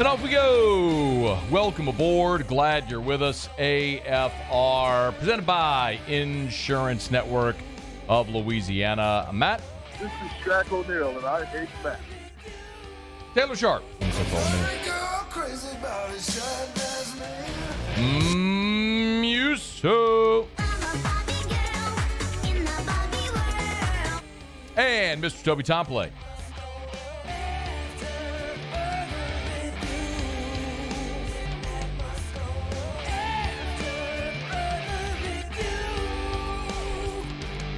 And off we go. Welcome aboard. Glad you're with us. AFR, presented by Insurance Network of Louisiana. I'm Matt. This is Shaq O'Neal, and I hate Matt. Taylor Sharp. Muso. And Mr. Toby Tomplay.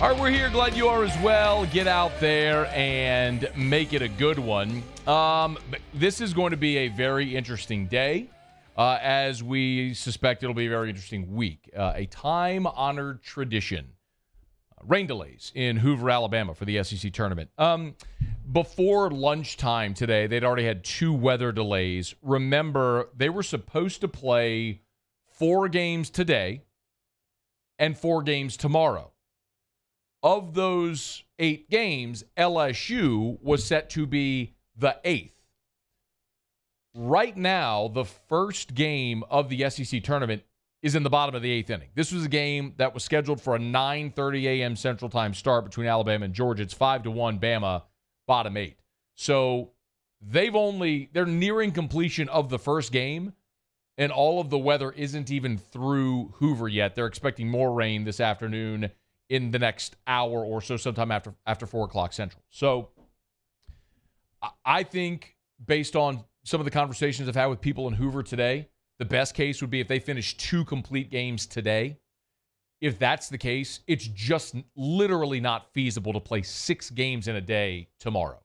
All right, we're here. Glad you are as well. Get out there and make it a good one. This is going to be a very interesting day. As we suspect, it'll be a very interesting week. A time-honored tradition. Rain delays in Hoover, Alabama for the SEC tournament. Before lunchtime today, they'd already had 2 weather delays. Remember, they were supposed to play 4 games today and 4 games tomorrow. Of those 8 games, LSU was set to be the 8th. Right now, the first game of the SEC tournament is in the bottom of the 8th inning. This was a game that was scheduled for a 9:30 a.m. Central Time start between Alabama and Georgia. It's 5-1 Bama, bottom 8. So they're nearing completion of the first game, and all of the weather isn't even through Hoover yet. They're expecting more rain this afternoon in the next hour or so, sometime after 4 o'clock Central. So I think, based on some of the conversations I've had with people in Hoover today, the best case would be if they finish 2 complete games today. If that's the case, it's just literally not feasible to play 6 games in a day tomorrow.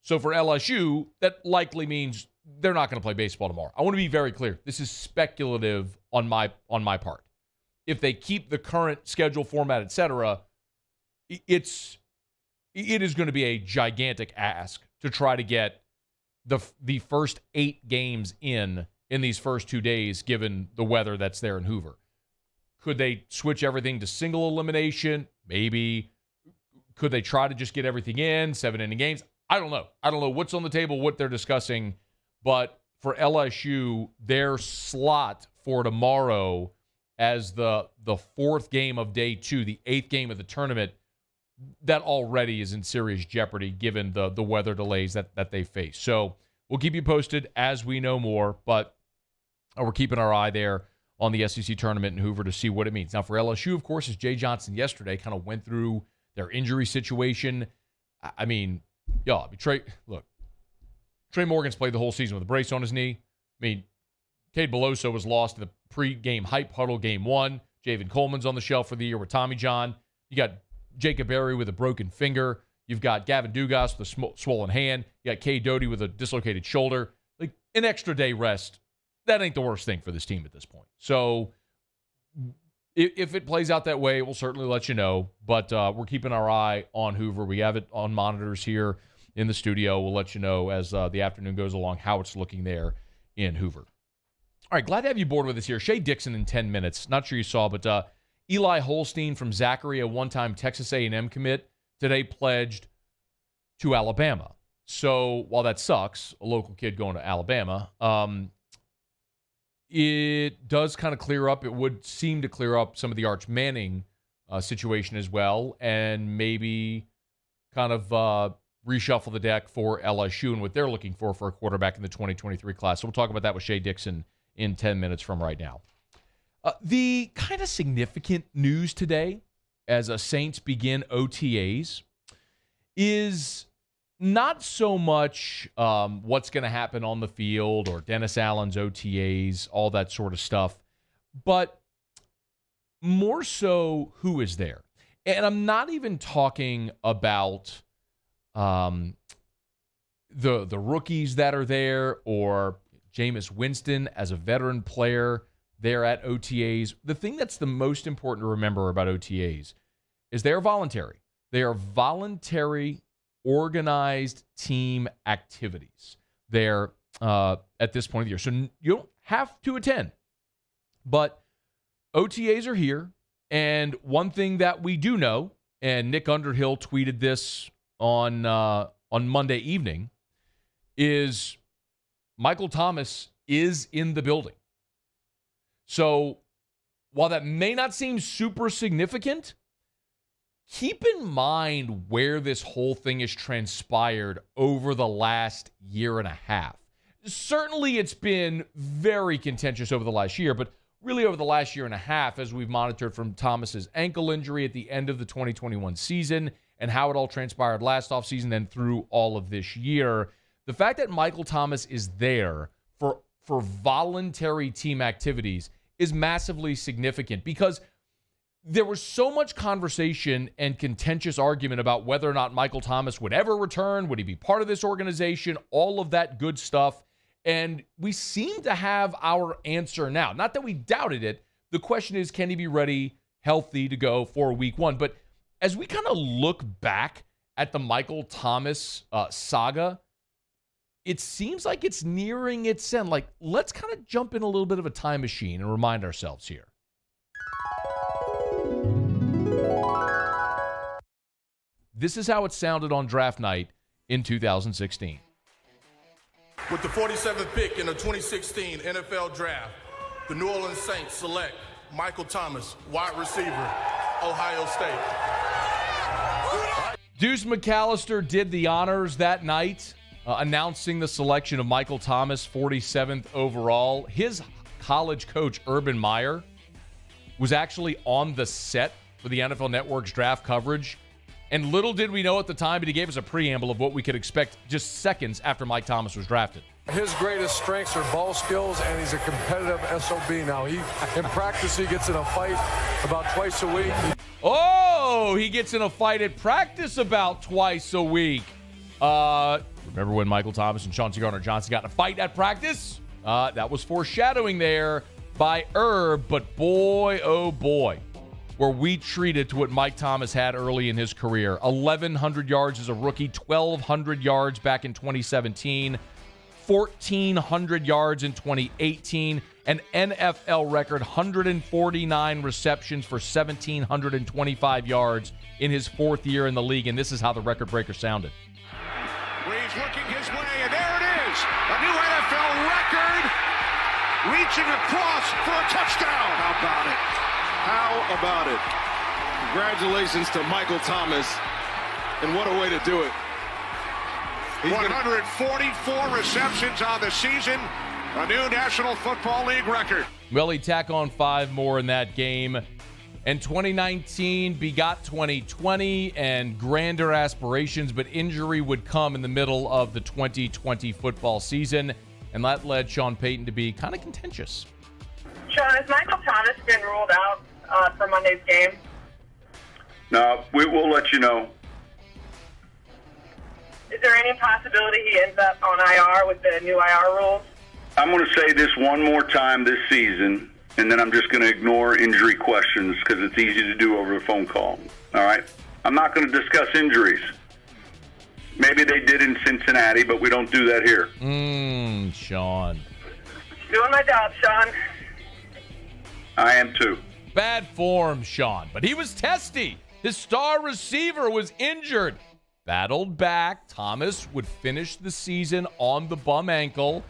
So for LSU, that likely means they're not going to play baseball tomorrow. I want to be very clear. This is speculative on my part. If they keep the current schedule format, etc., it is going to be a gigantic ask to try to get the first 8 games in these first 2 days, given the weather that's there in Hoover. Could they switch everything to single elimination? Maybe. Could they try to just get everything in, 7-inning games? I don't know. I don't know what's on the table, what they're discussing. But for LSU, their slot for tomorrow as the 4th game of day 2, the 8th game of the tournament, that already is in serious jeopardy given the weather delays that they face. So we'll keep you posted as we know more, but we're keeping our eye there on the SEC tournament in Hoover to see what it means. Now for LSU, of course, as Jay Johnson yesterday kind of went through their injury situation. Trey Morgan's played the whole season with a brace on his knee. Cade Beloso was lost in the pre-game hype huddle game 1. Javen Coleman's on the shelf for the year with Tommy John. You got Jacob Berry with a broken finger. You've got Gavin Dugas with a swollen hand. You got Kay Doty with a dislocated shoulder. Like, an extra day rest, that ain't the worst thing for this team at this point. So if it plays out that way, we'll certainly let you know. But we're keeping our eye on Hoover. We have it on monitors here in the studio. We'll let you know as the afternoon goes along how it's looking there in Hoover. All right, glad to have you aboard with us here. Shea Dixon in 10 minutes. Not sure you saw, but Eli Holstein from Zachary, a one-time Texas A&M commit, today pledged to Alabama. So while that sucks, a local kid going to Alabama, it does kind of clear up. It would seem to clear up some of the Arch Manning situation as well, and maybe kind of reshuffle the deck for LSU and what they're looking for a quarterback in the 2023 class. So we'll talk about that with Shea Dixon in 10 minutes from right now. The kind of significant news today as Saints begin OTAs is not so much what's going to happen on the field or Dennis Allen's OTAs, all that sort of stuff, but more so who is there. And I'm not even talking about the rookies that are there or Jameis Winston as a veteran player there at OTAs. The thing that's the most important to remember about OTAs is they're voluntary. They are voluntary, organized team activities. They're at this point of the year. So you don't have to attend. But OTAs are here. And one thing that we do know, and Nick Underhill tweeted this on Monday evening, is Michael Thomas is in the building. So while that may not seem super significant, keep in mind where this whole thing has transpired over the last year and a half. Certainly it's been very contentious over the last year, but really over the last year and a half as we've monitored from Thomas's ankle injury at the end of the 2021 season and how it all transpired last offseason and through all of this year. The fact that Michael Thomas is there for voluntary team activities is massively significant because there was so much conversation and contentious argument about whether or not Michael Thomas would ever return, would he be part of this organization, all of that good stuff. And we seem to have our answer now. Not that we doubted it. The question is, can he be ready, healthy to go for week one? But as we kind of look back at the Michael Thomas saga, it seems like it's nearing its end. Like, let's kind of jump in a little bit of a time machine and remind ourselves here. This is how it sounded on draft night in 2016. With the 47th pick in the 2016 NFL Draft, the New Orleans Saints select Michael Thomas, wide receiver, Ohio State. Deuce McAllister did the honors that night, announcing the selection of Michael Thomas, 47th overall. His college coach, Urban Meyer, was actually on the set for the NFL Network's draft coverage. And little did we know at the time, but he gave us a preamble of what we could expect just seconds after Mike Thomas was drafted. His greatest strengths are ball skills, and he's a competitive SOB now. In practice, he gets in a fight about twice a week. Oh, he gets in a fight at practice about twice a week. Remember when Michael Thomas and Chauncey Gardner-Johnson got in a fight at practice? That was foreshadowing there by Herb, but boy, oh boy, were we treated to what Mike Thomas had early in his career. 1,100 yards as a rookie, 1,200 yards back in 2017, 1,400 yards in 2018, an NFL record 149 receptions for 1,725 yards in his fourth year in the league, and this is how the record breaker sounded. Reed's looking his way, and there it is, a new NFL record, reaching across for a touchdown. How about it? How about it? Congratulations to Michael Thomas, and what a way to do it. 144 receptions on the season, a new National Football League record. Well, he tack on 5 more in that game. And 2019 begot 2020 and grander aspirations, but injury would come in the middle of the 2020 football season, and that led Sean Payton to be kind of contentious. Sean, has Michael Thomas been ruled out for Monday's game? No, we'll let you know. Is there any possibility he ends up on IR with the new IR rules? I'm going to say this one more time this season, and then I'm just going to ignore injury questions because it's easy to do over a phone call. All right? I'm not going to discuss injuries. Maybe they did in Cincinnati, but we don't do that here. Sean. Doing my job, Sean. I am too. Bad form, Sean, but he was testy. His star receiver was injured. Battled back. Thomas would finish the season on the bum ankle,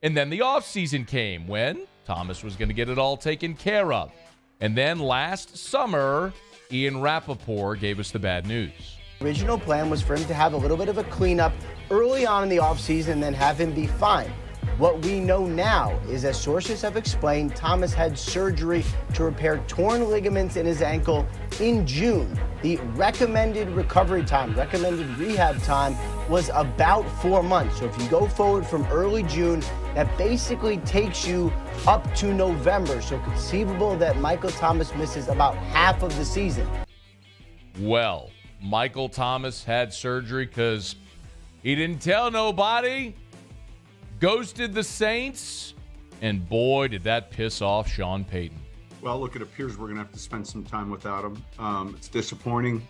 and then the offseason came when Thomas was going to get it all taken care of. And then last summer, Ian Rappaport gave us the bad news. Original plan was for him to have a little bit of a cleanup early on in the offseason and then have him be fine. What we know now is, as sources have explained, Thomas had surgery to repair torn ligaments in his ankle in June. The recommended recovery time, recommended rehab time, was about 4 months. So if you go forward from early June, that basically takes you up to November. So conceivable that Michael Thomas misses about half of the season. Well, Michael Thomas had surgery because he didn't tell nobody, ghosted the Saints, and boy, did that piss off Sean Payton. Well, look, it appears we're going to have to spend some time without him. It's disappointing,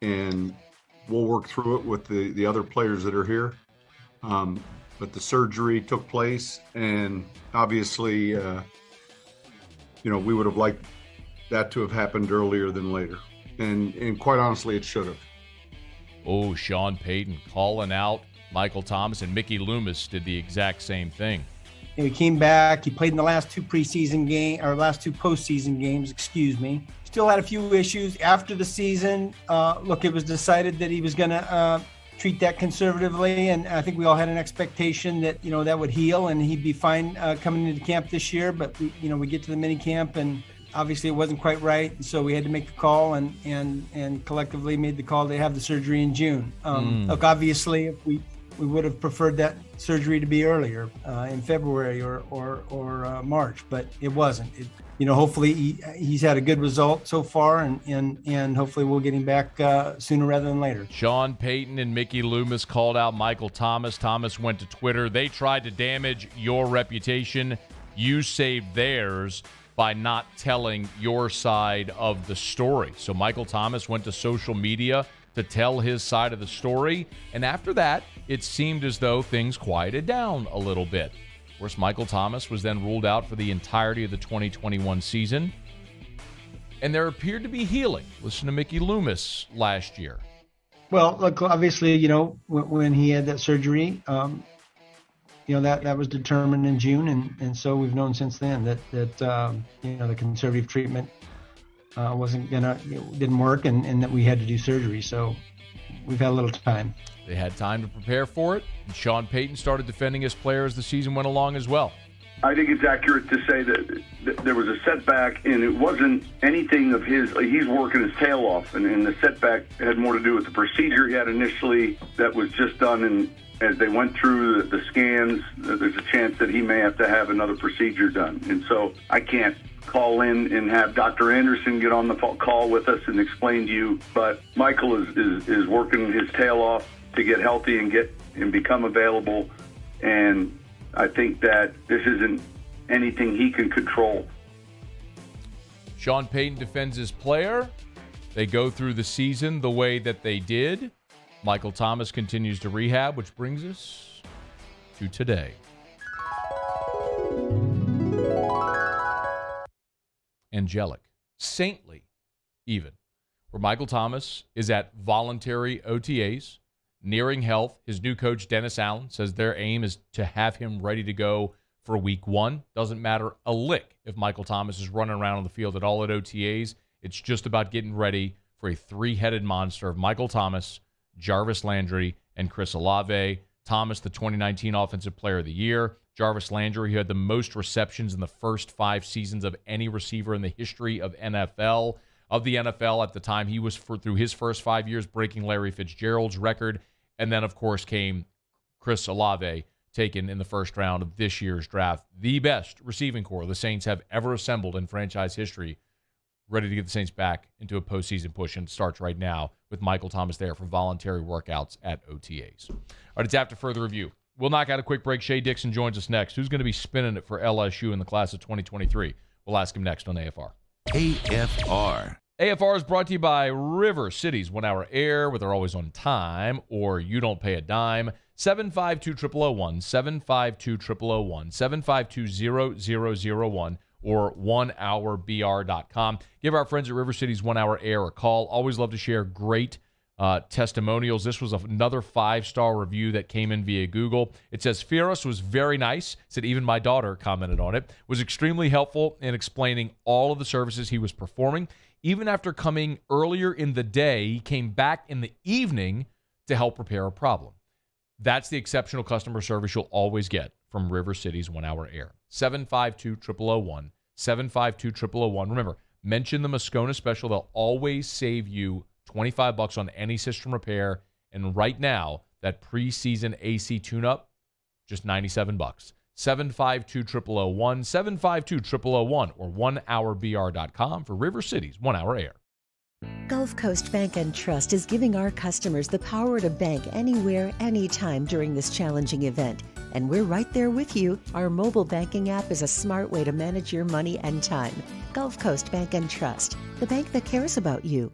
and we'll work through it with the other players that are here. But the surgery took place, and obviously, we would have liked that to have happened earlier than later. And quite honestly, it should have. Oh, Sean Payton calling out Michael Thomas and Mickey Loomis did the exact same thing. He came back. He played in the last two postseason games. Still had a few issues after the season. Look, it was decided that he was going to treat that conservatively, and I think we all had an expectation that that would heal and he'd be fine coming into camp this year. But we get to the mini camp and obviously it wasn't quite right, so we had to make the call and collectively made the call to have the surgery in June. Look, obviously, if we would have preferred that surgery to be earlier in February or March, but it wasn't. Hopefully he's had a good result so far, and hopefully we'll get him back sooner rather than later. Sean Payton and Mickey Loomis called out Michael Thomas. Thomas went to Twitter. They tried to damage your reputation. You saved theirs by not telling your side of the story. So Michael Thomas went to social media to tell his side of the story, and after that, it seemed as though things quieted down a little bit. Of course, Michael Thomas was then ruled out for the entirety of the 2021 season, and there appeared to be healing. Listen to Mickey Loomis last year. Well, look, obviously, when he had that surgery, that was determined in June, and so we've known since then that the conservative treatment didn't work, and that we had to do surgery. So we've had a little time. They had time to prepare for it, and Sean Payton started defending his player as the season went along as well. I think it's accurate to say that there was a setback, and it wasn't anything of his. He's working his tail off, and the setback had more to do with the procedure he had initially that was just done. And as they went through the scans, there's a chance that he may have to have another procedure done. And so I can't call in and have Dr. Anderson get on the call with us and explain to you, but Michael is working his tail off to get healthy and become available. And I think that this isn't anything he can control. Sean Payton defends his player. They go through the season the way that they did. Michael Thomas continues to rehab, which brings us to today. Angelic, saintly even, where Michael Thomas is at voluntary OTAs, nearing health. His new coach, Dennis Allen, says their aim is to have him ready to go for week 1. Doesn't matter a lick if Michael Thomas is running around on the field at all at OTAs. It's just about getting ready for a three-headed monster of Michael Thomas, Jarvis Landry, and Chris Olave. Thomas, the 2019 Offensive Player of the Year. Jarvis Landry, who had the most receptions in the first 5 seasons of any receiver in the history of NFL. Of the NFL at the time, he was, through his first 5 years, breaking Larry Fitzgerald's record. And then, of course, came Chris Olave, taken in the first round of this year's draft. The best receiving corps the Saints have ever assembled in franchise history. Ready to get the Saints back into a postseason push, and it starts right now with Michael Thomas there for voluntary workouts at OTAs. All right, it's after further review. We'll knock out a quick break. Shea Dixon joins us next. Who's going to be spinning it for LSU in the class of 2023? We'll ask him next on AFR. AFR. AFR is brought to you by River City's 1 Hour Air, where they're always on time, or you don't pay a dime. 752-0001, 752-0001, 752-0001, or 1hourbr.com. Give our friends at River City's 1 Hour Air a call. Always love to share great testimonials. This was another 5-star review that came in via Google. It says, Fieros was very nice. Said even my daughter commented on it. Was extremely helpful in explaining all of the services he was performing. Even after coming earlier in the day, he came back in the evening to help repair a problem. That's the exceptional customer service you'll always get from River City's 1 Hour Air. 752-0001, 752-0001. Remember, mention the Moscona special. They'll always save you $25 on any system repair. And right now, that preseason AC tune-up, just $97. 752-0001, 752-0001, or 1hourbr.com for River City's 1 Hour Air. Gulf Coast Bank and Trust is giving our customers the power to bank anywhere, anytime during this challenging event. And we're right there with you. Our mobile banking app is a smart way to manage your money and time. Gulf Coast Bank and Trust, the bank that cares about you.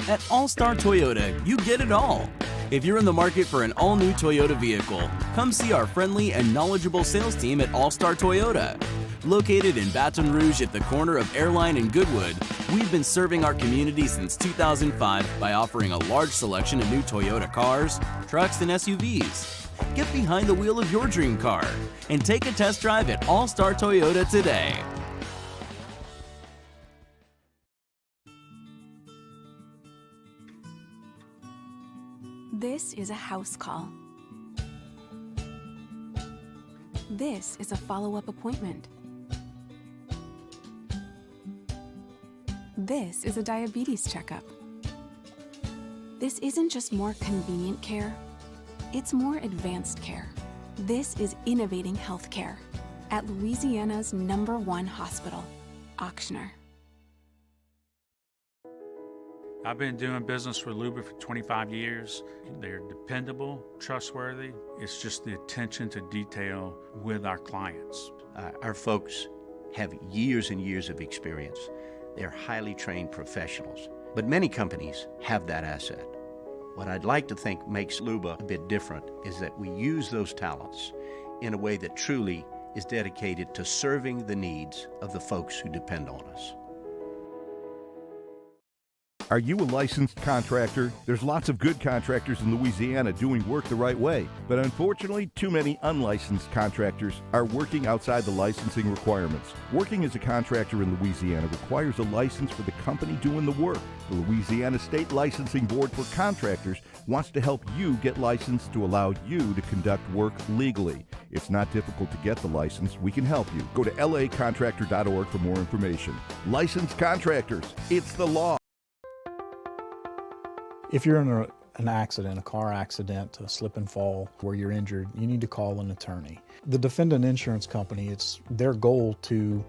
At All-Star Toyota, you get it all. If you're in the market for an all-new Toyota vehicle, come see our friendly and knowledgeable sales team at All-Star Toyota. Located in Baton Rouge at the corner of Airline and Goodwood, we've been serving our community since 2005 by offering a large selection of new Toyota cars, trucks, and SUVs. Get behind the wheel of your dream car and take a test drive at All Star Toyota today. This is a house call. This is a follow-up appointment. This is a diabetes checkup. This isn't just more convenient care, it's more advanced care. This is innovating healthcare at Louisiana's #1 hospital, Ochsner. I've been doing business with Luba for 25 years. They're dependable, trustworthy. It's just the attention to detail with our clients. Our folks have years and years of experience. They're highly trained professionals, but many companies have that asset. What I'd like to think makes Luba a bit different is that we use those talents in a way that truly is dedicated to serving the needs of the folks who depend on us. Are you a licensed contractor? There's lots of good contractors in Louisiana doing work the right way, but unfortunately, too many unlicensed contractors are working outside the licensing requirements. Working as a contractor in Louisiana requires a license for the company doing the work. The Louisiana State Licensing Board for Contractors wants to help you get licensed to allow you to conduct work legally. It's not difficult to get the license. We can help you. Go to lacontractor.org for more information. Licensed contractors, it's the law. If you're in an accident, a car accident, a slip and fall where you're injured, you need to call an attorney. The defendant insurance company, it's their goal to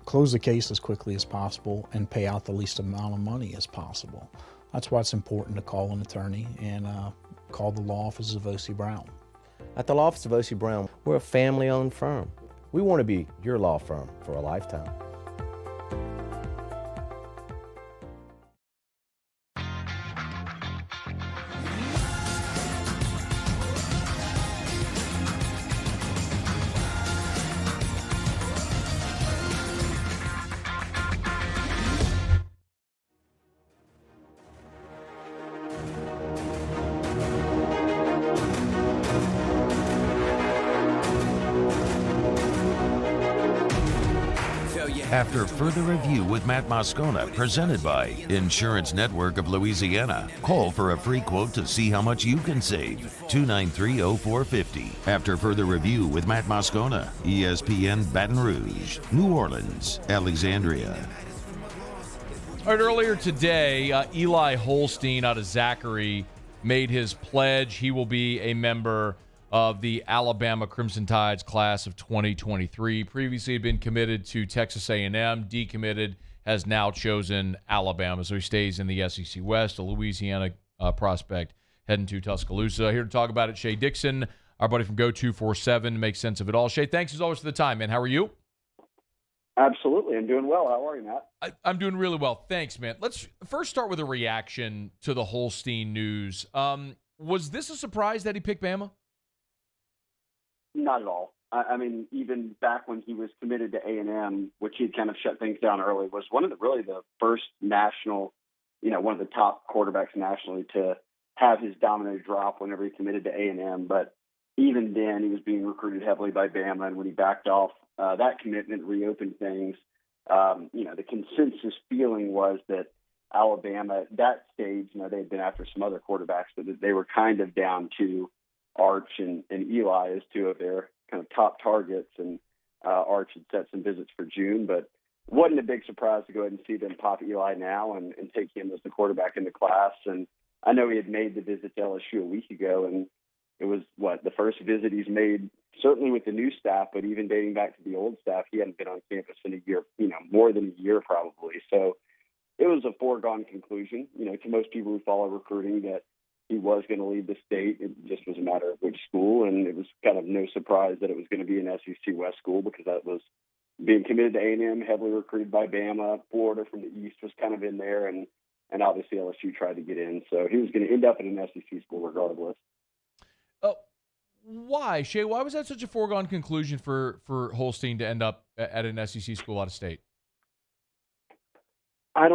close the case as quickly as possible and pay out the least amount of money as possible. That's why it's important to call an attorney and call the law offices of O.C. Brown. At the law office of O.C. Brown, we're a family-owned firm. We want to be your law firm for a lifetime. After further review with Matt Moscona, presented by Insurance Network of Louisiana. Call for a free quote to see how much you can save. 293-0450. After further review with Matt Moscona, ESPN Baton Rouge, New Orleans, Alexandria. All right, earlier today, Eli Holstein out of Zachary made his pledge. He will be a member of the Alabama Crimson Tide's class of 2023. Previously had been committed to Texas A&M, decommitted, has now chosen Alabama. So he stays in the SEC West, a Louisiana prospect heading to Tuscaloosa. Here to talk about it, Shea Dixon, our buddy from Go247, makes sense of it all. Shea, thanks as always for the time, man. How are you? Absolutely. I'm doing well. How are you, Matt? I'm doing really well. Thanks, man. Let's first start with a reaction to the Holstein news. Was this a surprise that he picked Bama? Not at all. I mean, even back when he was committed to A&M, which he'd kind of shut things down early, was one of the first national, one of the top quarterbacks nationally to have his dominant drop whenever he committed to A&M. But even then, he was being recruited heavily by Bama, and when he backed off, that commitment reopened things. The consensus feeling was that Alabama at that stage, they had been after some other quarterbacks, but that they were kind of down to Arch and Eli as two of their kind of top targets, and Arch had set some visits for June, but it wasn't a big surprise to go ahead and see them pop Eli now and take him as the quarterback in the class. And I know he had made the visit to LSU a week ago, and it was the first visit he's made, certainly with the new staff, but even dating back to the old staff, he hadn't been on campus in a year, more than a year probably. So it was a foregone conclusion, to most people who follow recruiting, that he was going to leave the state. It just was a matter of which school, and it was kind of no surprise that it was going to be an SEC West school, because that was being committed to A&M, heavily recruited by Bama. Florida from the East was kind of in there, and obviously LSU tried to get in. So he was going to end up at an SEC school regardless. Why, Shea? Why was that such a foregone conclusion for Holstein to end up at an SEC school out of state? I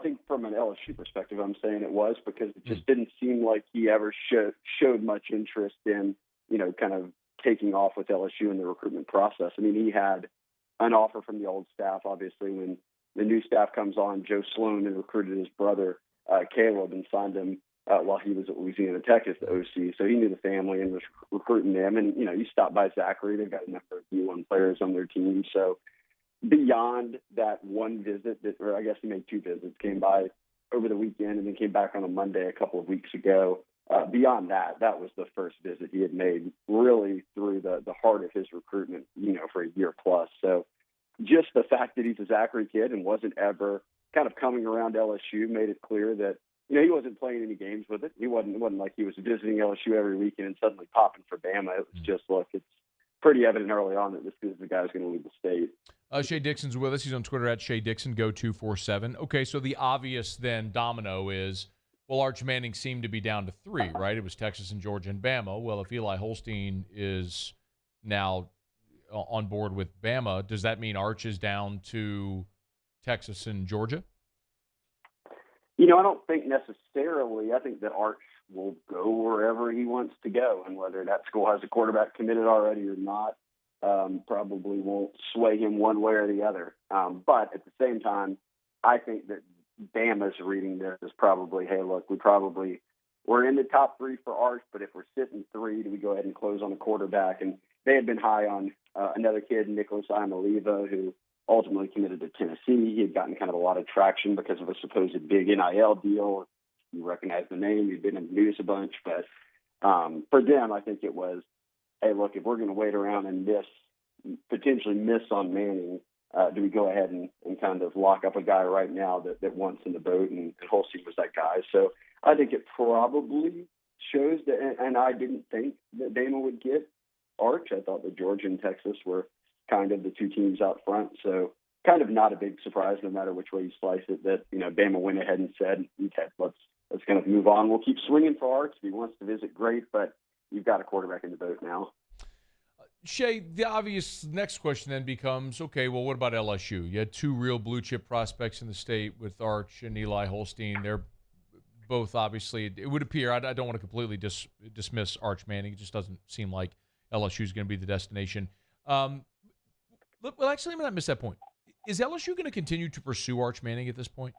think from an LSU perspective, I'm saying it was because it just didn't seem like he ever showed much interest in, kind of taking off with LSU in the recruitment process. I mean, he had an offer from the old staff, obviously, when the new staff comes on. Joe Sloan had recruited his brother, Caleb, and signed him while he was at Louisiana Tech as the OC. So he knew the family and was recruiting them. And, he stopped by Zachary. They've got a number of D1 players on their team. So beyond that one visit, or I guess he made two visits, came by over the weekend and then came back on a Monday a couple of weeks ago. Beyond that was the first visit he had made really through the heart of his recruitment, for a year plus. So just the fact that he's a Zachary kid and wasn't ever kind of coming around LSU made it clear that, he wasn't playing any games with it. It wasn't like he was visiting LSU every weekend and suddenly popping for Bama. It was just, look, it's pretty evident early on that this is the guy who's going to lead the state. Shea Dixon's with us. He's on Twitter at Shea Dixon, go247. Okay, so the obvious then domino is, well, Arch Manning seemed to be down to 3, right? It was Texas and Georgia and Bama. Well, if Eli Holstein is now on board with Bama, does that mean Arch is down to Texas and Georgia? I don't think necessarily. I think that Arch will go wherever he wants to go, and whether that school has a quarterback committed already or not probably won't sway him one way or the other. But at the same time, I think that Bama's reading this is probably, hey, look, we're in the top 3 for Arch, but if we're sitting 3, do we go ahead and close on a quarterback? And they had been high on another kid, Nicholas Imaliva, who ultimately committed to Tennessee. He had gotten kind of a lot of traction because of a supposed big NIL deal. You recognize the name. He'd been in the news a bunch. But for them, I think it was, hey, look, if we're going to wait around and potentially miss on Manning, do we go ahead and kind of lock up a guy right now that wants in the boat? And Holstein was that guy. So I think it probably shows that, and I didn't think that Bama would get Arch. I thought that Georgia and Texas were kind of the 2 teams out front. So kind of not a big surprise, no matter which way you slice it, that, Bama went ahead and said, okay, let's kind of move on. We'll keep swinging for Arch. If he wants to visit, great, but you've got a quarterback in the boat now. Shea, the obvious next question then becomes, okay, well, what about LSU? You had 2 real blue-chip prospects in the state with Arch and Eli Holstein. They're both obviously, it would appear, I don't want to completely dismiss Arch Manning. It just doesn't seem like LSU is going to be the destination. Well, actually, let me not miss that point. Is LSU going to continue to pursue Arch Manning at this point?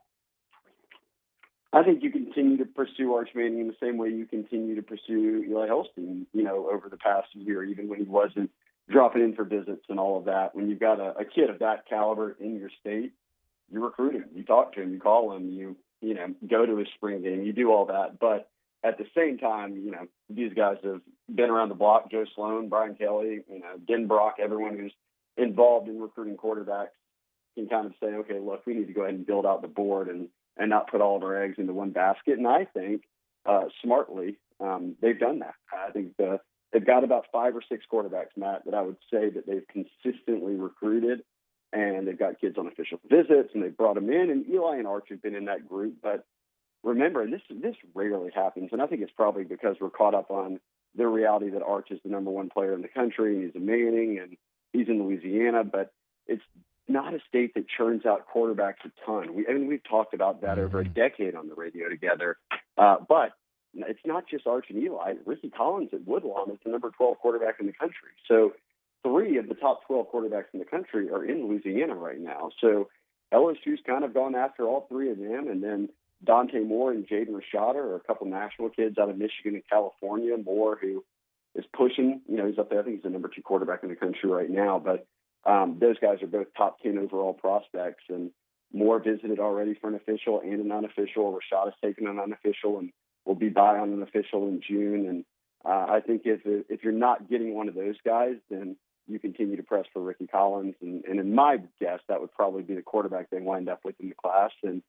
I think you continue to pursue Arch Manning in the same way you continue to pursue Eli Holstein, over the past year, even when he wasn't dropping in for visits and all of that. When you've got a kid of that caliber in your state, you recruit him, you talk to him, you call him, you go to his spring game, you do all that. But at the same time, these guys have been around the block. Joe Sloan, Brian Kelly, Den Brock, everyone who's involved in recruiting quarterbacks can kind of say, okay, look, we need to go ahead and build out the board and not put all of our eggs into one basket. And I think smartly they've done that. I think they've got about 5 or 6 quarterbacks, Matt, that I would say that they've consistently recruited, and they've got kids on official visits, and they've brought them in. And Eli and Arch have been in that group. But remember, and this rarely happens, and I think it's probably because we're caught up on the reality that Arch is the number 1 player in the country, and he's a Manning, and he's in Louisiana, but it's not a state that churns out quarterbacks a ton. We've talked about that over a decade on the radio together. But it's not just Arch and Eli. Ricky Collins at Woodlawn is the number 12 quarterback in the country. So 3 of the top 12 quarterbacks in the country are in Louisiana right now. So LSU's kind of gone after all 3 of them. And then Dante Moore and Jaden Rashada are a couple national kids out of Michigan and California. Moore, who is pushing, he's up there. I think he's the number 2 quarterback in the country right now. But those guys are both top 10 overall prospects, and Moore visited already for an official and an unofficial. Rashada's taken an unofficial and will be by on an official in June. And I think if you're not getting one of those guys, then you continue to press for Ricky Collins. And in my guess, that would probably be the quarterback they wind up with in the class. And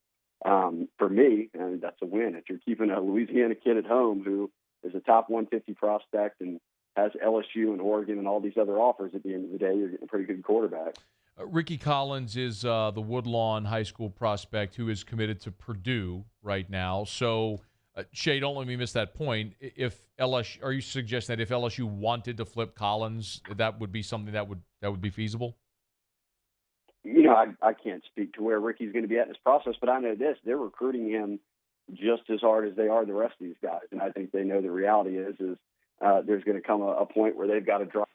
for me, that's a win. If you're keeping a Louisiana kid at home who is a top 150 prospect and has LSU and Oregon and all these other offers, at the end of the day, you're getting a pretty good quarterback. Ricky Collins is the Woodlawn High School prospect who is committed to Purdue right now. So, Shea, don't let me miss that point. If LSU, are you suggesting that if LSU wanted to flip Collins, that would be something that would be feasible? I can't speak to where Ricky's going to be at in this process, but I know this: they're recruiting him just as hard as they are the rest of these guys, and I think they know the reality is there's going to come a point where they've got to drop.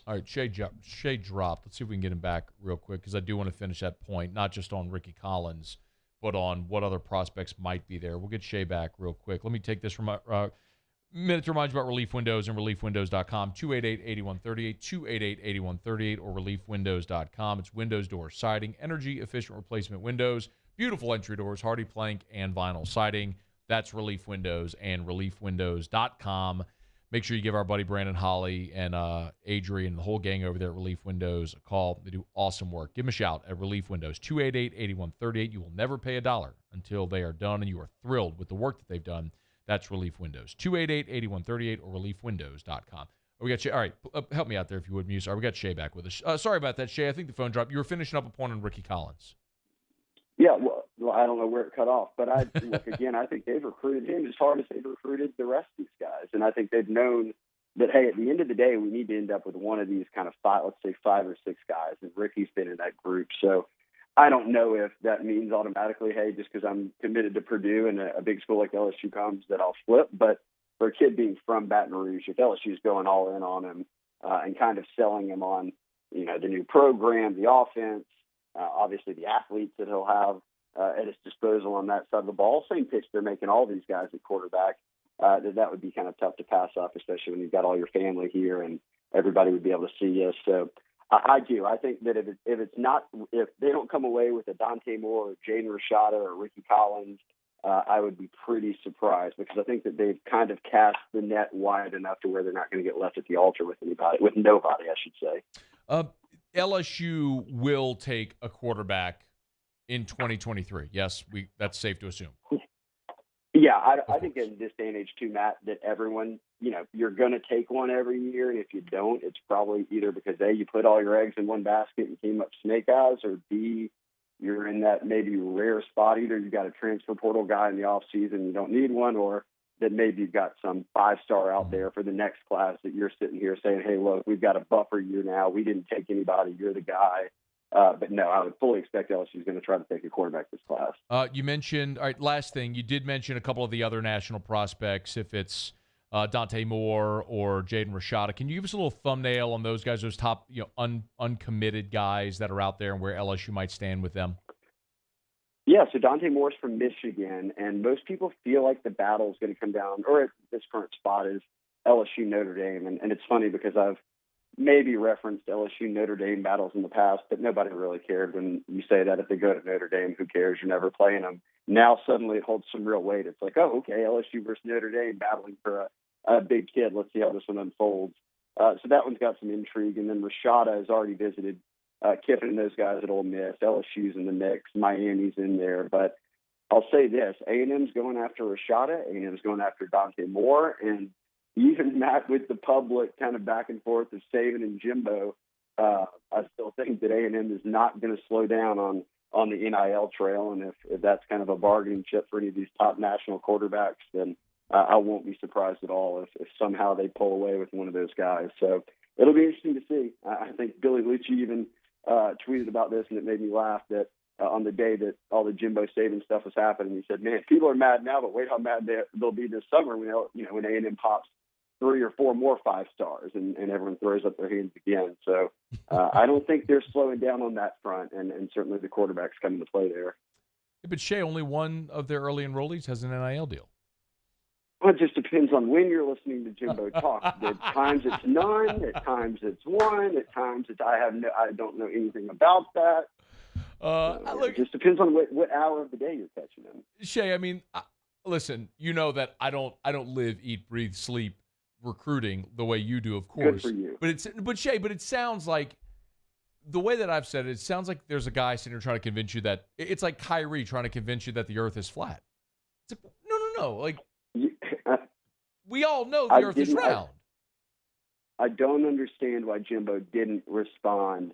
All right, Shea dropped. Let's see if we can get him back real quick because I do want to finish that point, not just on Ricky Collins, but on what other prospects might be there. We'll get Shea back real quick. Let me take this minute to remind you about Relief Windows and ReliefWindows.com, 288-8138, 288-8138, or ReliefWindows.com. It's windows, doors, siding, energy-efficient replacement windows, beautiful entry doors, hardy plank, and vinyl siding. That's Relief Windows and ReliefWindows.com. Make sure you give our buddy Brandon Holly and Adrian and the whole gang over there at Relief Windows a call. They do awesome work. Give them a shout at Relief Windows, 288-8138. You will never pay a dollar until they are done, and you are thrilled with the work that they've done. That's Relief Windows, 288-8138 or ReliefWindows.com. We got Shea. All right, help me out there if you would, Muse. All right, we got Shea back with us. Sorry about that, Shea. I think the phone dropped. You were finishing up a point on Ricky Collins. Yeah, well, I don't know where it cut off, but I think they've recruited him as hard as they've recruited the rest of these guys, and I think they've known that, hey, at the end of the day, we need to end up with one of these kind of five or six guys, and Ricky's been in that group. So I don't know if that means automatically, hey, just because I'm committed to Purdue and a big school like LSU comes, that I'll flip. But for a kid being from Baton Rouge, if LSU's going all in on him and kind of selling him on, the new program, the offense, obviously the athletes that he'll have at his disposal on that side of the ball, same pitch they're making all these guys at quarterback, that would be kind of tough to pass up, especially when you've got all your family here and everybody would be able to see you. So I do. I think that if they don't come away with a Dante Moore or Jaden Rashada or Ricky Collins, I would be pretty surprised, because I think that they've kind of cast the net wide enough to where they're not going to get left at the altar with nobody, I should say. LSU will take a quarterback in 2023. Yes, that's safe to assume. Yeah, I think in this day and age too, Matt, that everyone, you're going to take one every year. And if you don't, it's probably either because A, you put all your eggs in one basket and came up snake eyes, or B, you're in that maybe rare spot. Either you've got a transfer portal guy in the off season, you don't need one, or that maybe you've got some 5-star out there for the next class that you're sitting here saying, hey, look, we've got a buffer year now. We didn't take anybody. You're the guy. But no, I would fully expect LSU is going to try to take a quarterback this class. You mentioned, all right, last thing, you did mention a couple of the other national prospects, if it's Dante Moore or Jaden Rashada. Can you give us a little thumbnail on those guys, those top uncommitted guys that are out there and where LSU might stand with them? Yeah, so Dante Moore's from Michigan, and most people feel like the battle is going to come down, or at this current spot is LSU Notre Dame. And it's funny because I've maybe referenced LSU Notre Dame battles in the past, but nobody really cared when you say that. If they go to Notre Dame, who cares? You're never playing them. Now suddenly it holds some real weight. It's like, oh, okay, LSU versus Notre Dame battling for a big kid. Let's see how this one unfolds. So that one's got some intrigue. And then Rashada has already visited Kiffin and those guys at Ole Miss. LSU's in the mix. Miami's in there. But I'll say this, A&M's going after Rashada. A&M's going after Dante Moore. And even that with the public kind of back and forth of Saban and Jimbo, I still think that A&M is not going to slow down on the NIL trail. And if that's kind of a bargaining chip for any of these top national quarterbacks, then I won't be surprised at all if somehow they pull away with one of those guys. So it'll be interesting to see. I think Billy Lucci even tweeted about this, and it made me laugh that on the day that all the Jimbo Saban stuff was happening, he said, man, people are mad now, but wait how mad they'll be this summer when A&M pops 3 or 4 more 5-stars and everyone throws up their hands again. So I don't think they're slowing down on that front, and certainly the quarterbacks come into play there. Yeah, but Shea, only one of their early enrollees has an NIL deal. Well, it just depends on when you're listening to Jimbo talk. At times it's none. At times it's one. At times it's I don't know anything about that. It just depends on what hour of the day you're catching them. Shea, I mean, listen, you know that I don't live, eat, breathe, sleep recruiting the way you do, of course. Good for you. But Shea, it sounds like the way that I've said it, it sounds like there's a guy sitting here trying to convince you that it's like Kyrie trying to convince you that the earth is flat. It's like, no. Like, we all know the earth is round. I don't understand why Jimbo didn't respond.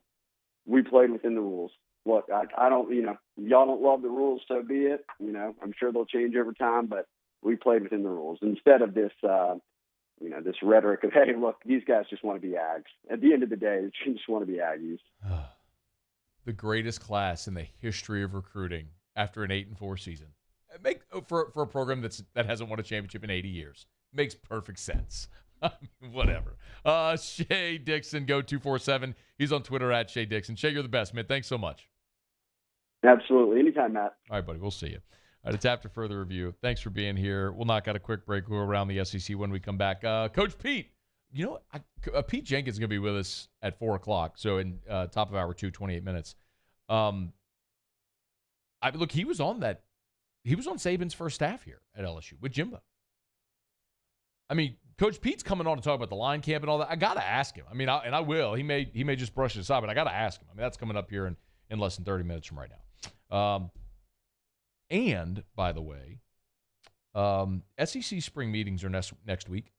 We played within the rules. Look, I don't, y'all don't love the rules, so be it. I'm sure they'll change over time, but we played within the rules. Instead of this, this rhetoric of, hey, look, these guys just want to be Ags. At the end of the day, they just want to be Aggies. the greatest class in the history of recruiting after an 8-4 season. For a program that hasn't won a championship in 80 years. Makes perfect sense. Whatever. Shea Dixon, go 247. He's on Twitter at Shea Dixon. Shea, you're the best, man. Thanks so much. Absolutely. Anytime, Matt. All right, buddy. We'll see you. All right, it's after further review. Thanks for being here. We'll knock out a quick break. We'll go around the SEC when we come back. Coach Pete, Pete Jenkins is going to be with us at 4 o'clock. So in top of hour 2, 28 minutes. Look, he was on Saban's first staff here at LSU with Jimbo. I mean, Coach Pete's coming on to talk about the line camp and all that. I got to ask him. I mean, I will. He may just brush it aside, but I got to ask him. I mean, that's coming up here in less than 30 minutes from right now. And, by the way, SEC spring meetings are next week.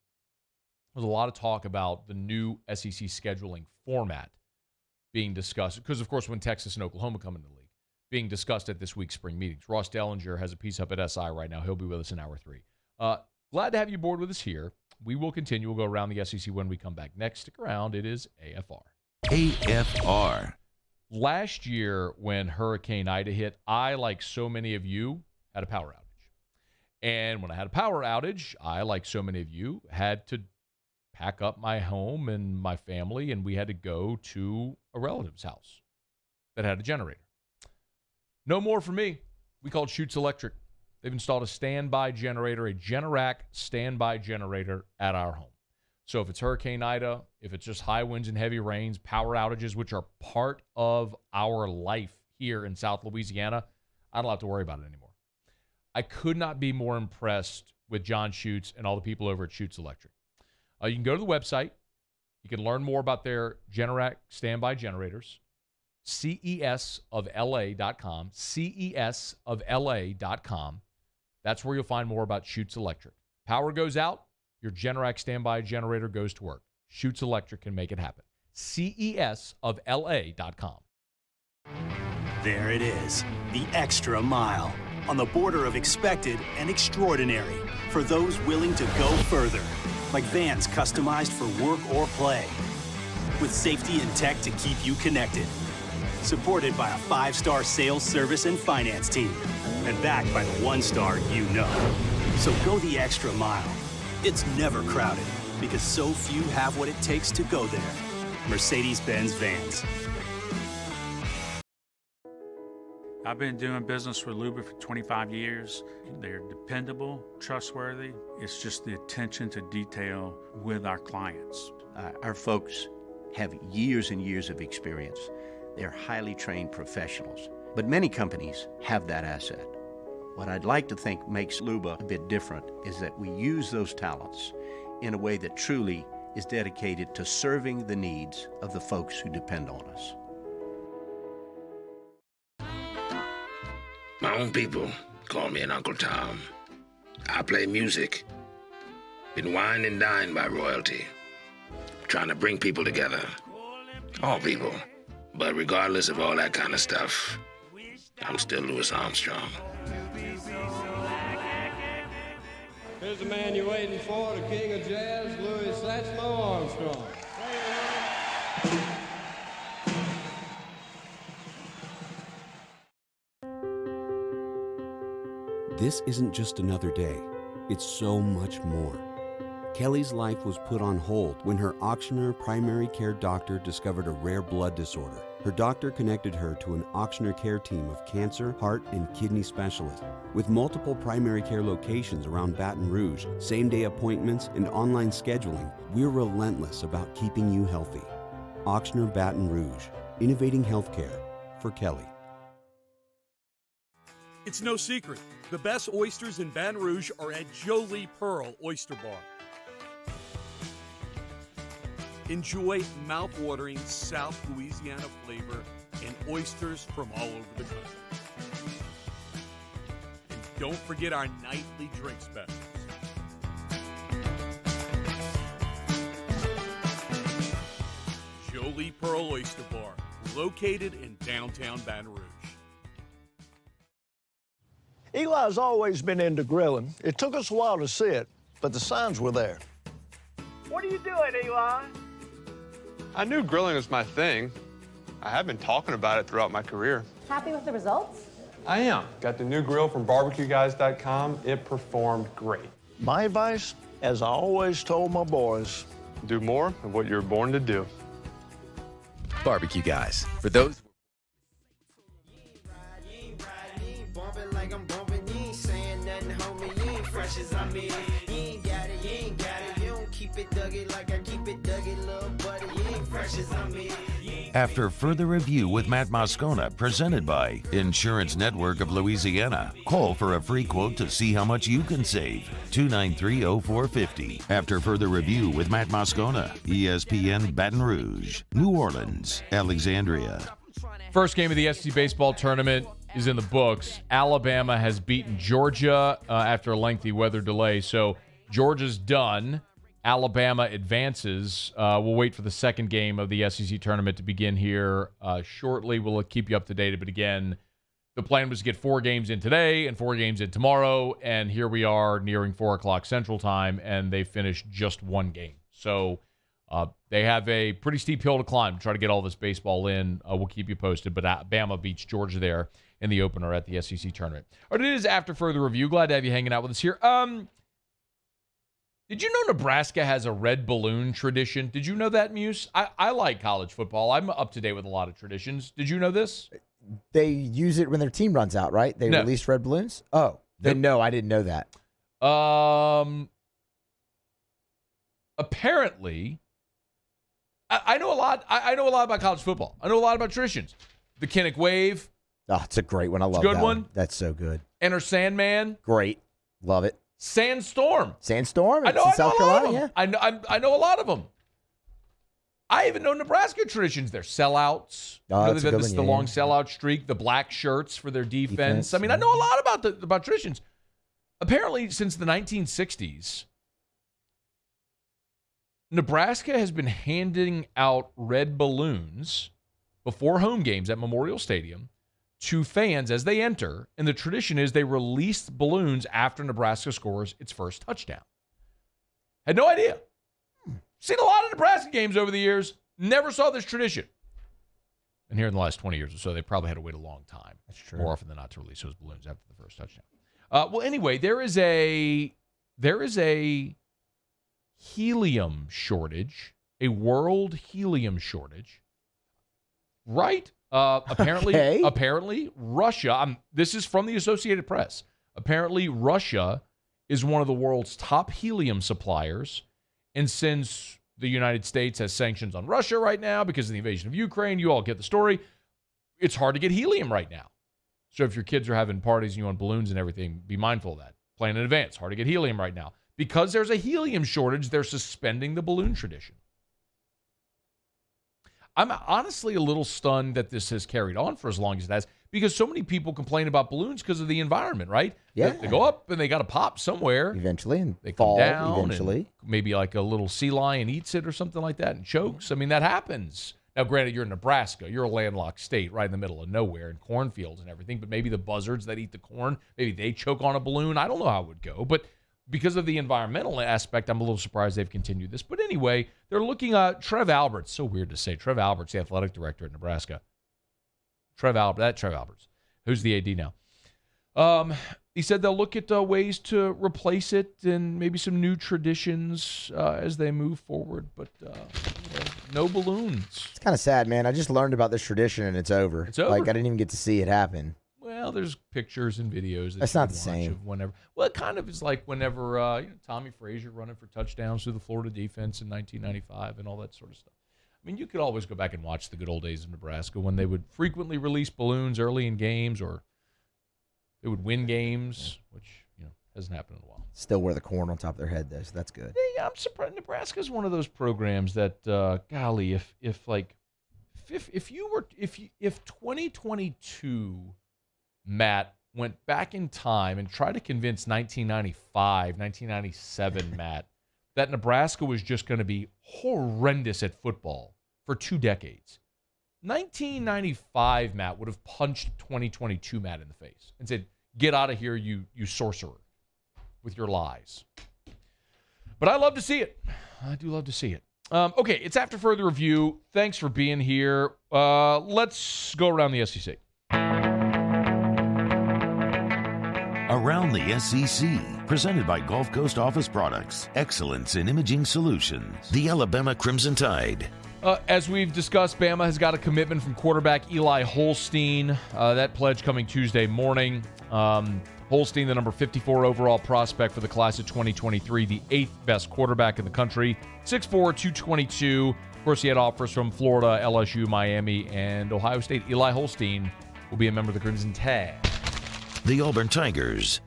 There's a lot of talk about the new SEC scheduling format being discussed because, of course, when Texas and Oklahoma come into the league, being discussed at this week's spring meetings. Ross Dellinger has a piece up at SI right now. He'll be with us in hour 3. Glad to have you aboard with us here. We will continue. We'll go around the SEC when we come back next. Stick around. It is AFR. AFR. Last year when Hurricane Ida hit, I, like so many of you, had a power outage. And when I had a power outage, I, like so many of you, had to pack up my home and my family, and we had to go to a relative's house that had a generator. No more for me. We called Schutz Electric. They've installed a standby generator, a Generac standby generator at our home. So if it's Hurricane Ida, if it's just high winds and heavy rains, power outages, which are part of our life here in South Louisiana, I don't have to worry about it anymore. I could not be more impressed with John Schutz and all the people over at Schutz Electric. You can go to the website. You can learn more about their Generac standby generators. CESofLA.com, CESofLA.com. That's where you'll find more about Schutz Electric. Power goes out, your Generac standby generator goes to work. Schutz Electric can make it happen. CESofLA.com. There it is, the extra mile, on the border of expected and extraordinary, for those willing to go further, like vans customized for work or play, with safety and tech to keep you connected. Supported by a 5-star sales, service, and finance team. And backed by the 1-star you know. So go the extra mile. It's never crowded because so few have what it takes to go there. Mercedes-Benz Vans. I've been doing business with Luba for 25 years. They're dependable, trustworthy. It's just the attention to detail with our clients. Our folks have years and years of experience. They're highly trained professionals, but many companies have that asset. What I'd like to think makes Luba a bit different is that we use those talents in a way that truly is dedicated to serving the needs of the folks who depend on us. My own people call me an Uncle Tom. I play music. Been wined and dined by royalty. Trying to bring people together. All people. But regardless of all that kind of stuff, I'm still Louis Armstrong. Here's the man you're waiting for, the king of jazz, Louis Satchmo Armstrong. This isn't just another day. It's so much more. Kelly's life was put on hold when her Auctioner primary care doctor discovered a rare blood disorder. Her doctor connected her to an Auctioner care team of cancer, heart, and kidney specialists. With multiple primary care locations around Baton Rouge, same-day appointments, and online scheduling, we're relentless about keeping you healthy. Auctioner Baton Rouge, innovating healthcare for Kelly. It's no secret. The best oysters in Baton Rouge are at Jolie Pearl Oyster Bar. Enjoy mouth-watering South Louisiana flavor and oysters from all over the country. And don't forget our nightly drink specials. Jolie Pearl Oyster Bar, located in downtown Baton Rouge. Eli's always been into grilling. It took us a while to see it, but the signs were there. What are you doing, Eli? I knew grilling was my thing. I have been talking about it throughout my career. Happy with the results? I am. Got the new grill from barbecueguys.com. It performed great. My advice, as I always told my boys, do more of what you're born to do. Barbecue Guys. For those. After further review with Matt Moscona, presented by Insurance Network of Louisiana. Call for a free quote to see how much you can save. 293-0450. After further review with Matt Moscona, ESPN Baton Rouge, New Orleans, Alexandria. First game of the SEC baseball tournament is in the books. Alabama has beaten Georgia after a lengthy weather delay, so Georgia's done. Alabama advances. We'll wait for the second game of the SEC tournament to begin here shortly. We'll keep you up to date. But again, the plan was to get 4 games in today and 4 games in tomorrow. And here we are nearing 4 o'clock Central Time, and they finished just 1 game. So they have a pretty steep hill to climb to try to get all this baseball in. We'll keep you posted. But Alabama beats Georgia there in the opener at the SEC tournament. All right, it is after further review. Glad to have you hanging out with us here. Did you know Nebraska has a red balloon tradition? Did you know that, Muse? I like college football. I'm up to date with a lot of traditions.Id you know this? They use it when their team runs out, right? They release red balloons? Oh, then no, I didn't know that. Apparently, I know a lot. I know a lot about college football. I know a lot about traditions. The Kinnick Wave. Oh, it's a great one. I love good that one. That's so good. Enter Sandman. Great. Love it. Sandstorm. Sandstorm? I know in South Carolina, yeah. I know a lot of them. I even know Nebraska traditions. Their sellouts. Oh, they've had the long sellout streak, the black shirts for their defense. I mean, yeah. I know a lot about traditions. Apparently, since the 1960s, Nebraska has been handing out red balloons before home games at Memorial Stadium to fans as they enter, and the tradition is they release balloons after Nebraska scores its first touchdown. Had no idea. Seen a lot of Nebraska games over the years. Never saw this tradition. And here in the last 20 years or so, they probably had to wait a long time. That's true. More often than not to release those balloons after the first touchdown. Well, anyway, there is a helium shortage, a world helium shortage, right? Apparently, Russia. This is from the Associated Press. Apparently, Russia is one of the world's top helium suppliers, and since the United States has sanctions on Russia right now because of the invasion of Ukraine, you all get the story. It's hard to get helium right now. So if your kids are having parties and you want balloons and everything, be mindful of that. Plan in advance. Hard to get helium right now because there's a helium shortage. They're suspending the balloon tradition. I'm honestly a little stunned that this has carried on for as long as it has because so many people complain about balloons because of the environment, right? Yeah. They go up and they got to pop somewhere. Eventually, and they fall come down. eventually. Maybe like a little sea lion eats it or something like that and chokes. I mean, that happens. Now, granted, you're in Nebraska. You're a landlocked state right in the middle of nowhere and cornfields and everything, but maybe the buzzards that eat the corn, maybe they choke on a balloon. I don't know how it would go, but because of the environmental aspect, I'm a little surprised they've continued this. But anyway, they're looking at Trev Alberts. So weird to say. Trev Alberts, the athletic director at Nebraska. Trev Alberts. Who's the AD now? He said they'll look at ways to replace it and maybe some new traditions as they move forward. But no balloons. It's kind of sad, man. I just learned about this tradition and it's over. It's over. Like, I didn't even get to see it happen. Well, there's pictures and videos. That's not the same. Whenever, well, it kind of is like whenever Tommy Frazier running for touchdowns through the Florida defense in 1995 and all that sort of stuff. I mean, you could always go back and watch the good old days of Nebraska when they would frequently release balloons early in games, or they would win games, which hasn't happened in a while. Still wear the corn on top of their head, though, so that's good. Yeah, I'm surprised. Nebraska is one of those programs that, golly, if 2022. Matt went back in time and tried to convince 1995, 1997 Matt that Nebraska was just going to be horrendous at football for 2 decades. 1995 Matt would have punched 2022 Matt in the face and said, "Get out of here, you sorcerer, with your lies." But I love to see it. I do love to see it. Okay, it's after further review. Thanks for being here. Let's go around the SEC. Around the SEC, presented by Gulf Coast Office Products, excellence in imaging solutions. The Alabama Crimson Tide. As we've discussed, Bama has got a commitment from quarterback Eli Holstein. That pledge coming Tuesday morning. Holstein, the number 54 overall prospect for the class of 2023, the 8th best quarterback in the country. 6'4", 222. Of course, he had offers from Florida, LSU, Miami, and Ohio State. Eli Holstein will be a member of the Crimson Tide. The Auburn Tigers.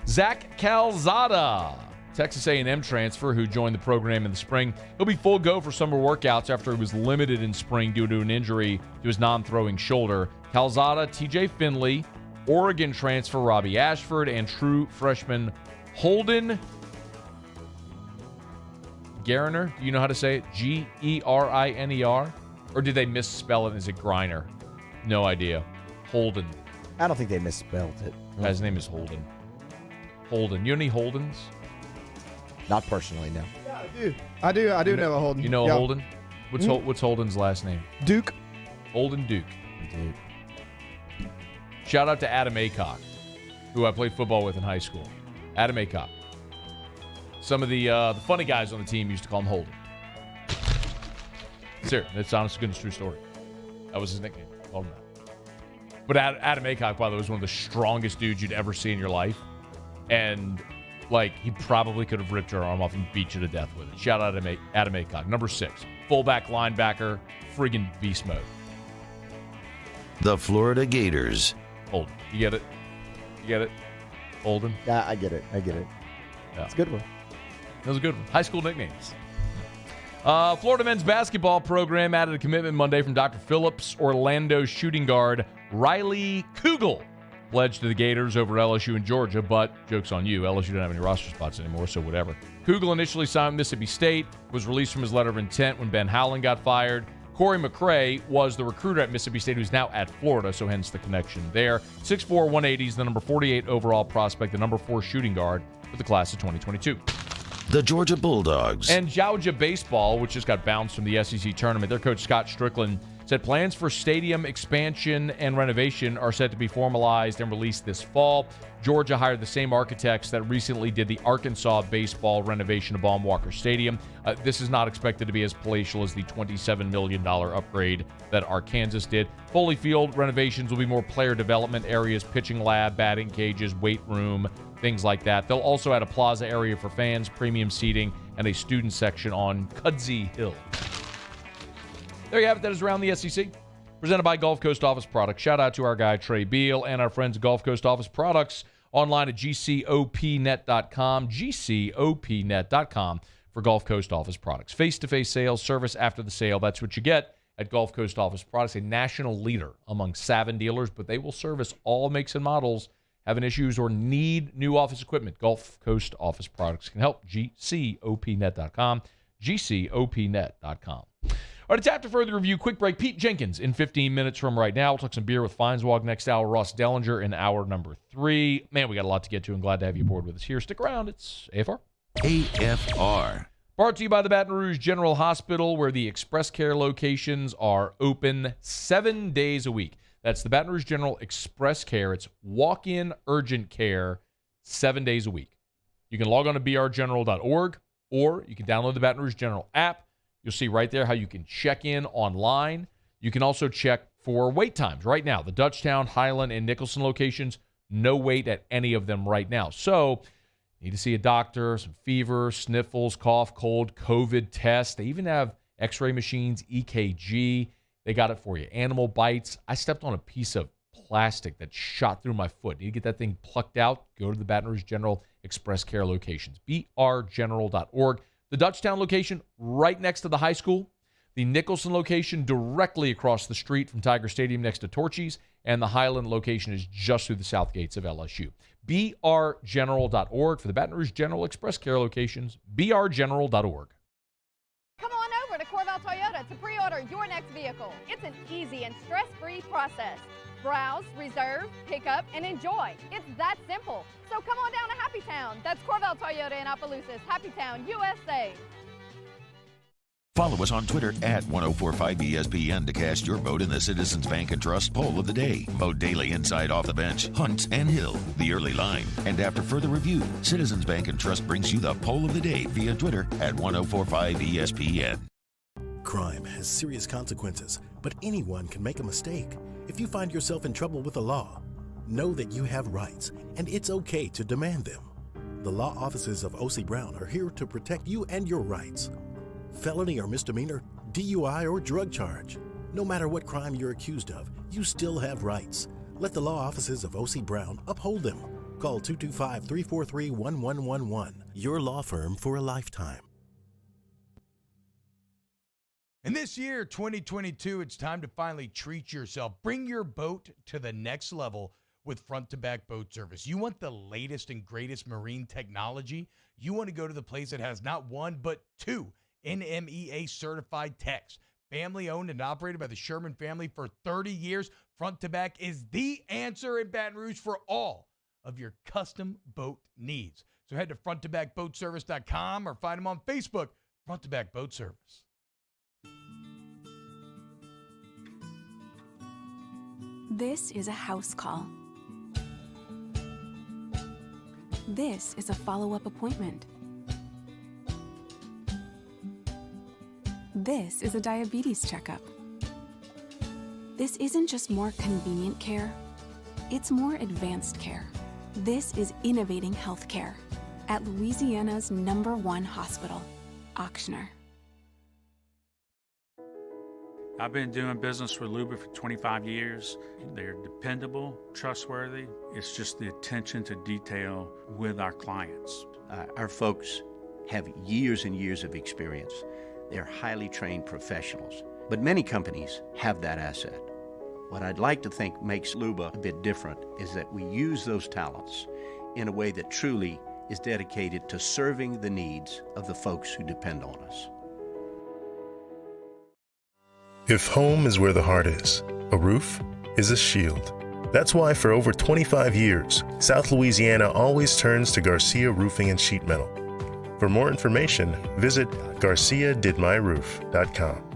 Zach Calzada, Texas A&M transfer who joined the program in the spring. He'll be full go for summer workouts after he was limited in spring due to an injury to his non-throwing shoulder. Calzada, TJ Finley, Oregon transfer Robbie Ashford, and true freshman Holden Geriner. Do you know how to say it? G-E-R-I-N-E-R? Or did they misspell it? Is it Griner? No idea. Holden. I don't think they misspelled it. His name is Holden. Holden. You know any Holdens? Not personally, no. Yeah, I do. I do know a Holden. You know a Yeah. Holden? What's Holden's last name? Duke. Holden Duke. Duke. Shout out to Adam Aycock, who I played football with in high school. Adam Aycock. Some of the funny guys on the team used to call him Holden. Seriously, that's honest, good and true story. That was his nickname. Called him that. But Adam Aycock, by the way, was one of the strongest dudes you'd ever see in your life. And, he probably could have ripped your arm off and beat you to death with it. Shout out to Adam Aycock. Number 6, fullback linebacker, friggin' beast mode. The Florida Gators. Holden. You get it? You get it? Holden? Yeah, I get it. Yeah. It's a good one. That was a good one. High school nicknames. Florida men's basketball program added a commitment Monday from Dr. Phillips. Orlando shooting guard Riley Kugel pledged to the Gators over LSU and Georgia, but joke's on you. LSU don't have any roster spots anymore, so whatever. Kugel initially signed Mississippi State, was released from his letter of intent when Ben Howland got fired. Corey McCray was the recruiter at Mississippi State who's now at Florida, so hence the connection there. 6'4", 180 is the number 48 overall prospect, the number 4 shooting guard for the class of 2022. The Georgia Bulldogs. And Georgia baseball, which just got bounced from the SEC tournament, their coach Scott Strickland said plans for stadium expansion and renovation are set to be formalized and released this fall. Georgia hired the same architects that recently did the Arkansas baseball renovation of Baum-Walker Stadium. This is not expected to be as palatial as the $27 million upgrade that Arkansas did. Foley Field renovations will be more player development areas, pitching lab, batting cages, weight room, things like that. They'll also add a plaza area for fans, premium seating, and a student section on Cudsey Hill. There you have it. That is Around the SEC, presented by Gulf Coast Office Products. Shout out to our guy Trey Beal and our friends at Gulf Coast Office Products, online at gcopnet.com, gcopnet.com for Gulf Coast Office Products. Face-to-face sales, service after the sale, that's what you get at Gulf Coast Office Products, a national leader among Savin dealers, but they will service all makes and models. Having issues or need new office equipment, Gulf Coast Office Products can help. gcopnet.com, gcopnet.com. All right, it's after further review. Quick break. Pete Jenkins in 15 minutes from right now. We'll talk some beer with Feinswag next hour. Ross Dellinger in hour number 3. Man, we got a lot to get to. I'm glad to have you aboard with us here. Stick around. It's AFR. AFR. Brought to you by the Baton Rouge General Hospital, where the Express Care locations are open 7 days a week. That's the Baton Rouge General Express Care. It's walk-in urgent care 7 days a week. You can log on to brgeneral.org, or you can download the Baton Rouge General app. You'll see right there how you can check in online. You can also check for wait times right now. The Dutchtown, Highland, and Nicholson locations, no wait at any of them right now. So, need to see a doctor, some fever, sniffles, cough, cold, COVID test. They even have x-ray machines, EKG. They got it for you. Animal bites. I stepped on a piece of plastic that shot through my foot. Need to get that thing plucked out? Go to the Baton Rouge General Express Care locations. brgeneral.org. The Dutchtown location right next to the high school. The Nicholson location directly across the street from Tiger Stadium next to Torchy's. And the Highland location is just through the south gates of LSU. brgeneral.org for the Baton Rouge General Express Care locations. brgeneral.org. Come on over to Corval Toyota to pre-order your next vehicle. It's an easy and stress-free process. Browse, reserve, pick up, and enjoy. It's that simple. So come on down to Happy Town. That's Corval Toyota in Opelousas, Happy Town, USA. Follow us on Twitter at 1045ESPN to cast your vote in the Citizens Bank and Trust poll of the day. Vote daily inside Off the Bench, Hunt and Hill, The Early Line. And after further review, Citizens Bank and Trust brings you the poll of the day via Twitter at 1045ESPN. Crime has serious consequences, but anyone can make a mistake. If you find yourself in trouble with the law, know that you have rights, and it's okay to demand them. The law offices of O.C. Brown are here to protect you and your rights. Felony or misdemeanor, DUI or drug charge. No matter what crime you're accused of, you still have rights. Let the law offices of O.C. Brown uphold them. Call 225-343-1111. Your law firm for a lifetime. And this year, 2022, it's time to finally treat yourself. Bring your boat to the next level with front-to-back boat service. You want the latest and greatest marine technology? You want to go to the place that has not one, but two NMEA certified techs. Family owned and operated by the Sherman family for 30 years. Front to Back is the answer in Baton Rouge for all of your custom boat needs. So head to fronttobackboatservice.com or find them on Facebook, Front to Back Boat Service. This is a house call. This is a follow-up appointment. This is a diabetes checkup. This isn't just more convenient care, it's more advanced care. This is innovating healthcare at Louisiana's #1 hospital, Ochsner. I've been doing business with Luba for 25 years. They're dependable, trustworthy. It's just the attention to detail with our clients. Our folks have years and years of experience. They're highly trained professionals, but many companies have that asset. What I'd like to think makes Luba a bit different is that we use those talents in a way that truly is dedicated to serving the needs of the folks who depend on us. If home is where the heart is, a roof is a shield. That's why for over 25 years, South Louisiana always turns to Garcia Roofing and Sheet Metal. For more information, visit GarciaDidMyRoof.com.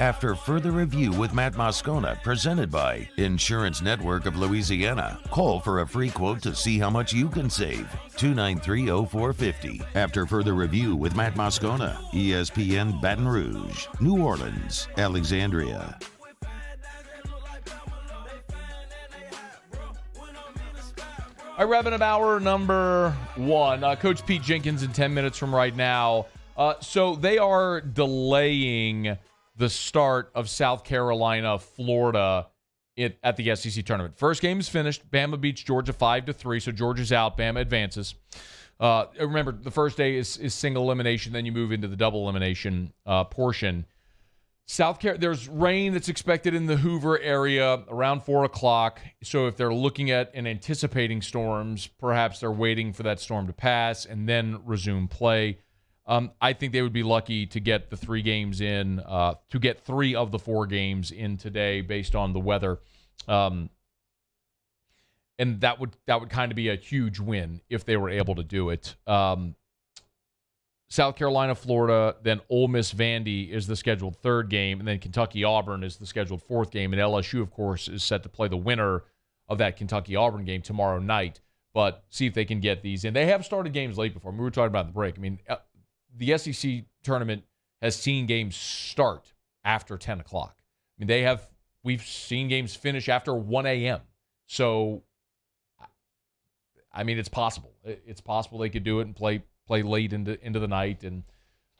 After further review with Matt Moscona, presented by Insurance Network of Louisiana. Call for a free quote to see how much you can save. 293-0450. After further review with Matt Moscona, ESPN Baton Rouge, New Orleans, Alexandria. All right, wrapping up hour number one. Coach Pete Jenkins in 10 minutes from right now. So they are delaying the start of South Carolina, Florida at the SEC tournament. First game is finished. Bama beats Georgia 5-3, so Georgia's out. Bama advances. Remember, the first day is single elimination, then you move into the double elimination portion. There's rain that's expected in the Hoover area around 4 o'clock. So if they're looking at and anticipating storms, perhaps they're waiting for that storm to pass and then resume play. I think they would be lucky to get the 3 games in, to get 3 of the 4 games in today based on the weather. And that would kind of be a huge win if they were able to do it. South Carolina, Florida, then Ole Miss Vandy is the scheduled 3rd game, and then Kentucky Auburn is the scheduled 4th game. And LSU, of course, is set to play the winner of that Kentucky Auburn game tomorrow night. But see if they can get these in. They have started games late before. We were talking about the break. I mean, the SEC tournament has seen games start after 10 o'clock. I mean, we've seen games finish after 1 a.m. So, I mean, it's possible. It's possible they could do it and play late into the night, and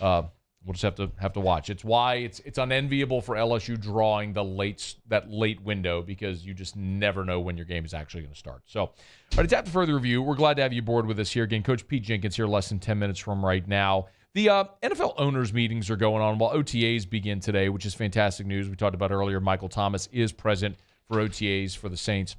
we'll just have to watch. It's why it's unenviable for LSU drawing that late window, because you just never know when your game is actually going to start. So, all right, it's after further review. We're glad to have you aboard with us here again. Coach Pete Jenkins here, less than 10 minutes from right now. The NFL owners' meetings are going on while OTAs begin today, which is fantastic news. We talked about earlier, Michael Thomas is present for OTAs for the Saints.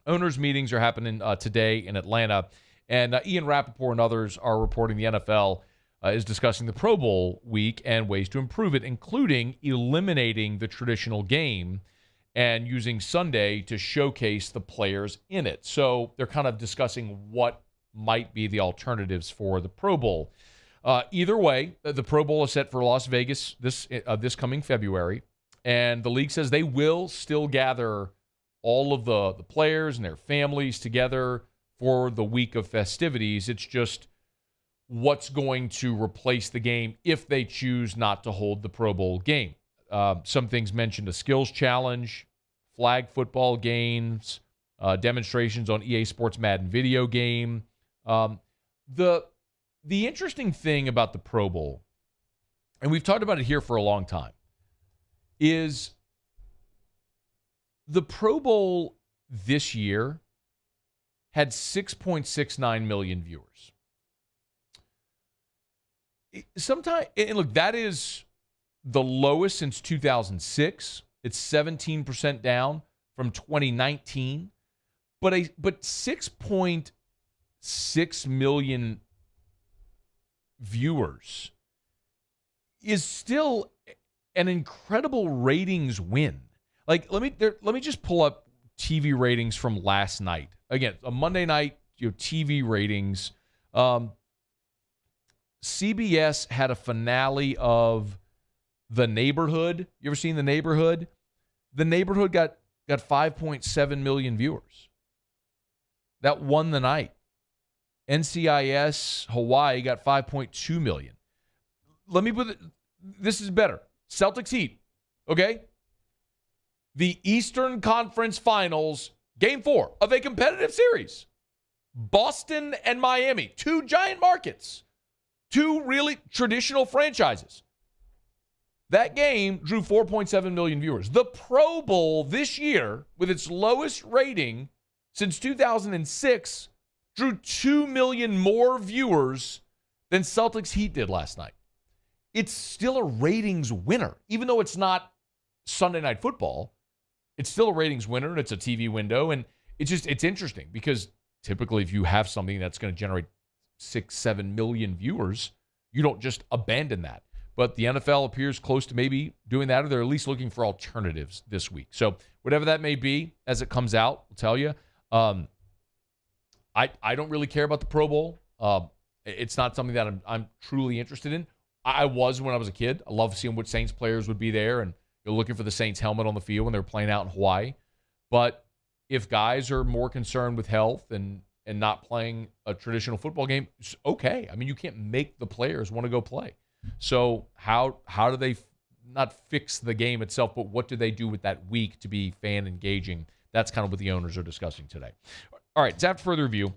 Owners' meetings are happening today in Atlanta, and Ian Rappaport and others are reporting the NFL is discussing the Pro Bowl week and ways to improve it, including eliminating the traditional game and using Sunday to showcase the players in it. So they're kind of discussing what might be the alternatives for the Pro Bowl. Either way, the Pro Bowl is set for Las Vegas this coming February, and the league says they will still gather all of the players and their families together for the week of festivities. It's just what's going to replace the game if they choose not to hold the Pro Bowl game. Some things mentioned: a skills challenge, flag football games, demonstrations on EA Sports Madden video game. The interesting thing about the Pro Bowl, and we've talked about it here for a long time, is the Pro Bowl this year had 6.69 million viewers. Sometimes, and look, that is the lowest since 2006. It's 17% down from 2019. But 6.6 million viewers is still an incredible ratings win. Like, let me just pull up TV ratings from last night. Again, a Monday night, TV ratings. CBS had a finale of The Neighborhood. You ever seen The Neighborhood? The Neighborhood got 5.7 million viewers. That won the night. NCIS Hawaii got 5.2 million. Let me put it, this is better. Celtics Heat, okay? The Eastern Conference Finals, Game 4 of a competitive series. Boston and Miami, two giant markets, two really traditional franchises. That game drew 4.7 million viewers. The Pro Bowl this year, with its lowest rating since 2006, drew 2 million more viewers than Celtics Heat did last night. It's still a ratings winner. Even though it's not Sunday Night Football, it's still a ratings winner, and it's a TV window. And it's interesting because typically if you have something that's going to generate 6-7 million viewers, you don't just abandon that. But the NFL appears close to maybe doing that, or they're at least looking for alternatives this week. So whatever that may be as it comes out, I'll tell you. I don't really care about the Pro Bowl. It's not something that I'm truly interested in. I was when I was a kid. I love seeing what Saints players would be there, and you're looking for the Saints helmet on the field when they're playing out in Hawaii. But if guys are more concerned with health and not playing a traditional football game, it's okay. I mean, you can't make the players want to go play. So how do they not fix the game itself, but what do they do with that week to be fan engaging? That's kind of what the owners are discussing today. All right, it's after further review.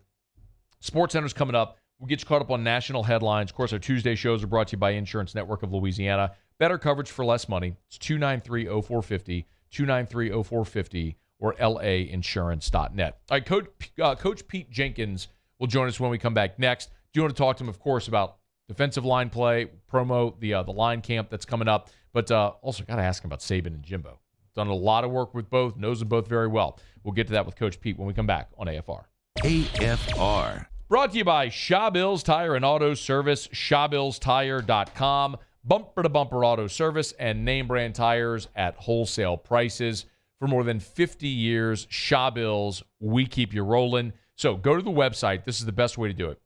SportsCenter's coming up. We'll get you caught up on national headlines. Of course, our Tuesday shows are brought to you by Insurance Network of Louisiana. Better coverage for less money. It's 293-0450, 293-0450, or lainsurance.net. All right, Coach Pete Jenkins will join us when we come back next. Do you want to talk to him, of course, about defensive line play, promo, the line camp that's coming up, but also got to ask him about Saban and Jimbo. Done a lot of work with both, knows them both very well. We'll get to that with Coach Pete when we come back on AFR. AFR. Brought to you by Shaw Bills Tire and Auto Service, ShawBillsTire.com. Bumper-to-bumper auto service and name brand tires at wholesale prices. For more than 50 years, Shaw Bills, we keep you rolling. So go to the website. This is the best way to do it.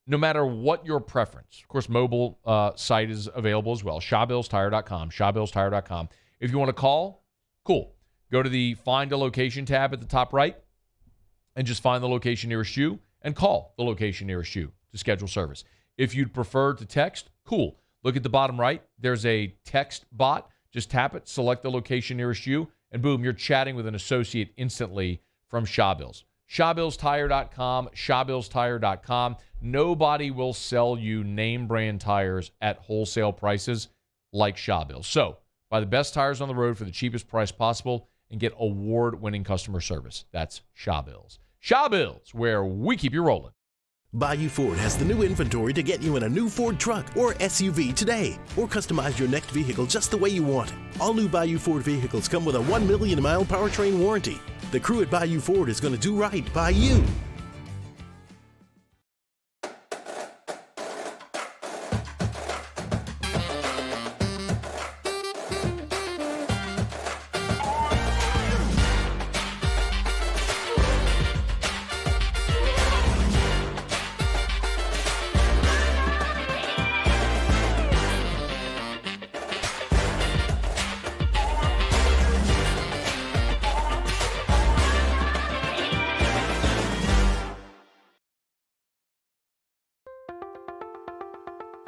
No matter what your preference. Of course, mobile site is available as well. ShawBillsTire.com, ShawBillsTire.com. If you want to call, cool. Go to the Find a Location tab at the top right and just find the location nearest you and call the location nearest you to schedule service. If you'd prefer to text, cool. Look at the bottom right. There's a text bot. Just tap it, select the location nearest you, and boom, you're chatting with an associate instantly from Shaw Bills. ShawBillsTire.com, ShawBillsTire.com. Nobody will sell you name brand tires at wholesale prices like Shaw Bills. So, buy the best tires on the road for the cheapest price possible and get award-winning customer service. That's Shaw Bills. Shaw Bills, where we keep you rolling. Bayou Ford has the new inventory to get you in a new Ford truck or SUV today, or customize your next vehicle just the way you want it. All new Bayou Ford vehicles come with a 1 million mile powertrain warranty. The crew at Bayou Ford is going to do right by you.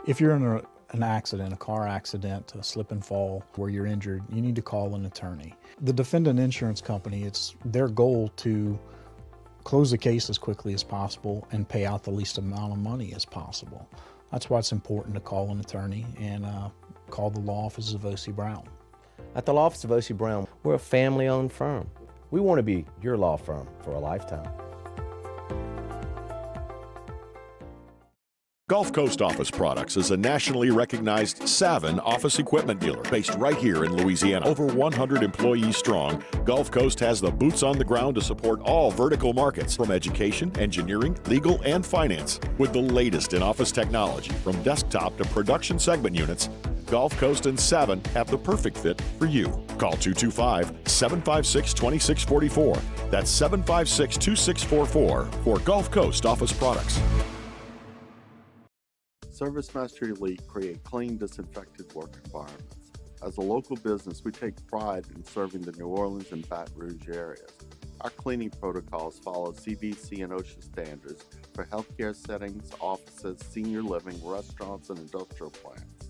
If you're in an accident, a car accident, a slip and fall where you're injured, you need to call an attorney. The defendant insurance company, it's their goal to close the case as quickly as possible and pay out the least amount of money as possible. That's why it's important to call an attorney and call the law office of O.C. Brown. At the law office of O.C. Brown, we're a family-owned firm. We want to be your law firm for a lifetime. Gulf Coast Office Products is a nationally recognized Savin office equipment dealer based right here in Louisiana. Over 100 employees strong, Gulf Coast has the boots on the ground to support all vertical markets, from education, engineering, legal, and finance. With the latest in office technology, from desktop to production segment units, Gulf Coast and Savin have the perfect fit for you. Call 225-756-2644. That's 756-2644 for Gulf Coast Office Products. ServiceMaster Elite create clean, disinfected work environments. As a local business, we take pride in serving the New Orleans and Baton Rouge areas. Our cleaning protocols follow CDC and OSHA standards for healthcare settings, offices, senior living, restaurants, and industrial plants.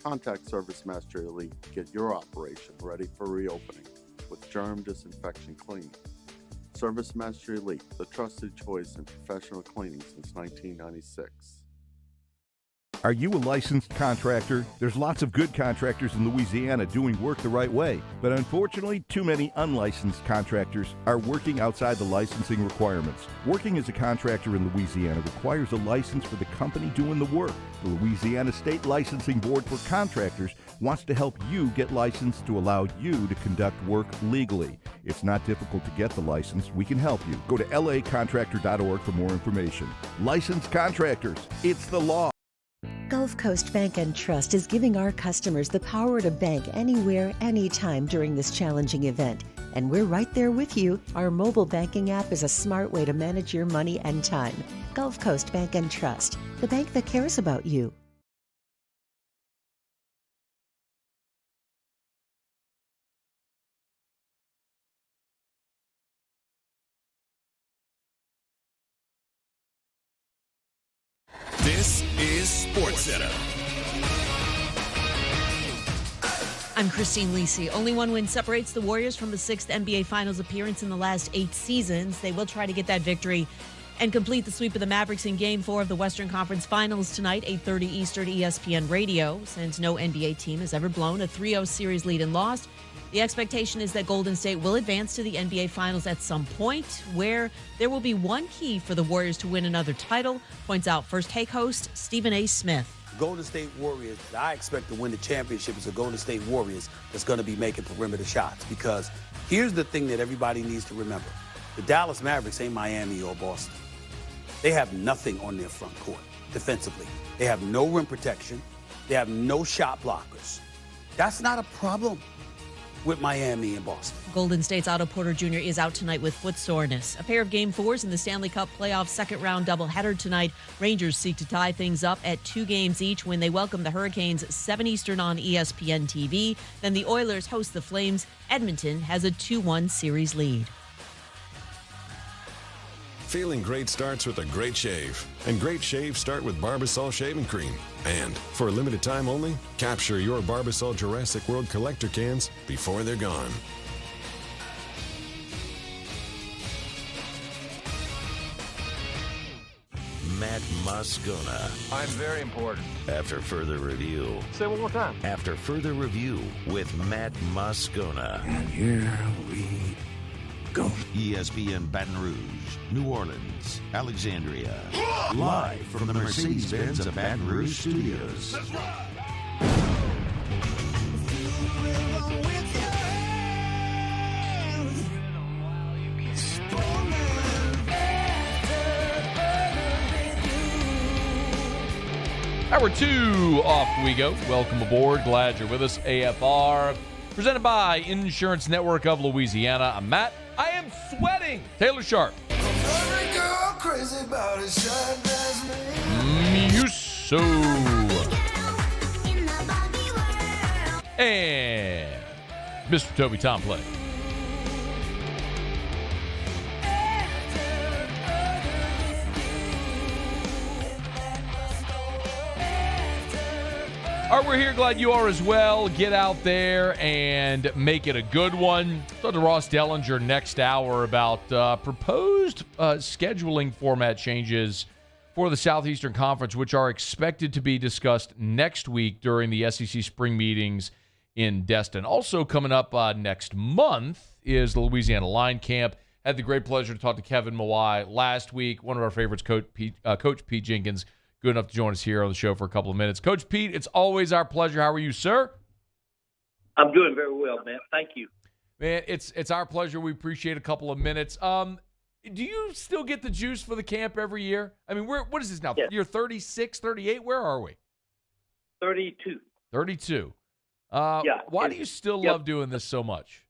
Contact ServiceMaster Elite to get your operation ready for reopening with germ disinfection cleaning. ServiceMaster Elite, the trusted choice in professional cleaning since 1996. Are you a licensed contractor? There's lots of good contractors in Louisiana doing work the right way, but unfortunately, too many unlicensed contractors are working outside the licensing requirements. Working as a contractor in Louisiana requires a license for the company doing the work. The Louisiana State Licensing Board for Contractors wants to help you get licensed to allow you to conduct work legally. It's not difficult to get the license. We can help you. Go to lacontractor.org for more information. Licensed contractors, it's the law. Gulf Coast Bank and Trust is giving our customers the power to bank anywhere, anytime during this challenging event. And we're right there with you. Our mobile banking app is a smart way to manage your money and time. Gulf Coast Bank and Trust, the bank that cares about you. This is SportsCenter. I'm Christine Lisi. Only one win separates the Warriors from the 6th NBA Finals appearance in the last 8 seasons. They will try to get that victory and complete the sweep of the Mavericks in Game 4 of the Western Conference Finals tonight, 8:30 Eastern, ESPN Radio. Since no NBA team has ever blown a 3-0 series lead and lost, the expectation is that Golden State will advance to the NBA Finals at some point, where there will be one key for the Warriors to win another title, points out First Take host Stephen A. Smith. Golden State Warriors that I expect to win the championship is a Golden State Warriors that's going to be making perimeter shots. Because here's the thing that everybody needs to remember. The Dallas Mavericks ain't Miami or Boston. They have nothing on their front court defensively. They have no rim protection. They have no shot blockers. That's not a problem with Miami and Boston. Golden State's Otto Porter Jr. is out tonight with foot soreness. A pair of Game 4s in the Stanley Cup playoff second-round doubleheader tonight. Rangers seek to tie things up at 2 games each when they welcome the Hurricanes 7 Eastern on ESPN TV. Then the Oilers host the Flames. Edmonton has a 2-1 series lead. Feeling great starts with a great shave. And great shaves start with Barbasol Shaving Cream. And for a limited time only, capture your Barbasol Jurassic World collector cans before they're gone. Matt Moscona. I'm very important. After further review. Say it one more time. After further review with Matt Moscona. And here we go. ESPN Baton Rouge, New Orleans, Alexandria. Live from the Mercedes-Benz of Baton Rouge studios. Hour 2, off we go. Welcome aboard. Glad you're with us. AFR, presented by Insurance Network of Louisiana. I'm Matt. I am sweating. Taylor Sharp. Muso. And Mr. Toby Tomplay. All right, we're here. Glad you are as well. Get out there and make it a good one. Talk to Ross Dellinger next hour about proposed scheduling format changes for the Southeastern Conference, which are expected to be discussed next week during the SEC spring meetings in Destin. Also coming up next month is the Louisiana Line Camp. Had the great pleasure to talk to Kevin Mawai last week. One of our favorites, Coach Pete Jenkins, good enough to join us here on the show for a couple of minutes. Coach Pete, it's always our pleasure. How are you, sir? I'm doing very well, man. Thank you. Man, it's our pleasure. We appreciate a couple of minutes. Do you still get the juice for the camp every year? I mean, what is this now? Yes. You're 36, 38? Where are we? 32. 32. Yeah. Why do you still love doing this so much?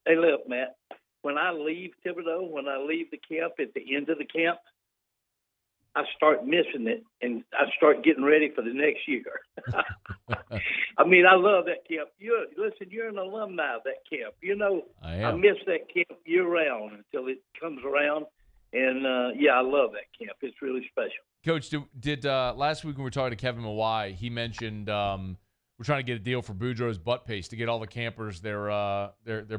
Hey, look, Matt, when I leave Thibodeau, when I leave the camp at the end of the camp, I start missing it, and I start getting ready for the next year. I mean, I love that camp. You're an alumni of that camp. You know, I miss that camp year-round until it comes around. And, I love that camp. It's really special. Coach, did last week when we were talking to Kevin Mawai, he mentioned we're trying to get a deal for Boudreaux's butt paste to get all the campers their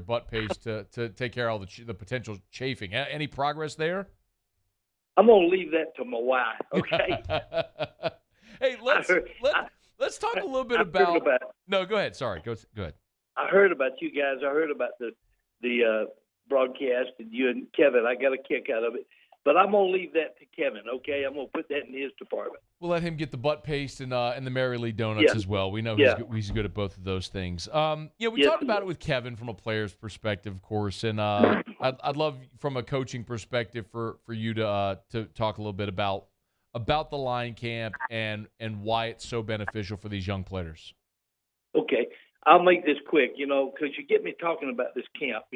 butt paste to take care of all the potential chafing. Any progress there? I'm going to leave that to Mawai, okay? Hey, let's talk a little bit about – No, go ahead. Sorry. Go ahead. I heard about you guys. I heard about the broadcast and you and Kevin. I got a kick out of it. But I'm going to leave that to Kevin, okay? I'm going to put that in his department. We'll let him get the butt paste and the Mary Lee donuts as well. We know he's good at both of those things. We talked about it with Kevin from a player's perspective, of course, and I'd love from a coaching perspective for you to talk a little bit about the line camp and why it's so beneficial for these young players. Okay, I'll make this quick, because you get me talking about this camp.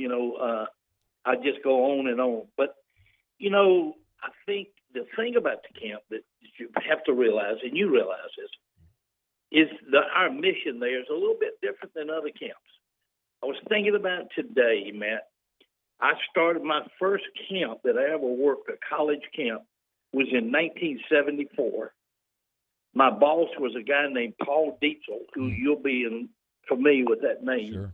I just go on and on, but. I think the thing about the camp that you have to realize, and you realize this, is that our mission there is a little bit different than other camps. I was thinking about today, Matt. I started my first camp that I ever worked, a college camp, was in 1974. My boss was a guy named Paul Dietzel, who you'll be familiar with that name. Sure.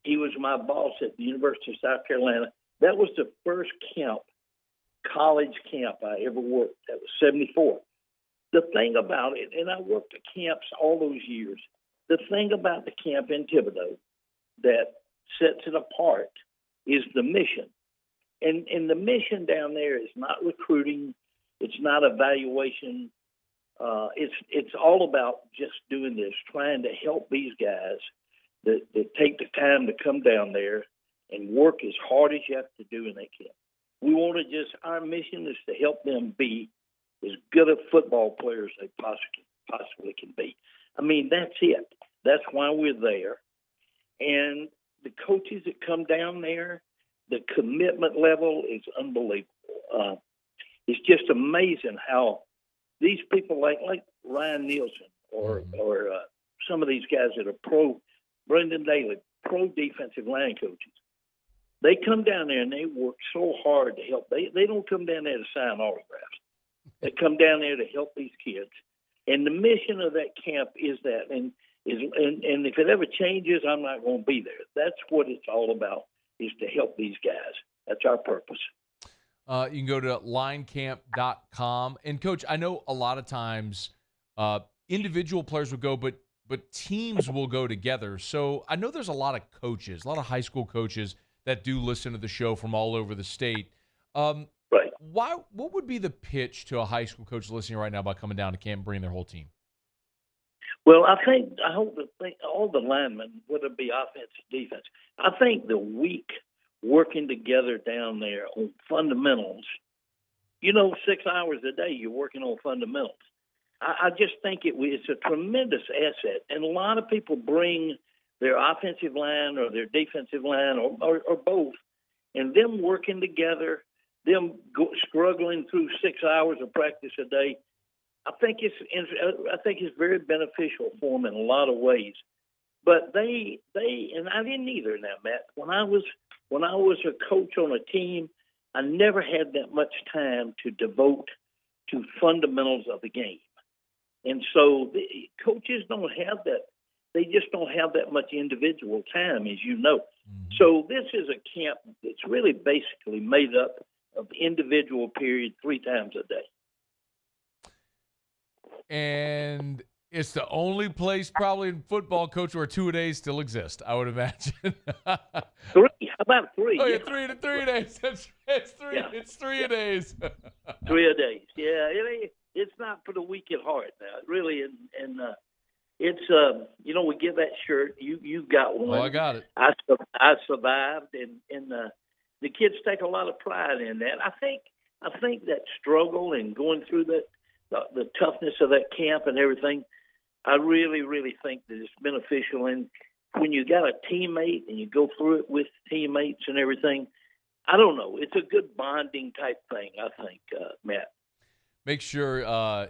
He was my boss at the University of South Carolina. That was the first college camp I ever worked. That was 74. The thing about it, and I worked at camps all those years, the thing about the camp in Thibodeau that sets it apart is the mission. And the mission down there is not recruiting. It's not evaluation. It's all about just doing this, trying to help these guys that take the time to come down there and work as hard as you have to do in that camp. We want to our mission is to help them be as good a football players as they possibly can be. I mean, that's it. That's why we're there. And the coaches that come down there, the commitment level is unbelievable. It's just amazing how these people like Ryan Nielsen or some of these guys that are pro, Brendan Daly, pro defensive line coaches, they come down there and they work so hard to help. They don't come down there to sign autographs. They come down there to help these kids. And the mission of that camp is that. And if it ever changes, I'm not going to be there. That's what it's all about, is to help these guys. That's our purpose. You can go to linecamp.com. And, Coach, I know a lot of times individual players will go, but teams will go together. So I know there's a lot of coaches, a lot of high school coaches that do listen to the show from all over the state. Right. What would be the pitch to a high school coach listening right now about coming down to camp and bringing their whole team? Well, I hope all the linemen, whether it be offense or defense, I think the week working together down there on fundamentals, 6 hours a day you're working on fundamentals. I just think it's a tremendous asset. And a lot of people bring their offensive line or their defensive line or both, and them working together, them struggling through 6 hours of practice a day, I think it's very beneficial for them in a lot of ways. But they and I didn't either now, Matt. When I was a coach on a team, I never had that much time to devote to fundamentals of the game. And so the coaches don't have that. They just don't have that much individual time, as you know. So this is a camp that's really basically made up of individual period 3 times a day. And it's the only place probably in football, Coach, where 2-a-days still exist, I would imagine. 3? How about 3? Oh, yeah, 3 days. It's 3. Yeah. It's 3-a-days. 3 a days. Yeah, it's not for the weak at heart now. It really, and it's we give that shirt. You've got one. Oh, I got it. I survived, and the kids take a lot of pride in that. I think that struggle and going through the toughness of that camp and everything, I really, really think that it's beneficial. And when you got a teammate and you go through it with teammates and everything, I don't know. It's a good bonding type thing, I think, Matt. Make sure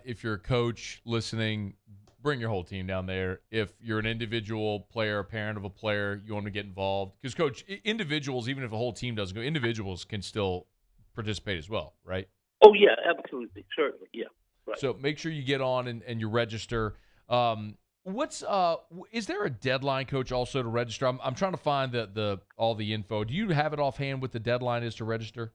if you're a coach listening, bring your whole team down there. If you're an individual player, a parent of a player, you want to get involved. Because, Coach, individuals, even if a whole team doesn't go, individuals can still participate as well, right? Oh, yeah, absolutely. Certainly, yeah. Right. So make sure you get on and you register. Is there a deadline, Coach, also to register? I'm trying to find all the info. Do you have it offhand what the deadline is to register?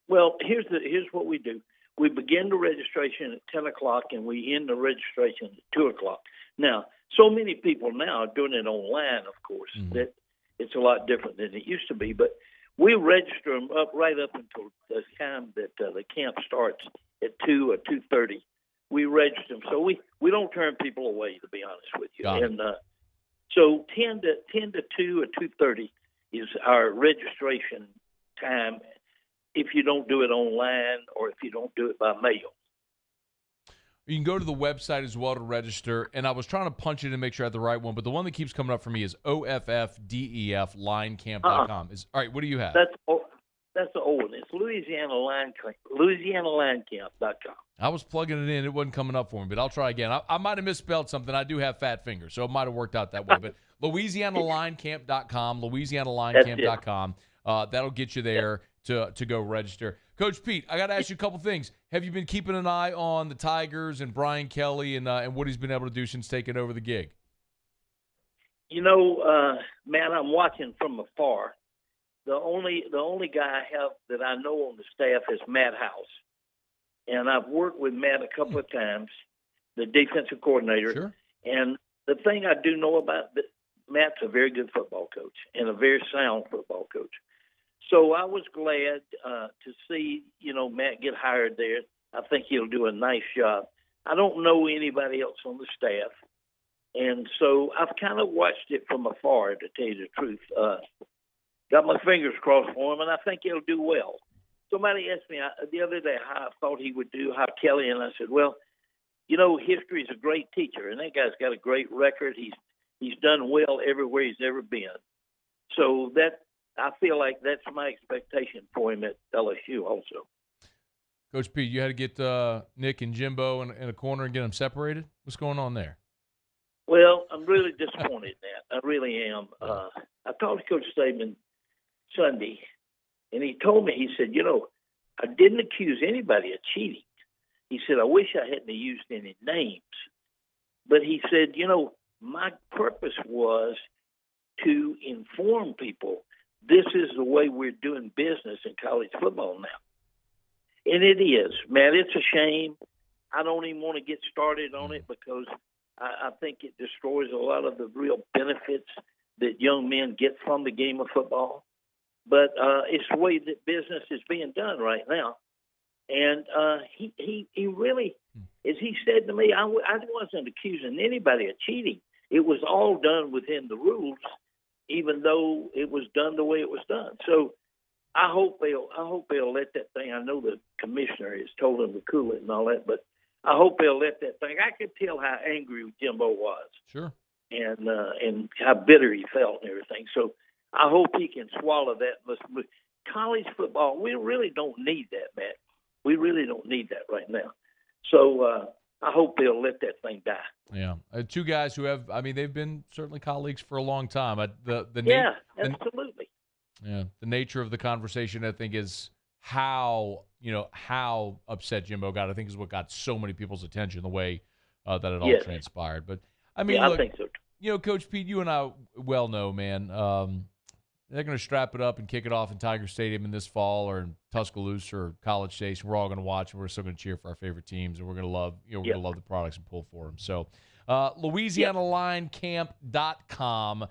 Well, here's what we do. We begin the registration at 10 o'clock and we end the registration at 2 o'clock. Now, so many people now are doing it online, of course, that it's a lot different than it used to be. But we register them right up until the time that the camp starts at 2 or 2:30. We register them. So we don't turn people away, to be honest with you. Got it. And so 10 to 2 or 2:30 is our registration time if you don't do it online or if you don't do it by mail. You can go to the website as well to register. And I was trying to punch it and make sure I had the right one, but the one that keeps coming up for me is OFFDEFlinecamp.com. All right, what do you have? That's the old one. It's LouisianaLineCamp.com. I was plugging it in. It wasn't coming up for me, but I'll try again. I might have misspelled something. I do have fat fingers, so it might have worked out that way. But LouisianaLineCamp.com, LouisianaLineCamp.com. That'll get you there to go register. Coach Pete, I got to ask you a couple things. Have you been keeping an eye on the Tigers and Brian Kelly and what he's been able to do since taking over the gig? Matt, I'm watching from afar. The only guy I have that I know on the staff is Matt House. And I've worked with Matt a couple of times, the defensive coordinator. Sure. And the thing I do know about Matt's a very good football coach and a very sound football coach. So I was glad to see, Matt get hired there. I think he'll do a nice job. I don't know anybody else on the staff. And so I've kind of watched it from afar, to tell you the truth. Got my fingers crossed for him, and I think he'll do well. Somebody asked me the other day how I thought he would do, how Kelly, and I said, well, history is a great teacher, and that guy's got a great record. He's done well everywhere he's ever been. So I feel like that's my expectation for him at LSU also. Coach Pete, you had to get Nick and Jimbo in a corner and get them separated? What's going on there? Well, I'm really disappointed in that. I really am. I talked to Coach Saban Sunday, and he told me, he said, I didn't accuse anybody of cheating. He said, I wish I hadn't used any names. But he said, my purpose was to inform people this is the way we're doing business in college football now. And it is, Matt. It's a shame. I don't even want to get started on it because I think it destroys a lot of the real benefits that young men get from the game of football. but it's the way that business is being done right now. And he really, as he said to me, I wasn't accusing anybody of cheating. It was all done within the rules, even though it was done the way it was done. So I hope they'll let that thing. I know the commissioner has told them to cool it and all that, but I hope they'll let that thing. I could tell how angry Jimbo was. Sure. And how bitter he felt and everything. So I hope he can swallow that. College football, we really don't need that, Matt. We really don't need that right now. So I hope they'll let that thing die. Yeah. Two guys who have, they've been certainly colleagues for a long time. Absolutely. Yeah. The nature of the conversation, I think, is how upset Jimbo got, I think, is what got so many people's attention, the way that it all transpired. But, look, I think so. Coach Pete, you and I well know, man, they're going to strap it up and kick it off in Tiger Stadium in this fall or in Tuscaloosa or College Station. We're all going to watch, and we're still going to cheer for our favorite teams, and we're going to love, going to love the products and pull for them. So, LouisianaLineCamp.com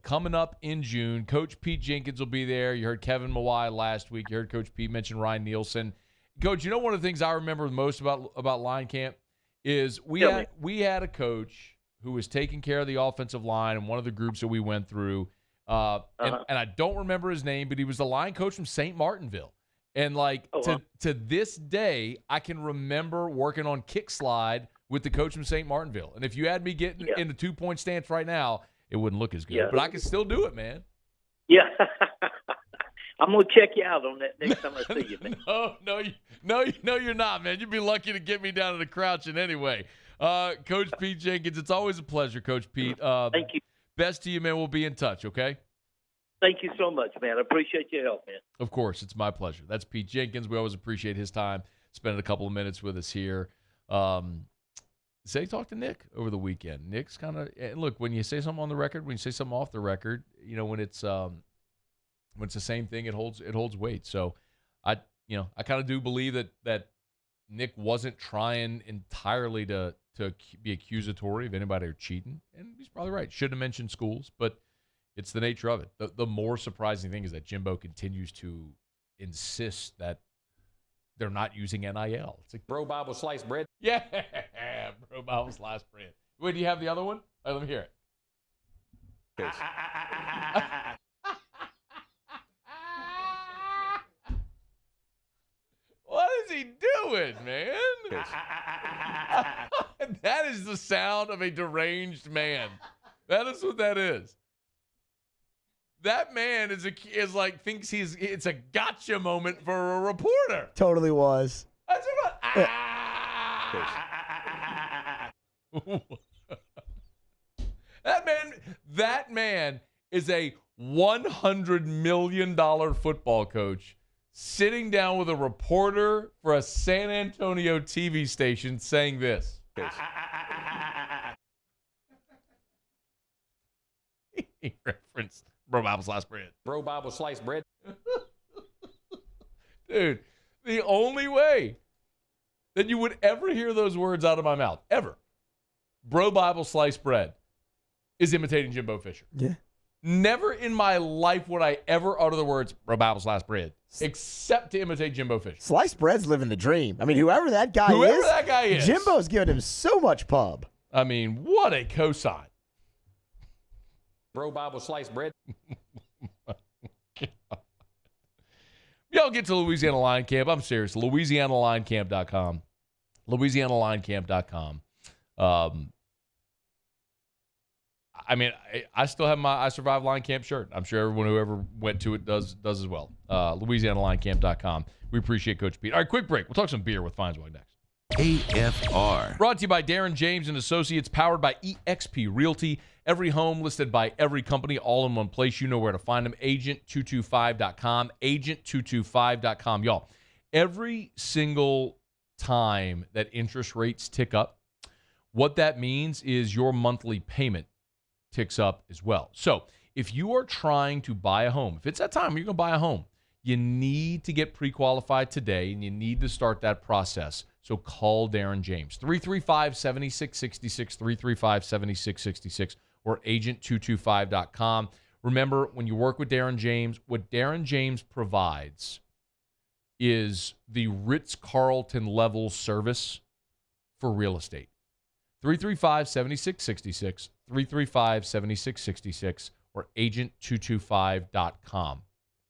coming up in June. Coach Pete Jenkins will be there. You heard Kevin Mawai last week. You heard Coach Pete mention Ryan Nielsen. Coach, one of the things I remember most about Line Camp is we had a coach who was taking care of the offensive line in one of the groups that we went through. And I don't remember his name, but he was the line coach from St. Martinville. And, to this day, I can remember working on kick slide with the coach from St. Martinville. And if you had me get in the 2-point stance right now, it wouldn't look as good. But I can still do it, man. Yeah. I'm going to check you out on that next time I see you, man. No, you're not, man. You'd be lucky to get me down to the crouching anyway. Coach Pete Jenkins, it's always a pleasure, Coach Pete. Thank you. Best to you, man. We'll be in touch, okay? Thank you so much, man. I appreciate your help, man. Of course. It's my pleasure. That's Pete Jenkins. We always appreciate his time, spending a couple of minutes with us here. Say talk to Nick over the weekend. Nick's kind of – look, when you say something on the record, when you say something off the record, when it's the same thing, it holds weight. So, I kind of do believe that Nick wasn't trying entirely to be accusatory of anybody cheating, and he's probably right. Shouldn't have mentioned schools, but it's the nature of it. The more surprising thing is that Jimbo continues to insist that they're not using NIL. It's like Bro Bible sliced bread. Yeah, Bro Bible sliced bread. Wait, do you have the other one? Right, let me hear it. What is he doing, man? That is the sound of a deranged man. That is what that is. That man thinks it's a gotcha moment for a reporter. Totally was. That's what. That man is a $100 million football coach sitting down with a reporter for a San Antonio TV station saying this. He referenced Bro Bible sliced bread. Bro Bible sliced bread. Dude, the only way that you would ever hear those words out of my mouth, ever, Bro Bible sliced bread, is imitating Jimbo Fisher. Yeah. Never in my life would I ever utter the words Bro Bible sliced bread, except to imitate Jimbo Fisher. Sliced bread's living the dream. Whoever that guy is, Jimbo's giving him so much pub. What a cosign. Bro Bible sliced bread. Y'all get to Louisiana Line Camp. I'm serious. LouisianaLineCamp.com. LouisianaLineCamp.com. I still have my I Survived Line Camp shirt. I'm sure everyone who ever went to it does as well. LouisianaLineCamp.com. We appreciate Coach Pete. All right, quick break. We'll talk some beer with Feinswag next. AFR. Brought to you by Darren James and Associates, powered by eXp Realty. Every home listed by every company, all in one place. You know where to find them. Agent225.com. Agent225.com. Y'all, every single time that interest rates tick up, what that means is your monthly payment ticks up as well. So if you are trying to buy a home, if it's that time where you're going to buy a home, you need to get pre-qualified today, and you need to start that process. So call Darren James, 335-7666, 335-7666, or agent225.com. Remember, when you work with Darren James, what Darren James provides is the Ritz-Carlton level service for real estate. 335-7666, 335-7666, or agent225.com.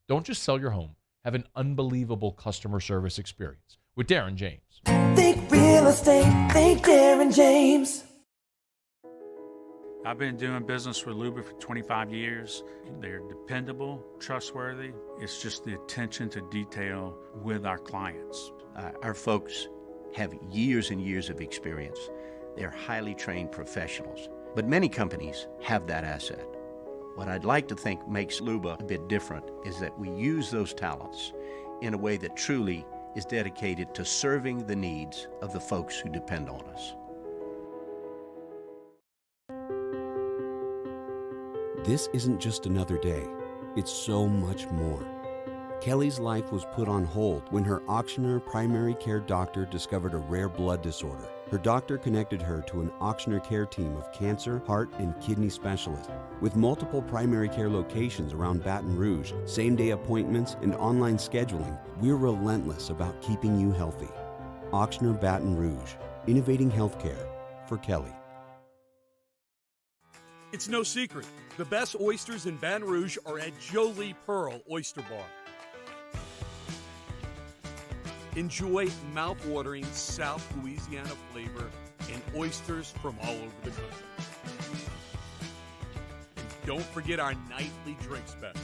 Don't just sell your home. Have an unbelievable customer service experience with Darren James. Think real estate, think Darren James. I've been doing business with Luba for 25 years. They're dependable, trustworthy. It's just the attention to detail with our clients. Our folks have years and years of experience. They're highly trained professionals. But many companies have that asset. What I'd like to think makes Luba a bit different is that we use those talents in a way that truly is dedicated to serving the needs of the folks who depend on us. This isn't just another day. It's so much more. Kelly's life was put on hold when her auctioneer primary care doctor discovered a rare blood disorder. Her doctor connected her to an auctioneer care team of cancer, heart, and kidney specialists. With multiple primary care locations around Baton Rouge, same-day appointments, and online scheduling, we're relentless about keeping you healthy. Auctioneer Baton Rouge, innovating healthcare for Kelly. It's no secret. The best oysters in Baton Rouge are at Jolie Pearl Oyster Bar. Enjoy mouth-watering South Louisiana flavor and oysters from all over the country. And don't forget our nightly drink specials.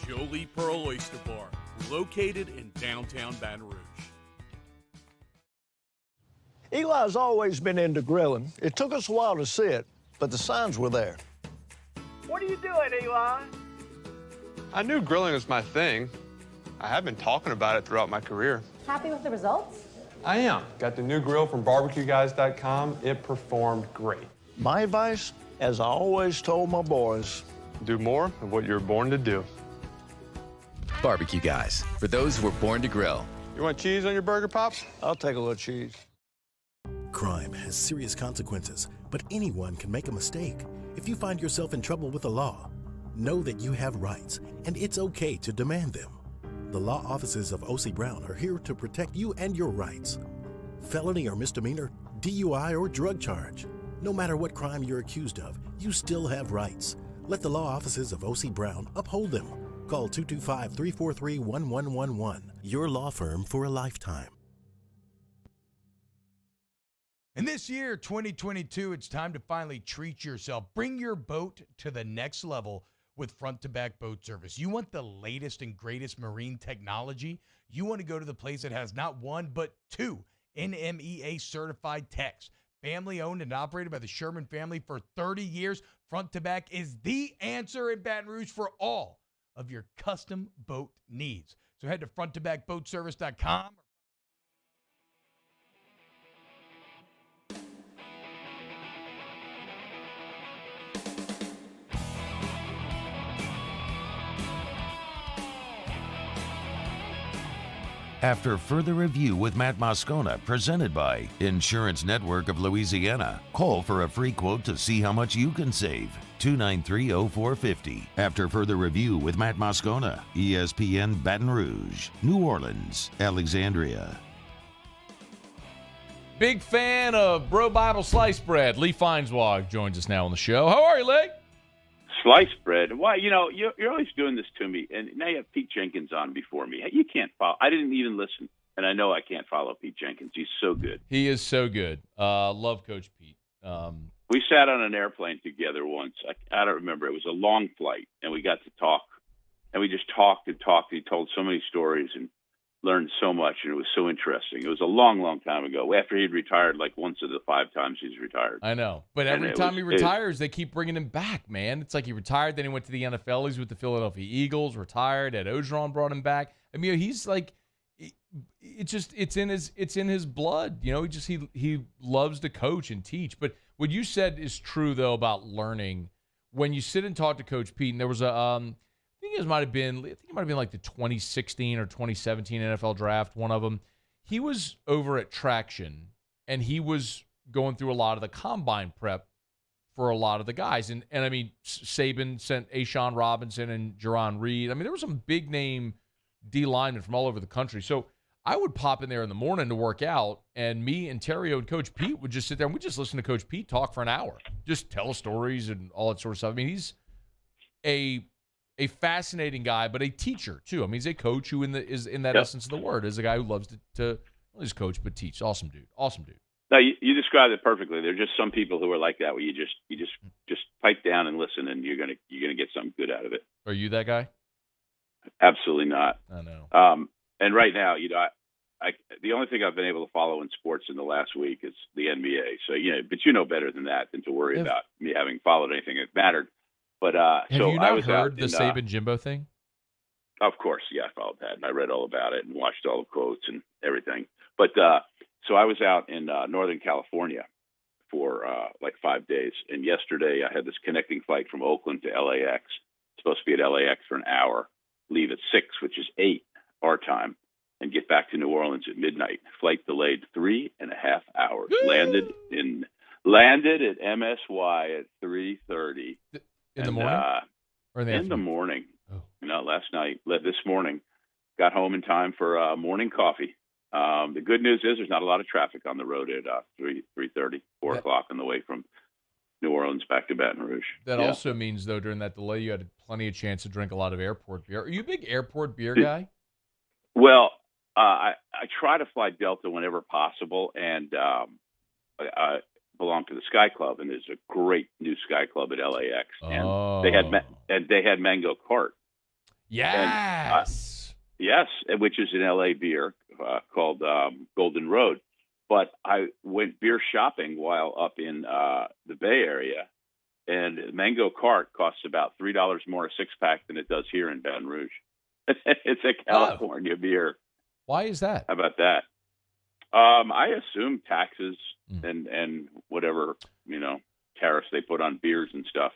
Jolie Pearl Oyster Bar, located in downtown Baton Rouge. Eli's always been into grilling. It took us a while to see it, but the signs were there. What are you doing, Eli? I knew grilling was my thing. I have been talking about it throughout my career. Happy with the results? I am. Got the new grill from barbecueguys.com. It performed great. My advice, as I always told my boys, do more of what you're born to do. Barbecue Guys, for those who were born to grill. You want cheese on your burger, Pops? I'll take a little cheese. Crime has serious consequences, but anyone can make a mistake. If you find yourself in trouble with the law, know that you have rights, and it's okay to demand them. The law offices of O.C. Brown are here to protect you and your rights. Felony or misdemeanor, DUI or drug charge. No matter what crime you're accused of, you still have rights. Let the law offices of O.C. Brown uphold them. Call 225-343-1111. Your law firm for a lifetime. And this year, 2022, it's time to finally treat yourself. Bring your boat to the next level with front-to-back boat service. You want the latest and greatest marine technology? You want to go to the place that has not one, but two NMEA-certified techs. Family-owned and operated by the Sherman family for 30 years, front-to-back is the answer in Baton Rouge for all of your custom boat needs. So head to fronttobackboatservice.com. After further review with Matt Moscona, presented by Insurance Network of Louisiana. Call for a free quote to see how much you can save. 293-0450. After further review with Matt Moscona, ESPN Baton Rouge, New Orleans, Alexandria. Big fan of Bro Bible Slice Bread. Lee Feinswag joins us now on the show. How are you, Lee? Slice bread. Why, you're always doing this to me, and now you have Pete Jenkins on before me. You can't follow. I didn't even listen, and I know I can't follow Pete Jenkins. He's so good. He is so good. Love Coach Pete. We sat on an airplane together once. I don't remember. It was a long flight, and we got to talk, and we just talked and talked. He told so many stories and learned so much, and it was so interesting. It was a long, long time ago, after he'd retired, like once of the 5 times he's retired. I know. But every time he retires, they keep bringing him back, man. It's like he retired, then he went to the NFL. He's with the Philadelphia Eagles, retired. Ed Ogeron brought him back. I mean, he's like, it's in his blood. He loves to coach and teach. But what you said is true, though, about learning. When you sit and talk to Coach Pete, and there was I think it might have been like the 2016 or 2017 NFL draft, one of them. He was over at Traction, and he was going through a lot of the combine prep for a lot of the guys. And I mean, Saban sent Ashawn Robinson and Jerron Reed. I mean, there were some big name D linemen from all over the country. So I would pop in there in the morning to work out, and me and Terrio and Coach Pete would just sit there and we'd just listen to Coach Pete talk for an hour, just tell stories and all that sort of stuff. I mean, he's a fascinating guy, but a teacher too. I mean, he's a coach who is in that essence of the word, is a guy who loves to not just coach but teach. Awesome dude. No, you described it perfectly. There are just some people who are like that, where you just pipe down and listen, and you're gonna get something good out of it. Are you that guy? Absolutely not. I know. And right now, I the only thing I've been able to follow in sports in the last week is the NBA. So but you know better than that than to worry about me having followed anything that mattered. But have so you I not was heard out the Saban Jimbo thing? Of course, yeah, I followed that, and I read all about it and watched all the quotes and everything. But so I was out in Northern California for like 5 days, and yesterday I had this connecting flight from Oakland to LAX. Supposed to be at LAX for an hour, leave at 6, which is 8 our time, and get back to New Orleans at midnight. Flight delayed 3.5 hours. Landed at MSY at 3:30 in the morning. Or in the morning. Oh. Last night. This morning. Got home in time for morning coffee. The good news is there's not a lot of traffic on the road at 3:30, 4 o'clock on the way from New Orleans back to Baton Rouge. That also means, though, during that delay, you had plenty of chance to drink a lot of airport beer. Are you a big airport beer guy? Well, I try to fly Delta whenever possible, and I belong to the Sky Club, and there's a great new Sky Club at LAX, and they had Mango Cart. Yes. Yes, which is an LA beer called Golden Road. But I went beer shopping while up in the Bay Area, and Mango Cart costs about $3 more a 6-pack than it does here in Baton Rouge. It's a California beer. Why is that? How about that? I assume taxes and whatever tariffs they put on beers and stuff.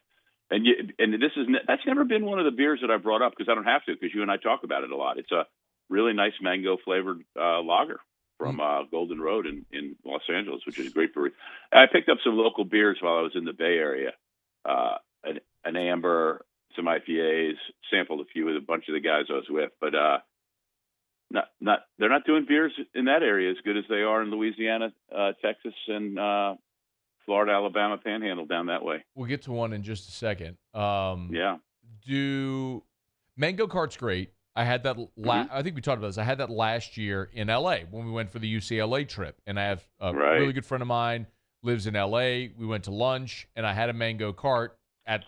And that's never been one of the beers that I brought up, because I don't have to, because you and I talk about it a lot. It's a really nice mango flavored lager from Golden Road in Los Angeles, which is a great brewery. I picked up some local beers while I was in the Bay Area, an amber, some IPAs, sampled a few with a bunch of the guys I was with, but they're not doing beers in that area as good as they are in Louisiana, Texas, and Florida, Alabama, Panhandle down that way. We'll get to one in just a second. Yeah. Mango Cart's great. I had that. I think we talked about this. I had that last year in L.A. when we went for the UCLA trip, and I have a really good friend of mine lives in L.A. We went to lunch, and I had a Mango Cart at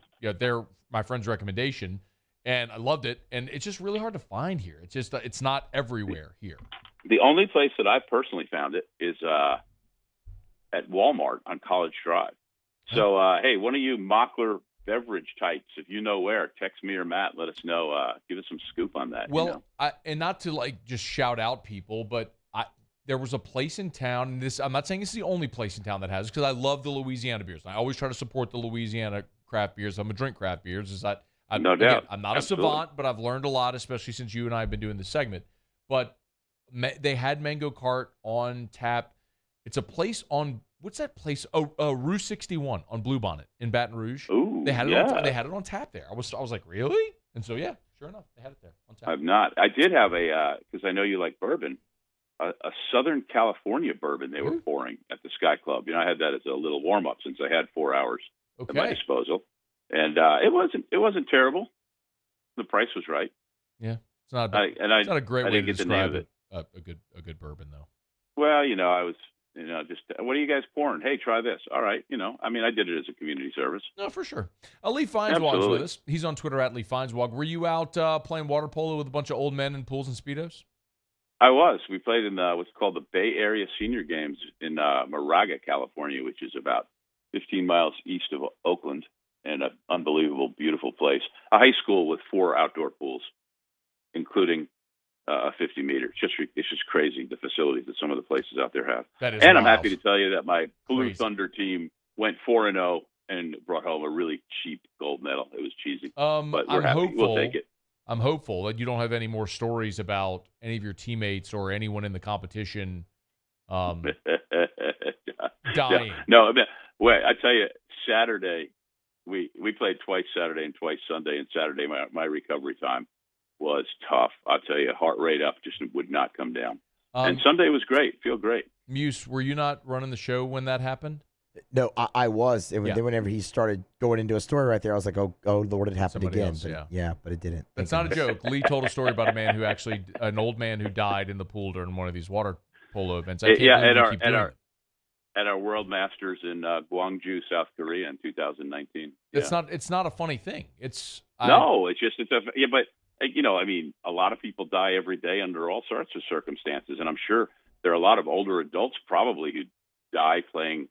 my friend's recommendation, and I loved it. And it's just really hard to find here. It's just it's not everywhere here. The only place that I personally found it is at Walmart on College Drive. So, hey, one of you Mockler beverage types, if you know where, text me or Matt. Let us know. Give us some scoop on that. Well, and not to just shout out people, but there was a place in town. And I'm not saying it's the only place in town that has, because I love the Louisiana beers. I always try to support the Louisiana craft beers. I'm a drink craft beers. No doubt. I'm not a savant, but I've learned a lot, especially since you and I have been doing this segment. But they had Mango Cart on tap. It's a place on, what's that place? Rue 61 on Bluebonnet in Baton Rouge. Ooh, they had it on tap there. I was like, really? And so yeah, sure enough, they had it there on tap. I've not. I did have because I know you like bourbon, a Southern California bourbon they were pouring at the Sky Club. I had that as a little warm up since I had 4 hours at my disposal, and it wasn't terrible. The price was right. Yeah, it's not. It's not a great way to describe it. A good bourbon though. Well, I was. Just what are you guys pouring? Hey, try this. All right, I did it as a community service. No, for sure. Lee Feinswag's with us. He's on Twitter at Lee Feinswag. Were you out playing water polo with a bunch of old men in pools and Speedos? I was. We played in what's called the Bay Area Senior Games in Moraga, California, which is about 15 miles east of Oakland, and an unbelievable, beautiful place. A high school with 4 outdoor pools, including 50 meters. It's just crazy, the facilities that some of the places out there have. That is and wild. I'm happy to tell you that my Blue Thunder team went 4-0 and brought home a really cheap gold medal. It was cheesy, but we're happy. We'll take it. I'm hopeful that you don't have any more stories about any of your teammates or anyone in the competition. I Dying. No, I mean, wait, I tell you, Saturday, we played twice Saturday and twice Sunday, and Saturday my recovery time was tough. I'll tell you, heart rate up just would not come down. And Sunday was great. Feel great. Muse, were you not running the show when that happened? No, I was. And then whenever he started going into a story right there, I was like, oh Lord, it happened Somebody again. else, But, but it didn't. That's not a joke. Lee told a story about a man who actually, an old man who died in the pool during one of these water polo events. I can't believe we keep doing it. At our World Masters in Gwangju, South Korea in 2019. It's not a funny thing. But I mean, a lot of people die every day under all sorts of circumstances, and I'm sure there are a lot of older adults probably who die playing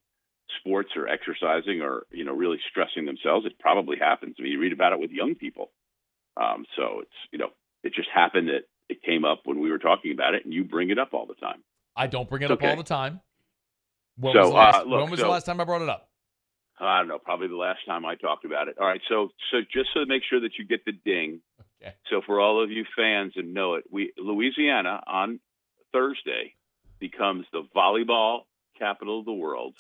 sports or exercising or, really stressing themselves. It probably happens. I mean, you read about it with young people. So it's, it just happened that it came up when we were talking about it, and you bring it up all the time. I don't bring it up all the time. When was the last time I brought it up? I don't know, probably the last time I talked about it. All right, so just to make sure that you get the ding. Okay. So for all of you fans and know it, Louisiana on Thursday becomes the volleyball capital of the world,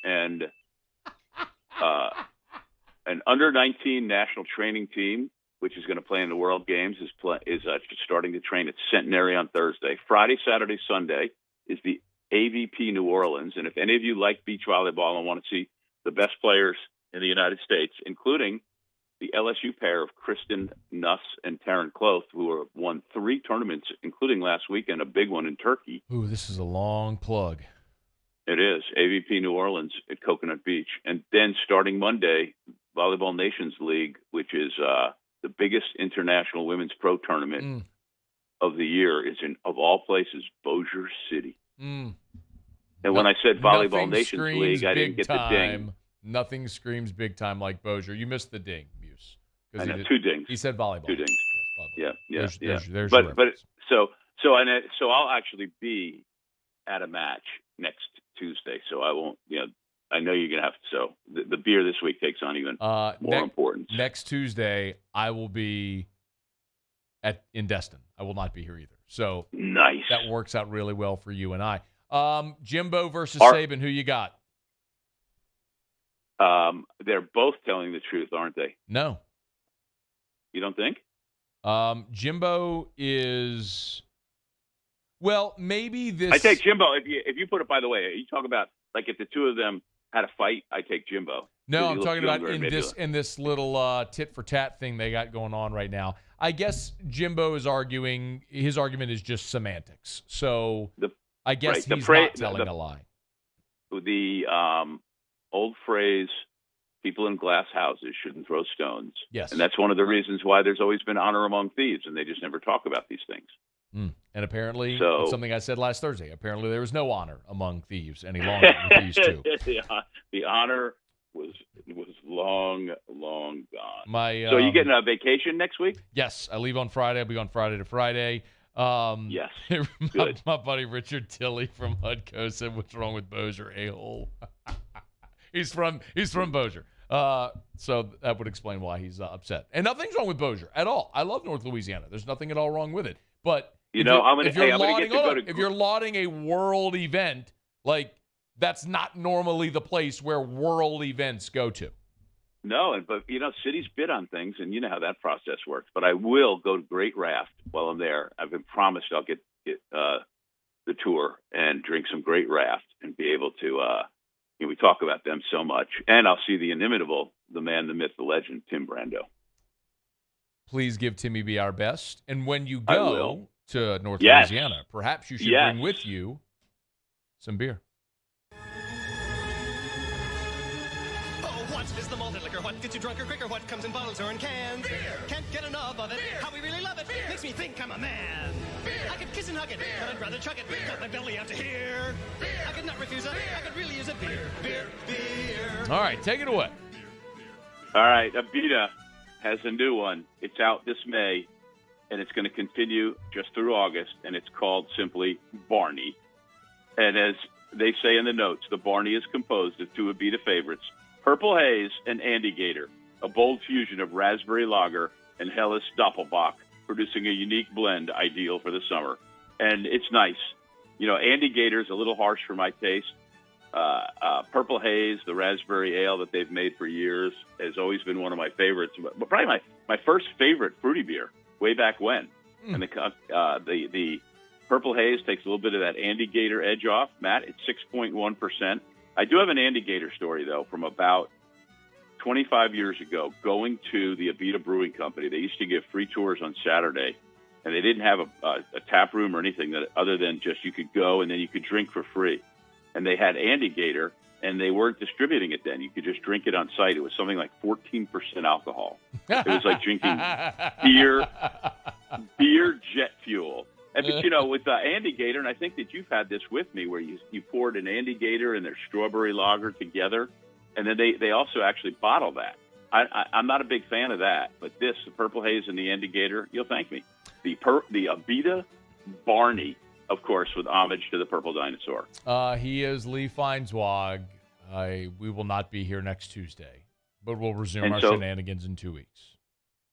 and an under-19 national training team, which is going to play in the World Games, is starting to train at Centenary on Thursday. Friday, Saturday, Sunday is the AVP New Orleans, and if any of you like beach volleyball and want to see the best players in the United States, including the LSU pair of Kristen Nuss and Taryn Cloth, who have won 3 tournaments, including last weekend, a big one in Turkey. Ooh, this is a long plug. It is. AVP New Orleans at Coconut Beach. And then starting Monday, Volleyball Nations League, which is the biggest international women's pro tournament of the year, is in, of all places, Bossier City. And when I said Volleyball Nations League, I didn't get the ding. Nothing screams big time like Bossier. You missed the ding, Muse. I know, 2 dings. He said volleyball. 2 dings. Yes, volleyball. Yeah. There's but your so I'll actually be at a match next Tuesday. So I won't. I know you're gonna have to. So the beer this week takes on even more importance. Next Tuesday, I will be in Destin. I will not be here either. So nice. That works out really well for you and I. Jimbo versus Saban, who you got? They're both telling the truth, aren't they? No. You don't think? Jimbo is. Well, maybe this. I take Jimbo. If you put it, by the way, you talk about like if the two of them had a fight, I take Jimbo. No, I'm talking about in this little tit for tat thing they got going on right now. I guess Jimbo is arguing. His argument is just semantics. So I guess he's not telling a lie. The old phrase, people in glass houses shouldn't throw stones. Yes. And that's one of the reasons why there's always been honor among thieves, and they just never talk about these things. And apparently, it's something I said last Thursday. Apparently, there was no honor among thieves any longer with these two. The honor was long gone. So are you getting a vacation next week? Yes. I leave on Friday. I'll be on Friday to Friday. Yes. Good. My buddy Richard Tilley from HUDCO said, "What's wrong with Bossier, a-hole?" He's from Bossier. So that would explain why he's upset. And nothing's wrong with Bossier at all. I love North Louisiana. There's nothing at all wrong with it. But if you're lauding a world event, like that's not normally the place where world events go to. No, but cities bid on things, and you know how that process works. But I will go to Great Raft while I'm there. I've been promised I'll get the tour and drink some Great Raft and be able to. We talk about them so much, and I'll see the inimitable, the man, the myth, the legend, Tim Brando. Please give Timmy B our best, and when you go to North Louisiana, perhaps you should bring with you some beer. What is the malted liquor? What gets you drunker quicker? What comes in bottles or in cans? Beer. Can't get enough of it. Beer. How we really love it. Beer. Makes me think I'm a man. Beer. I could kiss and hug it, beer. But I'd rather chug it. Beer. Got my belly out to here. Beer. I could not refuse it. Beer. I could really use a beer. Beer. All right, take it away. All right, Abita has a new one. It's out this May, and it's going to continue just through August, and it's called simply Barney. And as they say in the notes, the Barney is composed of 2 Abita favorites, Purple Haze and Andy Gator, a bold fusion of raspberry lager and Helles Doppelbock, producing a unique blend ideal for the summer. And it's nice. Andy Gator's a little harsh for my taste, Purple Haze, the raspberry ale that they've made for years, has always been one of my favorites. But probably my first favorite fruity beer way back when. And the Purple Haze takes a little bit of that Andy Gator edge off. Matt, it's 6.1%. I do have an Andy Gator story, though, from about 25 years ago, going to the Abita Brewing Company. They used to give free tours on Saturday, and they didn't have a tap room or anything that other than just you could go and then you could drink for free. And they had Andy Gator, and they weren't distributing it then. You could just drink it on site. It was something like 14% alcohol. It was like drinking beer jet fuel. And, but, with Andy Gator, and I think that you've had this with me, where you poured an Andy Gator and their strawberry lager together, and then they also actually bottle that. I'm not a big fan of that, but the Purple Haze and the Andy Gator, you'll thank me. The Abita Barney, of course, with homage to the purple dinosaur. He is Lee Feinswag. We will not be here next Tuesday, but we'll resume our shenanigans in 2 weeks.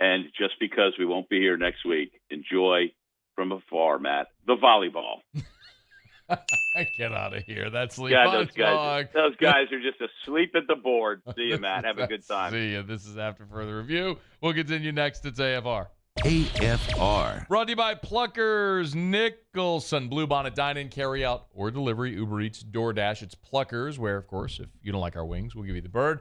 And just because we won't be here next week, enjoy from afar, Matt, the volleyball. Get out of here. That's Lee Feinswag. Those guys are just asleep at the board. See you, Matt. Have a good time. See you. This is After Further Review. We'll continue next. It's AFR. AFR. Brought to you by Pluckers Nicholson. Bluebonnet dine-in, carry-out, or delivery. Uber Eats, DoorDash. It's Pluckers, where, of course, if you don't like our wings, we'll give you the bird.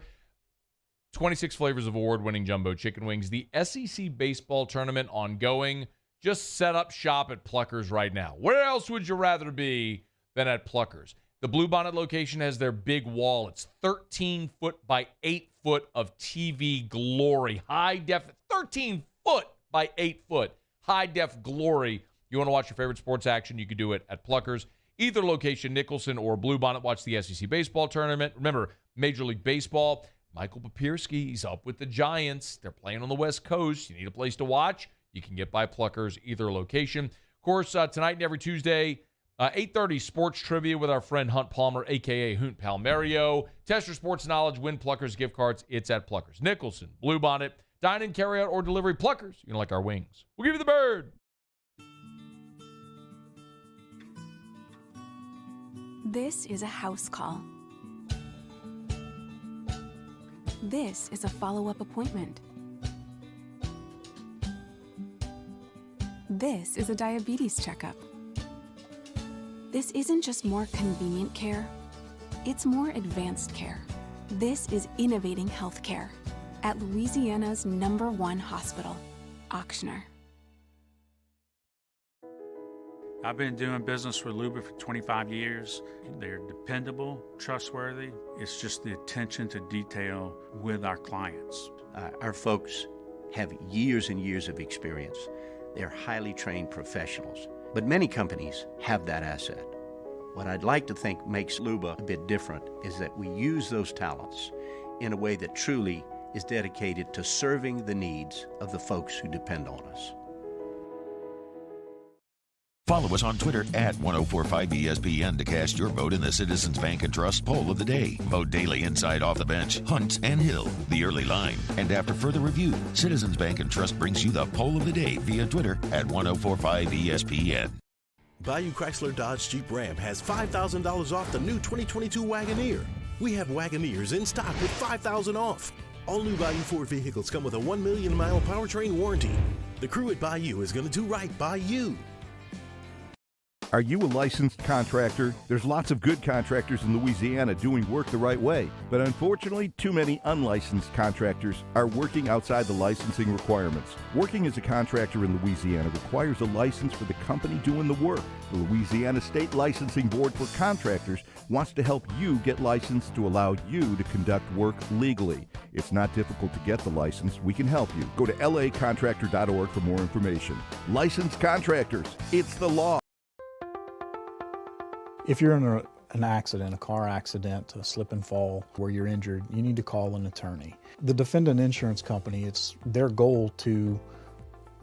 26 flavors of award-winning jumbo chicken wings. The SEC baseball tournament ongoing. Just set up shop at Pluckers right now. Where else would you rather be than at Pluckers? The Bluebonnet location has their big wall. It's 13 foot by 8 foot of TV glory. High def, 13 foot by 8 foot. High def glory. You want to watch your favorite sports action, you can do it at Pluckers. Either location, Nicholson or Bluebonnet. Watch the SEC baseball tournament. Remember, Major League Baseball, Michael Papierski, he's up with the Giants. They're playing on the West Coast. You need a place to watch? You can get by Pluckers, either location. Of course, tonight and every Tuesday, 8:30 sports trivia with our friend Hunt Palmer, a.k.a. Hoont Palmerio. Test your sports knowledge, win Pluckers gift cards. It's at Pluckers. Nicholson, Bluebonnet, dine-in, carry-out, or delivery. Pluckers, you know, like our wings. We'll give you the bird. This is a house call. This is a follow-up appointment. This is a diabetes checkup. This isn't just more convenient care, it's more advanced care. This is innovating healthcare at Louisiana's #1 hospital, Auctioner. I've been doing business with Luba for 25 years. They're dependable, trustworthy. It's just the attention to detail with our clients. Our folks have years and years of experience. They're highly trained professionals, but many companies have that asset. What I'd like to think makes Luba a bit different is that we use those talents in a way that truly is dedicated to serving the needs of the folks who depend on us. Follow us on Twitter at 1045ESPN to cast your vote in the Citizens Bank and Trust poll of the day. Vote daily inside Off the Bench, Hunt and Hill, The Early Line. And after further review, Citizens Bank and Trust brings you the poll of the day via Twitter at 1045ESPN. Bayou Chrysler Dodge Jeep Ram has $5,000 off the new 2022 Wagoneer. We have Wagoneers in stock with $5,000 off. All new Bayou Ford vehicles come with a 1 million mile powertrain warranty. The crew at Bayou is going to do right by you. Are you a licensed contractor? There's lots of good contractors in Louisiana doing work the right way, but unfortunately, too many unlicensed contractors are working outside the licensing requirements. Working as a contractor in Louisiana requires a license for the company doing the work. The Louisiana State Licensing Board for Contractors wants to help you get licensed to allow you to conduct work legally. It's not difficult to get the license. We can help you. Go to lacontractor.org for more information. Licensed contractors, it's the law. If you're in an accident, a car accident, a slip and fall where you're injured, you need to call an attorney. The defendant insurance company, it's their goal to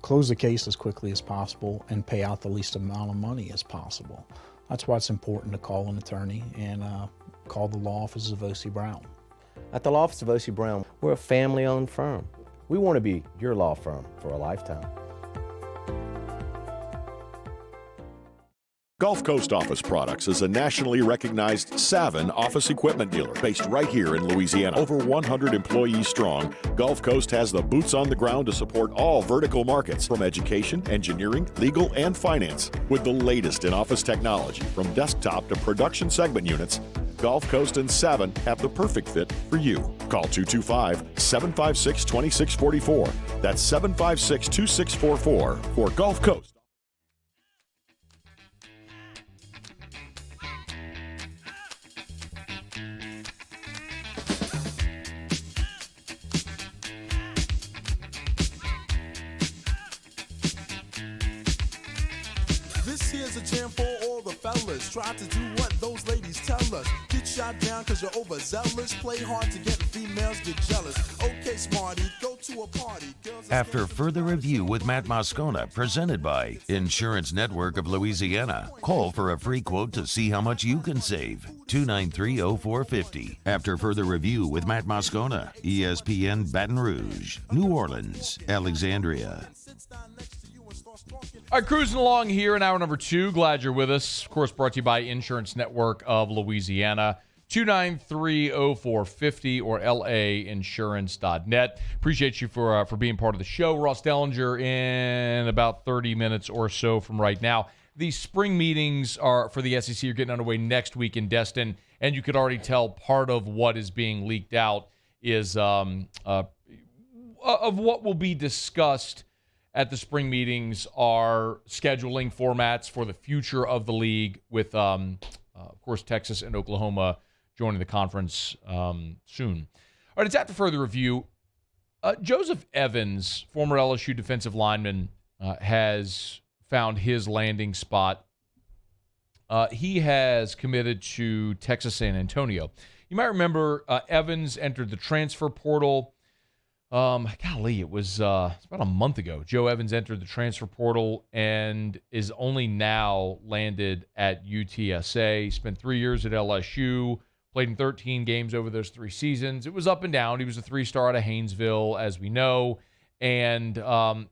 close the case as quickly as possible and pay out the least amount of money as possible. That's why it's important to call an attorney and call the law office of O.C. Brown. At the law office of O.C. Brown, we're a family-owned firm. We want to be your law firm for a lifetime. Gulf Coast Office Products is a nationally recognized Savin office equipment dealer based right here in Louisiana. Over 100 employees strong, Gulf Coast has the boots on the ground to support all vertical markets from education, engineering, legal, and finance. With the latest in office technology from desktop to production segment units, Gulf Coast and Savin have the perfect fit for you. Call 225-756-2644. That's 756-2644 for Gulf Coast. This here's a jam for all the fellas. Try to do what those ladies tell us. Get shot down cause you're overzealous. Play hard to get females get jealous. Okay, smarty, go to a party. After further review with Matt Moscona, presented by Insurance Network of Louisiana. Call for a free quote to see how much you can save. 293-0450. After further review with Matt Moscona, ESPN Baton Rouge, New Orleans, Alexandria. All right, cruising along here in hour number 2. Glad you're with us. Of course, brought to you by Insurance Network of Louisiana. 293-0450 or lainsurance.net. Appreciate you for being part of the show. Ross Dellinger in about 30 minutes or so from right now. The spring meetings are for the SEC are getting underway next week in Destin, and you could already tell part of what is being leaked out is of what will be discussed at the spring meetings are scheduling formats for the future of the league with, of course, Texas and Oklahoma joining the conference soon. All right, it's after further review. Joseph Evans, former LSU defensive lineman, has found his landing spot. He has committed to Texas San Antonio. You might remember Evans entered the transfer portal. It was it's about a month ago. Joe Evans entered the transfer portal and is only now landed at UTSA. Spent 3 years at LSU, played in 13 games over those 3 seasons. It was up and down. He was a 3-star out of Haynesville, as we know, and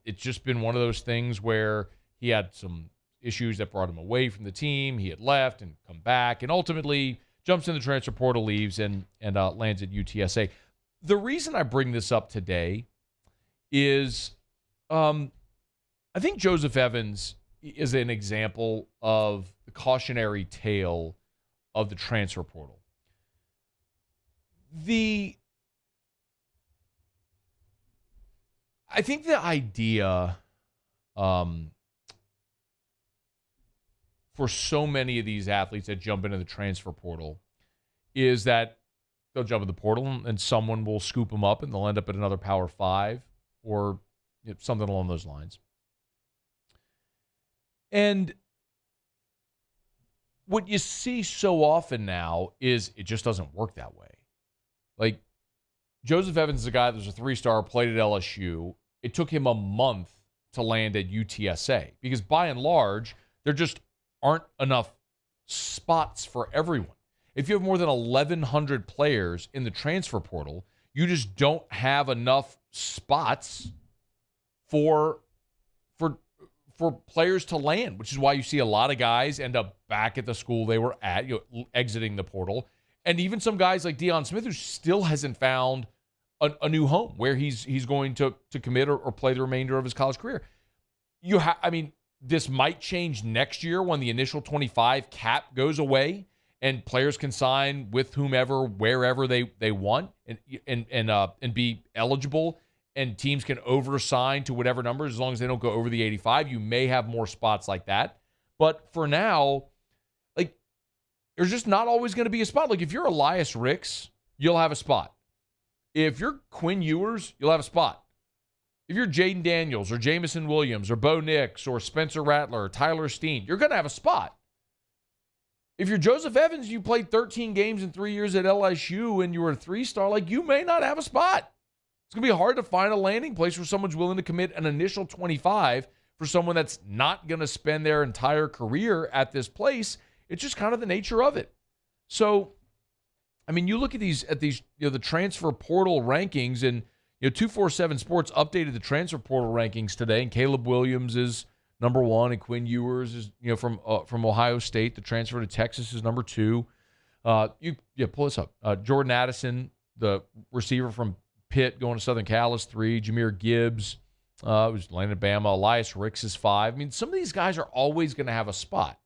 it's just been one of those things where he had some issues that brought him away from the team. He had left and come back, and ultimately jumps in the transfer portal, leaves, and lands at UTSA. The reason I bring this up today is I think Joseph Evans is an example of the cautionary tale of the transfer portal. I think the idea for so many of these athletes that jump into the transfer portal is that they'll jump in the portal and someone will scoop them up and they'll end up at another Power 5 or something along those lines. And what you see so often now is it just doesn't work that way. Like, Joseph Evans is a guy that was a 3-star, played at LSU. It took him a month to land at UTSA because by and large, there just aren't enough spots for everyone. If you have more than 1,100 players in the transfer portal, you just don't have enough spots for players to land, which is why you see a lot of guys end up back at the school they were at, exiting the portal. And even some guys like Deion Smith, who still hasn't found a new home where he's going to commit or play the remainder of his college career. This might change next year when the initial 25 cap goes away and players can sign with whomever, wherever they want, and be eligible, and teams can oversign to whatever numbers as long as they don't go over the 85. You may have more spots like that, but for now, there's just not always going to be a spot. Like, if you're Elias Ricks, you'll have a spot. If you're Quinn Ewers, you'll have a spot. If you're Jaden Daniels or Jamison Williams or Bo Nix or Spencer Rattler or Tyler Steen, you're going to have a spot. If you're Joseph Evans, you played 13 games in 3 years at LSU and you were a 3-star, you may not have a spot. It's going to be hard to find a landing place where someone's willing to commit an initial 25 for someone that's not going to spend their entire career at this place. It's just kind of the nature of it. So, you look at these, the transfer portal rankings, and 247 Sports updated the transfer portal rankings today, and Caleb Williams is number 1, and Quinn Ewers is from Ohio State. The transfer to Texas is number 2. Pull this up. Jordan Addison, the receiver from Pitt, going to Southern Cal, is 3. Jahmyr Gibbs, who's landed at Bama. Elias Ricks is 5. I mean, some of these guys are always going to have a spot.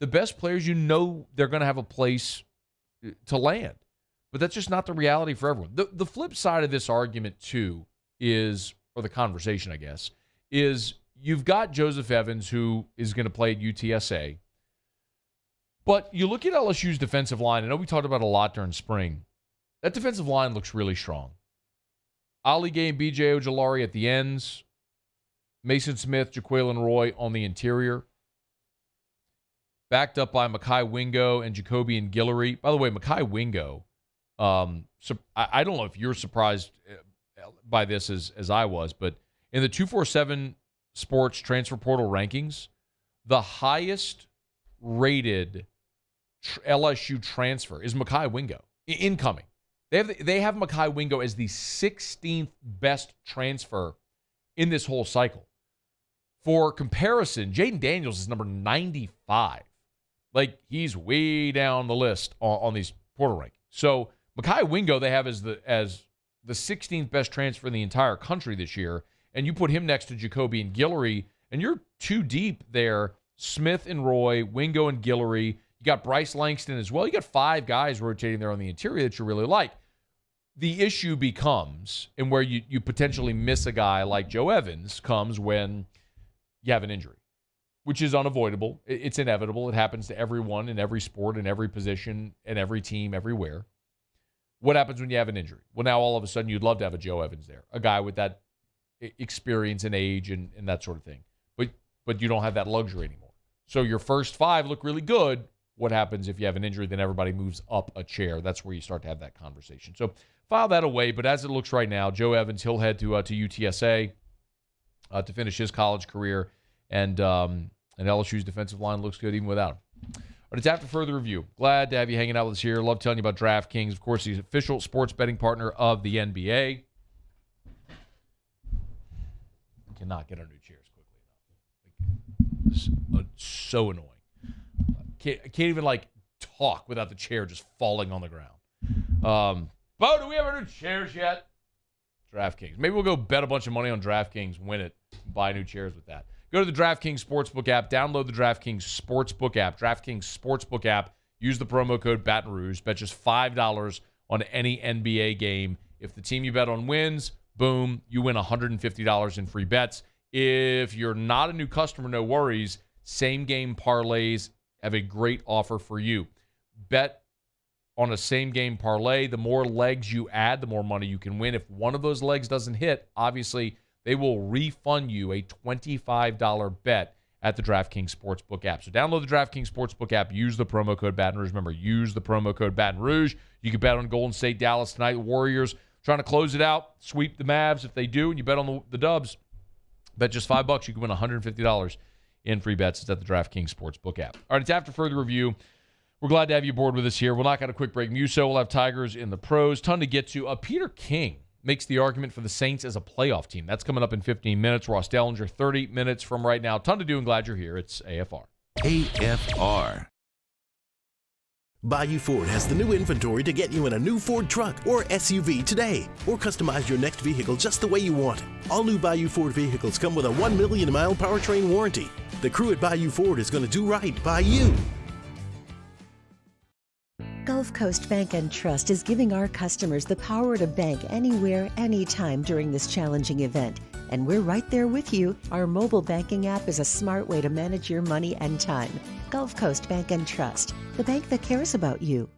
The best players, they're going to have a place to land. But that's just not the reality for everyone. The flip side of this argument, too, or the conversation, I guess, is you've got Joseph Evans, who is going to play at UTSA. But you look at LSU's defensive line. I know we talked about it a lot during spring. That defensive line looks really strong. Ali Gay and B.J. Ojolari at the ends. Mason Smith, Jaquelin Roy on the interior. Backed up by Mekhi Wingo and Jacobian Guillory. By the way, Mekhi Wingo, I don't know if you're surprised by this as I was, but in the 247 Sports Transfer Portal rankings, the highest rated LSU transfer is Mekhi Wingo, incoming. They have Mekhi Wingo as the 16th best transfer in this whole cycle. For comparison, Jaden Daniels is number 95. Like, he's way down the list on these portal rankings. So Mekhi Wingo they have as the 16th best transfer in the entire country this year, and you put him next to Jacobian Guillory, and you're too deep there. Smith and Roy, Wingo and Guillory. You got Bryce Langston as well. You got 5 guys rotating there on the interior that you really like. The issue becomes, and where you potentially miss a guy like Joe Evans, comes when you have an injury, which is unavoidable. It's inevitable. It happens to everyone in every sport, in every position, in every team, everywhere. What happens when you have an injury? Well, now all of a sudden you'd love to have a Joe Evans there, a guy with that experience and age and that sort of thing. But you don't have that luxury anymore. So your first 5 look really good. What happens if you have an injury? Then everybody moves up a chair. That's where you start to have that conversation. So file that away. But as it looks right now, Joe Evans, he'll head to UTSA to finish his college career. And LSU's defensive line looks good even without him. But it's after further review. Glad to have you hanging out with us here. Love telling you about DraftKings. Of course, he's official sports betting partner of the NBA. Cannot get our new chairs quickly enough. So annoying. Can't even talk without the chair just falling on the ground. Bo, do we have our new chairs yet? DraftKings. Maybe we'll go bet a bunch of money on DraftKings, win it, and buy new chairs with that. Go to the DraftKings Sportsbook app. Download the DraftKings Sportsbook app. DraftKings Sportsbook app. Use the promo code Baton Rouge. Bet just $5 on any NBA game. If the team you bet on wins, boom, you win $150 in free bets. If you're not a new customer, no worries. Same game parlays have a great offer for you. Bet on a same game parlay. The more legs you add, the more money you can win. If one of those legs doesn't hit, obviously they will refund you a $25 bet at the DraftKings Sportsbook app. So download the DraftKings Sportsbook app. Use the promo code Baton Rouge. Remember, use the promo code Baton Rouge. You can bet on Golden State, Dallas tonight. Warriors trying to close it out, sweep the Mavs. If they do, and you bet on the Dubs, bet just $5. You can win $150 in free bets. It's at the DraftKings Sportsbook app. All right, it's after further review. We're glad to have you aboard with us here. We'll knock out a quick break. Muso will have Tigers in the pros. Ton to get to. Peter King makes the argument for the Saints as a playoff team. That's coming up in 15 minutes. Ross Dellinger, 30 minutes from right now. Ton to do, and glad you're here. It's AFR. AFR. Bayou Ford has the new inventory to get you in a new Ford truck or SUV today, or customize your next vehicle just the way you want it. All new Bayou Ford vehicles come with a 1 million mile powertrain warranty. The crew at Bayou Ford is going to do right by you. Gulf Coast Bank and Trust is giving our customers the power to bank anywhere, anytime during this challenging event. And we're right there with you. Our mobile banking app is a smart way to manage your money and time. Gulf Coast Bank and Trust, the bank that cares about you.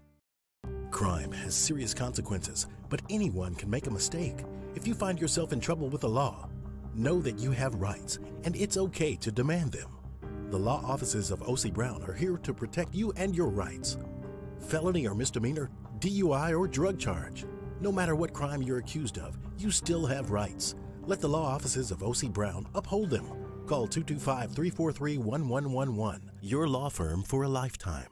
Crime has serious consequences, but anyone can make a mistake. If you find yourself in trouble with the law, know that you have rights, and it's okay to demand them. The law offices of O.C. Brown are here to protect you and your rights. Felony or misdemeanor, DUI or drug charge. No matter what crime you're accused of, you still have rights. Let the law offices of O.C. Brown uphold them. Call 225-343-1111. Your law firm for a lifetime.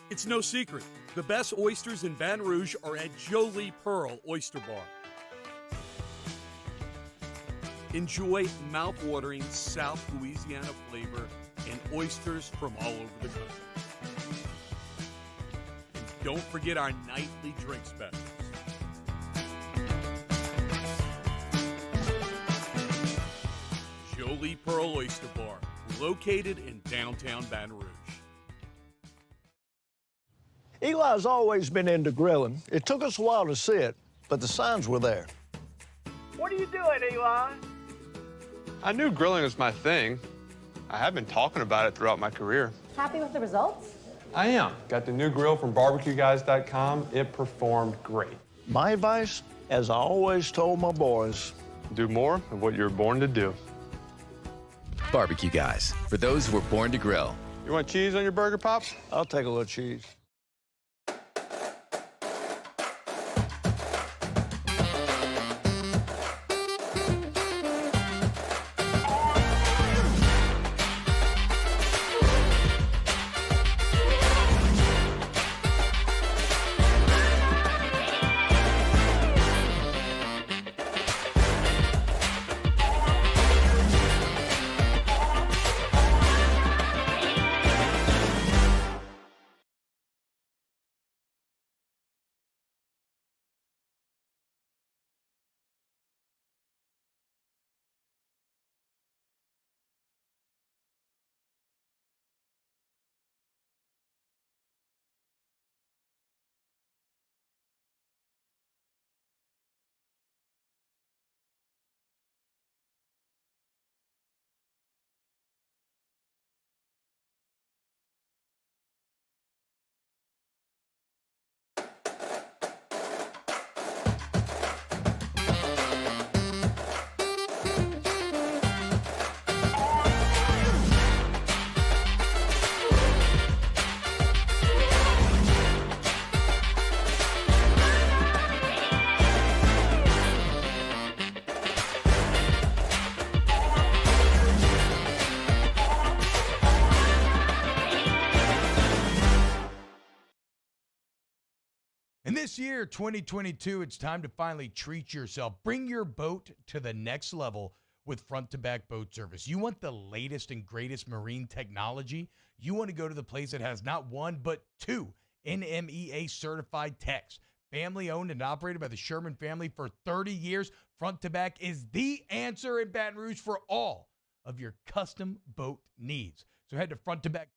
It's no secret. The best oysters in Baton Rouge are at Jolie Pearl Oyster Bar. Enjoy mouth-watering South Louisiana flavor and oysters from all over the country. And don't forget our nightly drink specials. Jolie Pearl Oyster Bar, located in downtown Baton Rouge. Eli's always been into grilling. It took us a while to see it, but the signs were there. What are you doing, Eli? I knew grilling was my thing. I have been talking about it throughout my career. Happy with the results? I am. Got the new grill from barbecueguys.com. It performed great. My advice, as I always told my boys, do more of what you're born to do. Barbecue Guys, for those who were born to grill. You want cheese on your burger, Pops? I'll take a little cheese. And this year, 2022, it's time to finally treat yourself. Bring your boat to the next level with front-to-back boat service. You want the latest and greatest marine technology? You want to go to the place that has not one, but two NMEA-certified techs. Family-owned and operated by the Sherman family for 30 years, front-to-back is the answer in Baton Rouge for all of your custom boat needs. So head to front-to-back.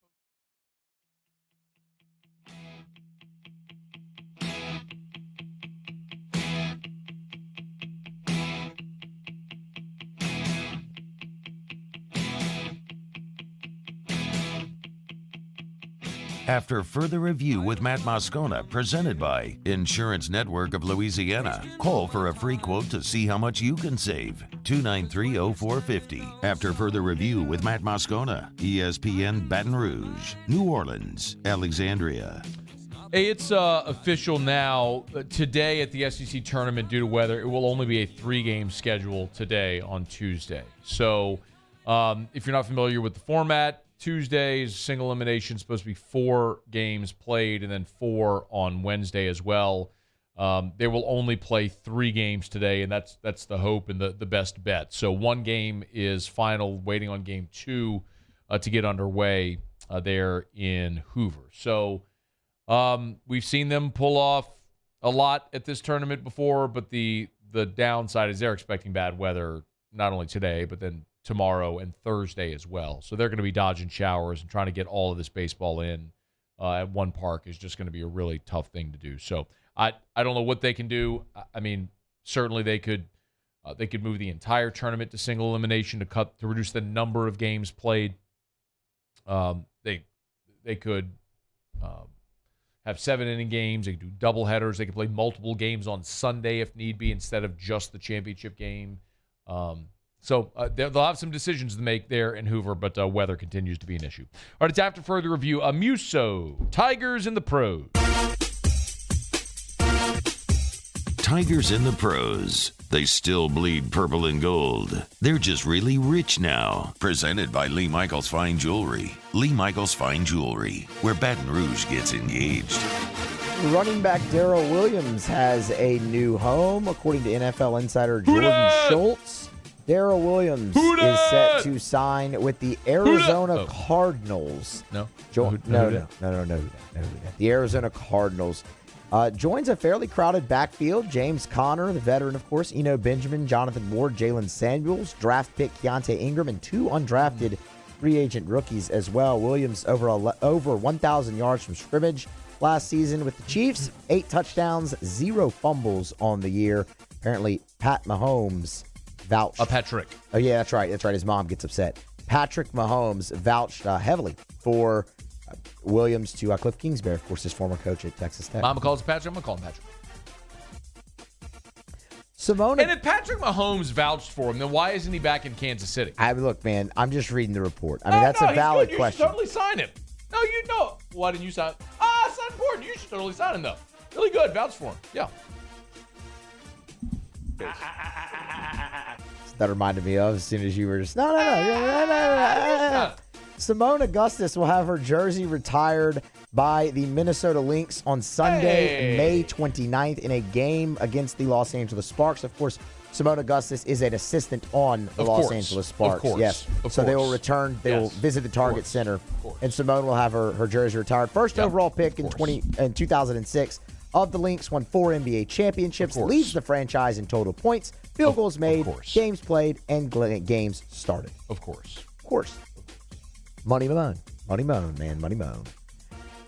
After further review with Matt Moscona, presented by Insurance Network of Louisiana. Call for a free quote to see how much you can save. 293-0450. After further review with Matt Moscona, ESPN Baton Rouge, New Orleans, Alexandria. Hey, it's official now. Today at the SEC tournament, due to weather, it will only be a 3-game schedule today on Tuesday. So if you're not familiar with the format, Tuesday's single elimination, supposed to be 4 games played and then 4 on Wednesday as well. They will only play 3 games today, and that's the hope and the best bet. So 1 game is final, waiting on game 2 to get underway there in Hoover. So we've seen them pull off a lot at this tournament before, but the downside is they're expecting bad weather not only today, but then tomorrow and Thursday as well. So they're going to be dodging showers, and trying to get all of this baseball in at one park is just going to be a really tough thing to do. So I don't know what they can do. I mean, certainly they could move the entire tournament to single elimination to reduce the number of games played. They could have 7-inning games. They could do doubleheaders. They could play multiple games on Sunday if need be, instead of just the championship game. So they'll have some decisions to make there in Hoover, but weather continues to be an issue. All right, it's after further review. Muso, Tigers in the pros. Tigers in the pros. They still bleed purple and gold. They're just really rich now. Presented by Lee Michaels Fine Jewelry. Lee Michaels Fine Jewelry, where Baton Rouge gets engaged. Running back Darrell Williams has a new home, according to NFL insider Jordan Schultz. Darrell Williams is set to sign with the Arizona Cardinals. No. No. The Arizona Cardinals. Joins a fairly crowded backfield. James Conner, the veteran, of course. Eno Benjamin, Jonathan Ward, Jalen Samuels, draft pick Keontae Ingram, and 2 undrafted free agent rookies as well. Williams over 1,000 yards from scrimmage last season with the Chiefs. 8 touchdowns, 0 fumbles on the year. Apparently, Pat Mahomes vouched. Patrick. Oh, yeah, that's right. That's right. His mom gets upset. Patrick Mahomes vouched heavily for Williams to Cliff Kingsbury, of course, his former coach at Texas Tech. Mama calls him Patrick. I'm going to call him Patrick. Simona. And if Patrick Mahomes vouched for him, then why isn't he back in Kansas City? Look, man, I'm just reading the report. That's a valid question. You should totally sign him. No, you know. Why didn't you sign him? It's not important. You should totally sign him, though. Really good. Vouch for him. Yeah. That reminded me of as soon as you were just, no. Simone Augustus will have her jersey retired by the Minnesota Lynx on Sunday, May 29th, in a game against the Los Angeles Sparks. Of course, Simone Augustus is an assistant on the Los Angeles Sparks. Yes. So they will return. They will visit the Target Center, and Simone will have her jersey retired. First overall pick in 2006 of the Lynx, won 4 NBA championships, leads the franchise in total points, field goals made, games played, and games started. Of course. Money Moan, man, Money Moan.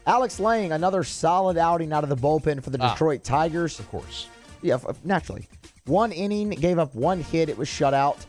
Alex Lang, another solid outing out of the bullpen for the Detroit Tigers. Of course. Yeah, naturally. 1 inning, gave up 1 hit. It was shut out.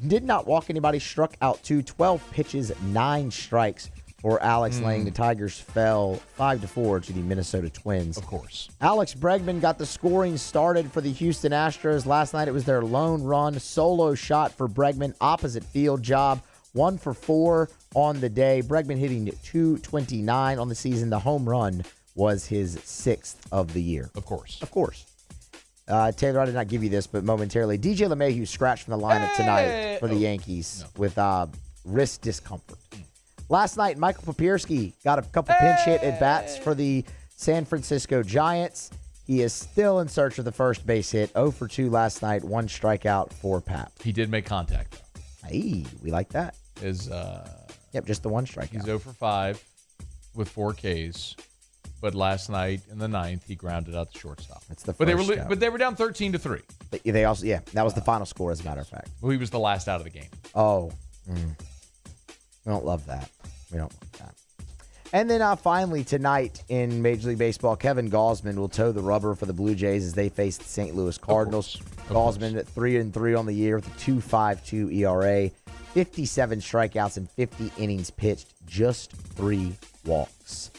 Did not walk anybody, struck out 2. 12 pitches, 9 strikes for Alex Lang. The Tigers fell 5-4 to the Minnesota Twins. Of course. Alex Bregman got the scoring started for the Houston Astros. Last night it was their lone run, solo shot for Bregman, opposite field job. 1 for 4 on the day. Bregman hitting .229 on the season. The home run was his 6th of the year. Of course. Taylor, I did not give you this, but momentarily, DJ LeMahieu scratched from the lineup tonight for the Yankees with wrist discomfort. Last night, Michael Papierski got a couple pinch hit at bats for the San Francisco Giants. He is still in search of the first base hit. 0 for 2 last night, 1 strikeout for Pap. He did make contact, though. Hey, we like that. Just the 1 strikeout. He's 0 for 5 with 4 Ks. But last night in the 9th, he grounded out the shortstop. That's the but first they were down 13-3. They also, that was the final score, as a matter of fact. Well, he was the last out of the game. Oh, we don't love that. And then finally tonight in Major League Baseball, Kevin Gausman will toe the rubber for the Blue Jays as they face the St. Louis Cardinals. Gausman at 3-3 on the year with a 2.52 ERA, 57 strikeouts and 50 innings pitched, just 3 walks.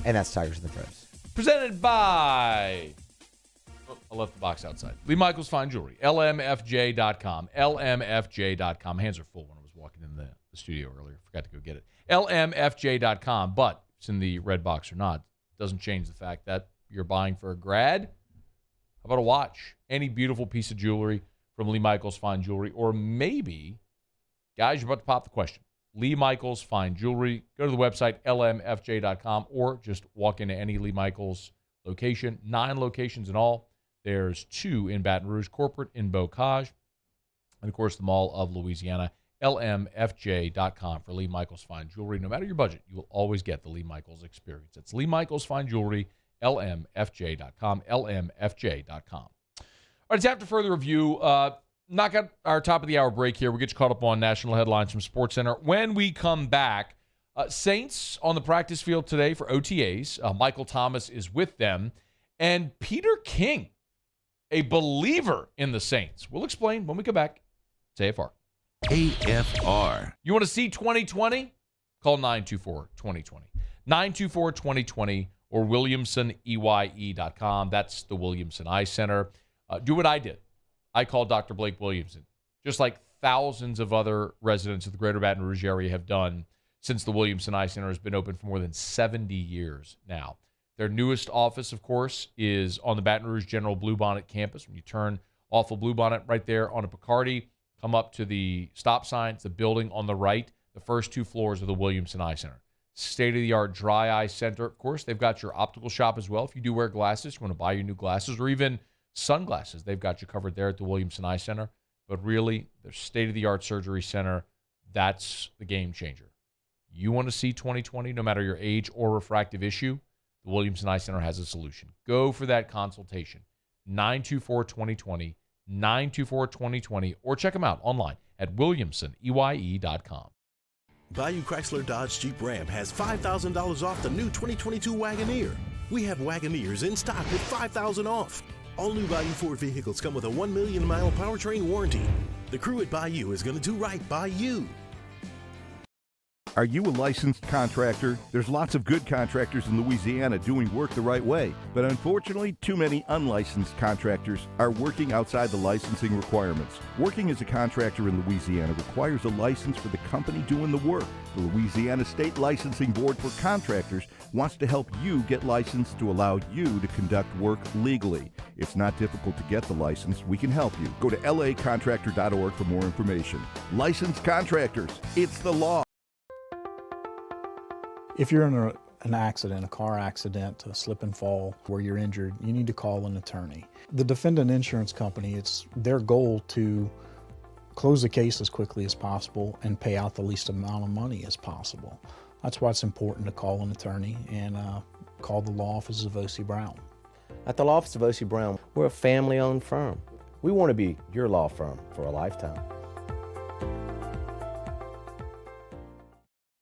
And that's Tigers in the Pros. Presented by... I left the box outside. Lee Michaels Fine Jewelry. LMFJ.com. LMFJ.com. Hands are full when I was walking in the studio earlier. Forgot to go get it. LMFJ.com. But it's in the red box or not, doesn't change the fact that you're buying for a grad. How about a watch? Any beautiful piece of jewelry from Lee Michaels Fine Jewelry. Or maybe, guys, you're about to pop the question. Lee Michaels Fine Jewelry. Go to the website, lmfj.com, or just walk into any Lee Michaels location. 9 locations in all. There's 2 in Baton Rouge, corporate in Bocage, and, of course, the Mall of Louisiana. lmfj.com for Lee Michaels Fine Jewelry. No matter your budget, you will always get the Lee Michaels experience. It's Lee Michaels Fine Jewelry, lmfj.com, lmfj.com. All right, it's after further review. Knock out our top of the hour break here. We'll get you caught up on national headlines from SportsCenter. When we come back, Saints on the practice field today for OTAs. Michael Thomas is with them. And Peter King, a believer in the Saints. We'll explain when we come back. It's AFR. AFR. You want to see 2020? Call 924-2020. 924-2020 or WilliamsonEYE.com. That's the Williamson Eye Center. Do what I did. I called Dr. Blake Williamson, just like thousands of other residents of the greater Baton Rouge area have done since the Williamson Eye Center has been open for more than 70 years now. Their newest office, of course, is on the Baton Rouge General Bluebonnet campus. When you turn off of Bluebonnet right there on a Picardy, come up to the stop sign, it's the building on the right, the first 2 floors of the Williamson Eye Center. State-of-the-art dry eye center. Of course, they've got your optical shop as well. If you do wear glasses, you want to buy your new glasses or even sunglasses, they've got you covered there at the Williamson Eye Center. But really, their state-of-the-art surgery center, that's the game changer. You want to see 2020, no matter your age or refractive issue, the Williamson Eye Center has a solution. Go for that consultation. 924-2020, 924-2020, or check them out online at williamsoneye.com. Bayou Chrysler Dodge Jeep Ram has $5,000 off the new 2022 Wagoneer. We have Wagoneers in stock with $5,000 off. All new Bayou Ford vehicles come with a 1 million mile powertrain warranty. The crew at Bayou is going to do right by you. Are you a licensed contractor? There's lots of good contractors in Louisiana doing work the right way, but unfortunately, too many unlicensed contractors are working outside the licensing requirements. Working as a contractor in Louisiana requires a license for the company doing the work. The Louisiana State Licensing Board for Contractors wants to help you get licensed to allow you to conduct work legally. It's not difficult to get the license. We can help you. Go to lacontractor.org for more information. Licensed contractors, it's the law. If you're in an accident, a car accident, a slip and fall where you're injured, you need to call an attorney. The defendant insurance company, it's their goal to close the case as quickly as possible and pay out the least amount of money as possible. That's why it's important to call an attorney and call the law office of O.C. Brown. At the law office of O.C. Brown, we're a family-owned firm. We want to be your law firm for a lifetime.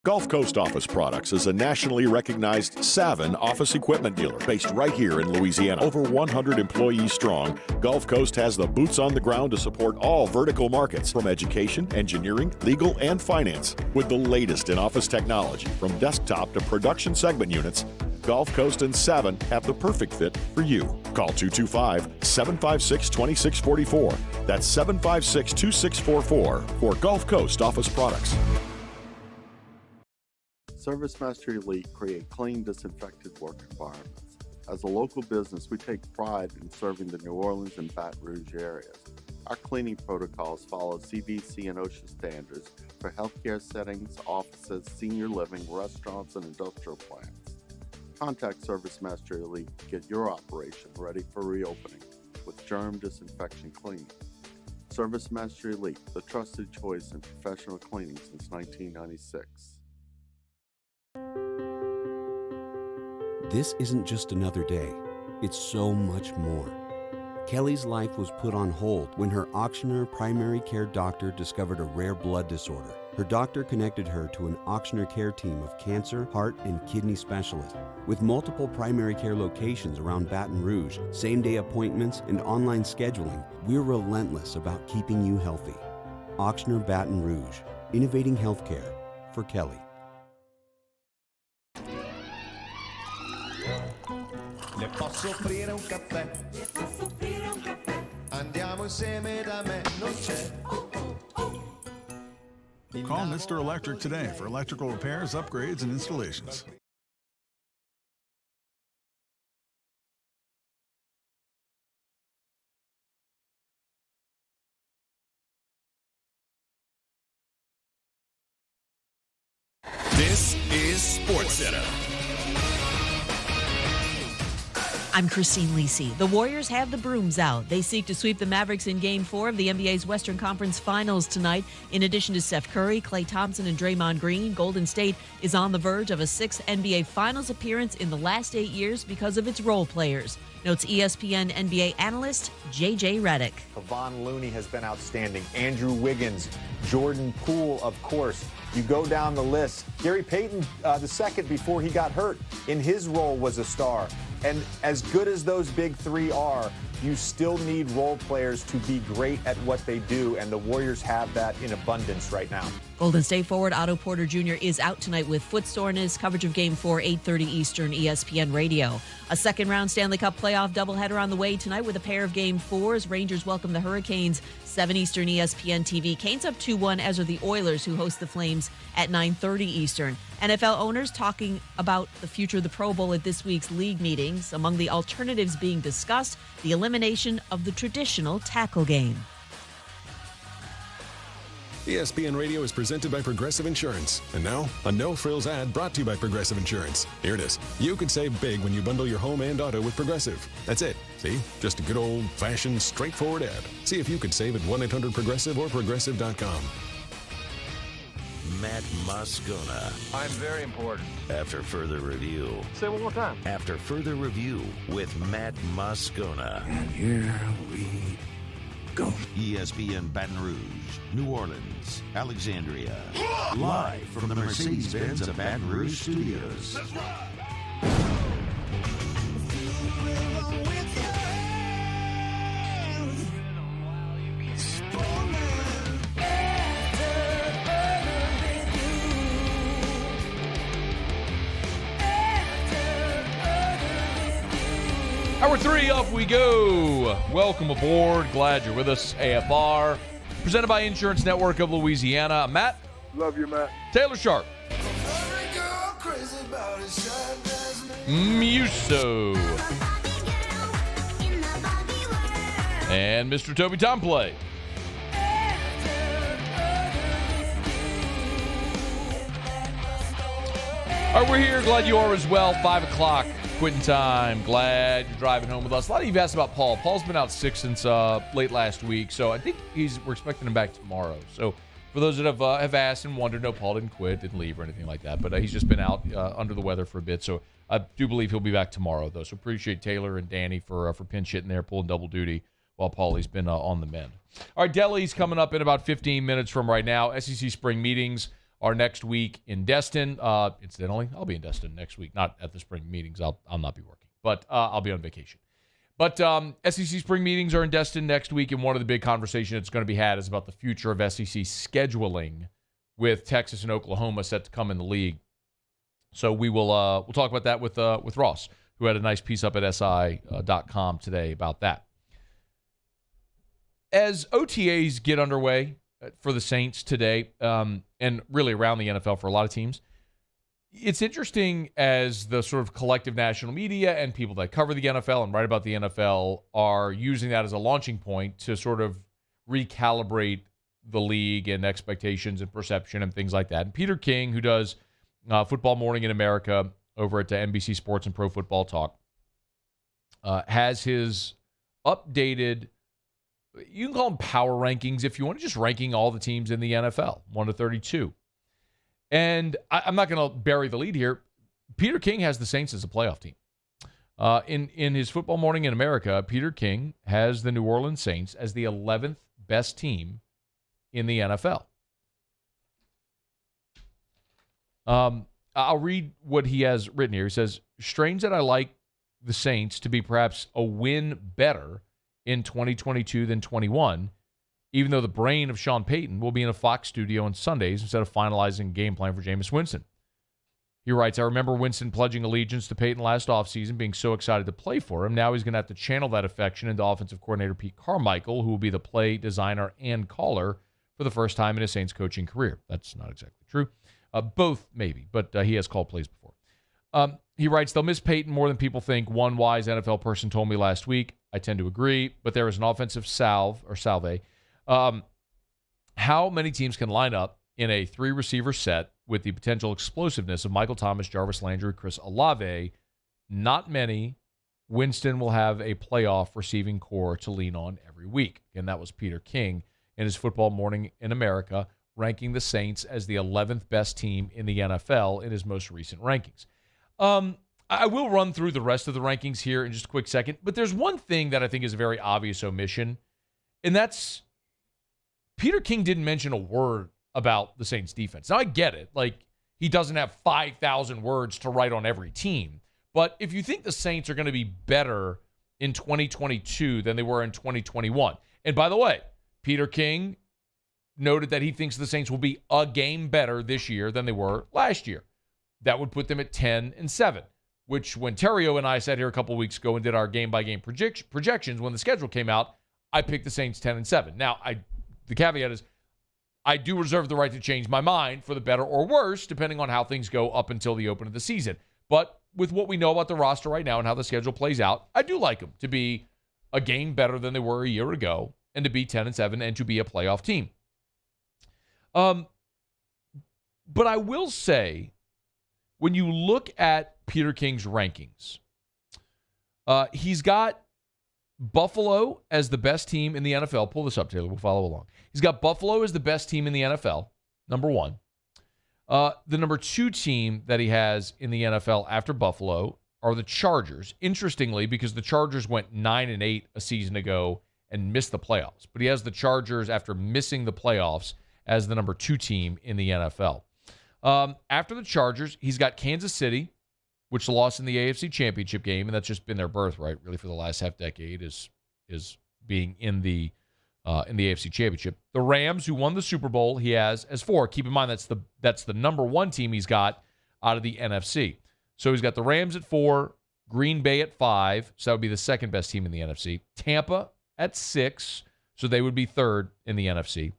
Gulf Coast Office Products is a nationally recognized Savin office equipment dealer based right here in Louisiana. Over 100 employees strong, Gulf Coast has the boots on the ground to support all vertical markets, from education, engineering, legal, and finance. With the latest in office technology, from desktop to production segment units, Gulf Coast and Savin have the perfect fit for you. Call 225-756-2644. That's 756-2644 for Gulf Coast Office Products. ServiceMaster Elite create clean, disinfected work environments. As a local business, we take pride in serving the New Orleans and Baton Rouge areas. Our cleaning protocols follow CDC and OSHA standards for healthcare settings, offices, senior living, restaurants, and industrial plants. Contact ServiceMaster Elite to get your operation ready for reopening with germ disinfection cleaning. ServiceMaster Elite, the trusted choice in professional cleaning since 1996. This isn't just another day, it's so much more. Kelly's life was put on hold when her auctioneer primary care doctor discovered a rare blood disorder. Her doctor connected her to an auctioneer care team of cancer, heart, and kidney specialists. With multiple primary care locations around Baton Rouge, same-day appointments, and online scheduling, we're relentless about keeping you healthy. Auctioneer Baton Rouge, innovating healthcare for Kelly. Le posso offrire un caffè? Andiamo insieme da me, non c'è. Call Mr. Electric today for electrical repairs, upgrades, and installations. This is SportsCenter. I'm Christine Lisi. The Warriors have the brooms out. They seek to sweep the Mavericks in Game 4 of the NBA's Western Conference Finals tonight. In addition to Steph Curry, Klay Thompson, and Draymond Green, Golden State is on the verge of a sixth NBA Finals appearance in the last 8 years because of its role players. Notes ESPN NBA analyst J.J. Redick. Kevon Looney has been outstanding. Andrew Wiggins, Jordan Poole, of course. You go down the list. Gary Payton, the second before he got hurt, in his role was a star. And as good as those big three are, you still need role players to be great at what they do, and the Warriors have that in abundance right now. Golden State forward Otto Porter Jr. is out tonight with foot soreness. Coverage of Game 4, 8:30 Eastern, ESPN Radio. A second-round Stanley Cup playoff doubleheader on the way tonight with a pair of Game 4s. Rangers welcome the Hurricanes, 7 Eastern, ESPN TV. Canes up 2-1, as are the Oilers, who host the Flames at 9:30 Eastern. NFL owners talking about the future of the Pro Bowl at this week's league meetings. Among the alternatives being discussed, the elimination of the traditional tackle game. ESPN Radio is presented by Progressive Insurance. And now, a no-frills ad brought to you by Progressive Insurance. Here it is. You could save big when you bundle your home and auto with Progressive. That's it. See? Just a good old-fashioned, straightforward ad. See if you could save at 1-800-PROGRESSIVE or Progressive.com. Matt Moscona. I'm very important. After further review. Say it one more time. After further review with Matt Moscona. And here we go. ESPN Baton Rouge, New Orleans, Alexandria. Live from the Mercedes-Benz of Baton Rouge studios. That's right. Hour 3, off we go. Welcome aboard. Glad you're with us. AFR, presented by Insurance Network of Louisiana. Matt. Love you, Matt. Taylor Sharp. Muso. And Mr. Toby Tomplay. All right, we're here. Glad you are as well. 5 o'clock. Quitting time. Glad you're driving home with us. A lot of you have asked about Paul. Paul's been out sick since late last week, so I think we're expecting him back tomorrow. So for those that have asked and wondered, no, Paul didn't quit, didn't leave or anything like that, but he's just been out under the weather for a bit. So I do believe he'll be back tomorrow, though. So appreciate Taylor and Danny for pinch hitting there, pulling double duty while Paulie's been on the mend. All right, Delhi's coming up in about 15 minutes from right now. SEC spring meetings are next week in Destin. Incidentally, I'll be in Destin next week. Not at the spring meetings. I'll not be working, but I'll be on vacation. But SEC spring meetings are in Destin next week, and one of the big conversations that's going to be had is about the future of SEC scheduling with Texas and Oklahoma set to come in the league. So we'll talk about that with Ross, who had a nice piece up at SI.com today about that. As OTAs get underway for the Saints today, and really around the NFL for a lot of teams, it's interesting as the sort of collective national media and people that cover the NFL and write about the NFL are using that as a launching point to sort of recalibrate the league and expectations and perception and things like that. And Peter King, who does Football Morning in America over at NBC Sports and Pro Football Talk, has his updated, you can call them power rankings if you want, just ranking all the teams in the NFL, 1 to 32. And I'm not going to bury the lead here. Peter King has the Saints as a playoff team. In his Football Morning in America, Peter King has the New Orleans Saints as the 11th best team in the NFL. I'll read what he has written here. He says, strange that I like the Saints to be perhaps a win better in 2022 than 21, even though the brain of Sean Payton will be in a Fox studio on Sundays instead of finalizing a game plan for Jameis Winston. He writes, I remember Winston pledging allegiance to Payton last offseason, being so excited to play for him. Now he's going to have to channel that affection into offensive coordinator Pete Carmichael, who will be the play designer and caller for the first time in his Saints coaching career. That's not exactly true. Both, maybe, but he has called plays before. He writes, they'll miss Payton more than people think. One wise NFL person told me last week. I tend to agree, but there is an offensive salve. How many teams can line up in a 3-receiver set with the potential explosiveness of Michael Thomas, Jarvis Landry, Chris Olave? Not many. Winston will have a playoff receiving core to lean on every week. And that was Peter King in his Football Morning in America, ranking the Saints as the 11th best team in the NFL in his most recent rankings. I will run through the rest of the rankings here in just a quick second, but there's one thing that I think is a very obvious omission, and that's Peter King didn't mention a word about the Saints defense. Now, I get it. Like, he doesn't have 5,000 words to write on every team, but if you think the Saints are going to be better in 2022 than they were in 2021, and by the way, Peter King noted that he thinks the Saints will be a game better this year than they were last year. That would put them at 10-7, which when Terrio and I sat here a couple weeks ago and did our game-by-game projections, when the schedule came out, I picked the Saints 10-7. Now, the caveat is I do reserve the right to change my mind for the better or worse, depending on how things go up until the open of the season. But with what we know about the roster right now and how the schedule plays out, I do like them to be a game better than they were a year ago and to be 10-7 and to be a playoff team. But I will say, when you look at Peter King's rankings, he's got Buffalo as the best team in the NFL. Pull this up, Taylor. We'll follow along. He's got Buffalo as the best team in the NFL, number one. The number 2 team that he has in the NFL after Buffalo are the Chargers. Interestingly, because the Chargers went 9-8 a season ago and missed the playoffs. But he has the Chargers after missing the playoffs as the number 2 team in the NFL. After the Chargers, he's got Kansas City, which lost in the AFC Championship game, and that's just been their birthright, really, for the last half decade, is being in the AFC Championship. The Rams, who won the Super Bowl, he has as 4. Keep in mind that's the number 1 team he's got out of the NFC. So he's got the Rams at 4, Green Bay at 5, so that would be the second best team in the NFC. Tampa at 6, so they would be third in the NFC.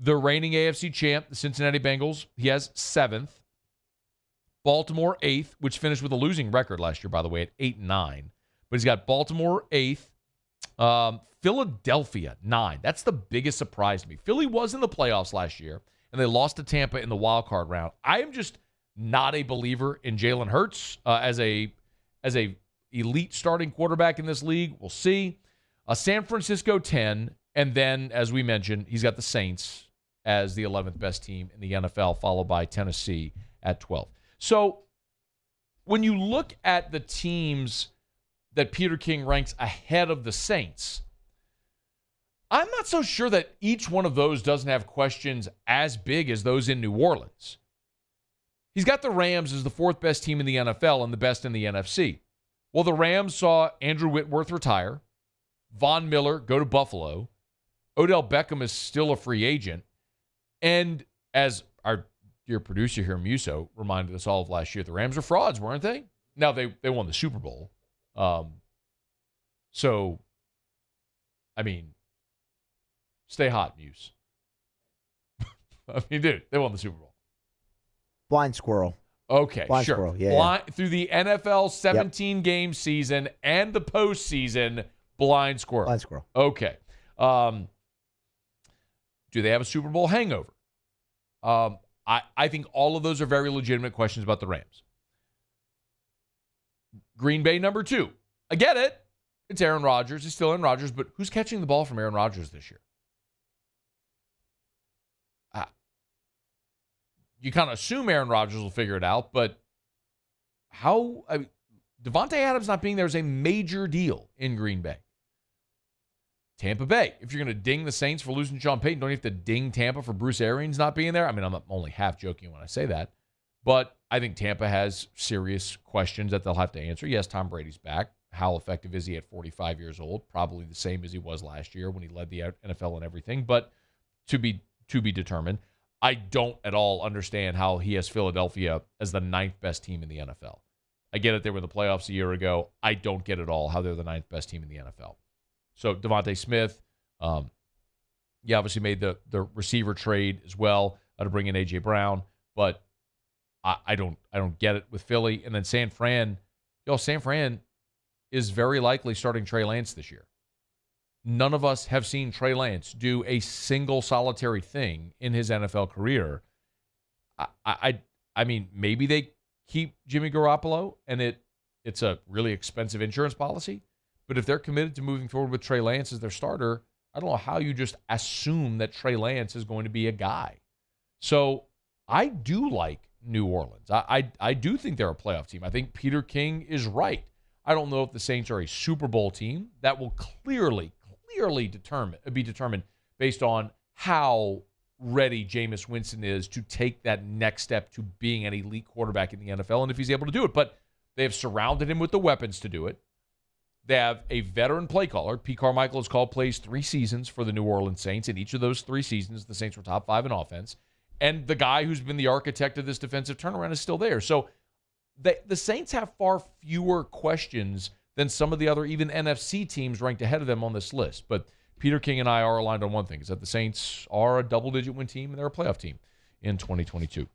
The reigning AFC champ, the Cincinnati Bengals, he has 7th. Baltimore 8th, which finished with a losing record last year, by the way, at 8-9. But he's got Baltimore 8th. Philadelphia 9. That's the biggest surprise to me. Philly was in the playoffs last year, and they lost to Tampa in the wild card round. I am just not a believer in Jalen Hurts as a elite starting quarterback in this league. We'll see. San Francisco 10, and then, as we mentioned, he's got the Saints as the 11th best team in the NFL, followed by Tennessee at 12. So when you look at the teams that Peter King ranks ahead of the Saints, I'm not so sure that each one of those doesn't have questions as big as those in New Orleans. He's got the Rams as the 4th best team in the NFL and the best in the NFC. Well, the Rams saw Andrew Whitworth retire, Von Miller go to Buffalo, Odell Beckham is still a free agent, and as our dear producer here, Muso, reminded us all of last year, the Rams are frauds, weren't they? Now, they won the Super Bowl. So, I mean, stay hot, Muse. I mean, dude, they won the Super Bowl. Blind squirrel. Okay, Blind sure. squirrel, yeah. Through the NFL 17-game season and the postseason, blind squirrel. Blind squirrel. Okay. Do they have a Super Bowl hangover? I think all of those are very legitimate questions about the Rams. Green Bay, number 2. I get it. It's Aaron Rodgers. It's still Aaron Rodgers, but who's catching the ball from Aaron Rodgers this year? You kind of assume Aaron Rodgers will figure it out, but how? Devontae Adams not being there is a major deal in Green Bay. Tampa Bay, if you're going to ding the Saints for losing Sean Payton, don't you have to ding Tampa for Bruce Arians not being there? I mean, I'm only half joking when I say that, but I think Tampa has serious questions that they'll have to answer. Yes, Tom Brady's back. How effective is he at 45 years old? Probably the same as he was last year when he led the NFL and everything, but to be determined. I don't at all understand how he has Philadelphia as the 9th best team in the NFL. I get it, they were in the playoffs a year ago. I don't get at all how they're the 9th best team in the NFL. So Devontae Smith, obviously made the receiver trade as well to bring in A.J. Brown, but I don't get it with Philly. And then San Fran is very likely starting Trey Lance this year. None of us have seen Trey Lance do a single solitary thing in his NFL career. I mean, maybe they keep Jimmy Garoppolo and it's a really expensive insurance policy, but if they're committed to moving forward with Trey Lance as their starter, I don't know how you just assume that Trey Lance is going to be a guy. So I do like New Orleans. I do think they're a playoff team. I think Peter King is right. I don't know if the Saints are a Super Bowl team. That will clearly be determined based on how ready Jameis Winston is to take that next step to being an elite quarterback in the NFL and if he's able to do it. But they have surrounded him with the weapons to do it. They have a veteran play caller. Pete Carmichael has called plays 3 seasons for the New Orleans Saints. In each of those 3 seasons, the Saints were top 5 in offense. And the guy who's been the architect of this defensive turnaround is still there. So the Saints have far fewer questions than some of the other even NFC teams ranked ahead of them on this list. But Peter King and I are aligned on one thing, is that the Saints are a double-digit win team and they're a playoff team in 2022.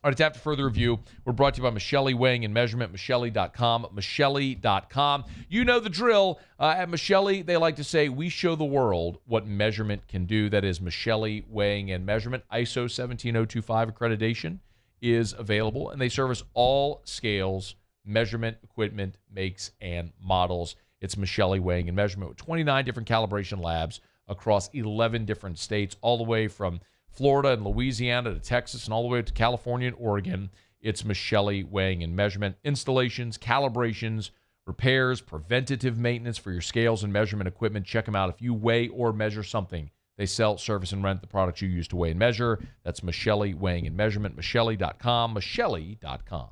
All right, it's After Further Review. We're brought to you by Michelli Weighing and Measurement, Michelli.com, Michelli.com. You know the drill. At Michelli, they like to say, we show the world what measurement can do. That is Michelli Weighing and Measurement. ISO 17025 accreditation is available, and they service all scales, measurement, equipment, makes, and models. It's Michelli Weighing and Measurement with 29 different calibration labs across 11 different states, all the way from Florida and Louisiana to Texas and all the way to California and Oregon. It's Michelli Weighing and Measurement. Installations, calibrations, repairs, preventative maintenance for your scales and measurement equipment. Check them out. If you weigh or measure something, they sell, service, and rent the products you use to weigh and measure. That's Michelli Weighing and Measurement, Michelli.com, Michelli.com.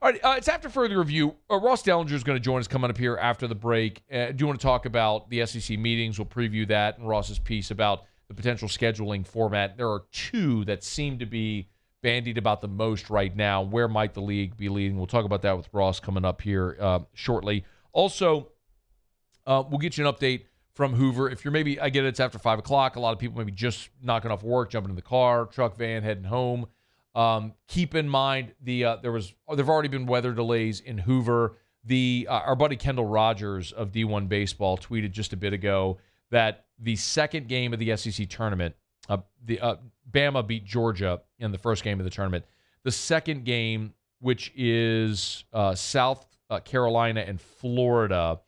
All right, it's After Further Review. Ross Dellinger is going to join us coming up here after the break. Do you want to talk about the SEC meetings? We'll preview that and Ross's piece about the potential scheduling format. There are two that seem to be bandied about the most right now. Where might the league be leading? We'll talk about that with Ross coming up here shortly. Also, we'll get you an update from Hoover. If you're maybe, I get it, it's after 5 o'clock. A lot of people maybe just knocking off work, jumping in the car, truck, van, heading home. Keep in mind, there've already been weather delays in Hoover. Our buddy Kendall Rogers of D1 Baseball tweeted just a bit ago that the second game of the SEC tournament, Bama beat Georgia in the first game of the tournament. The second game, which is South Carolina and Florida,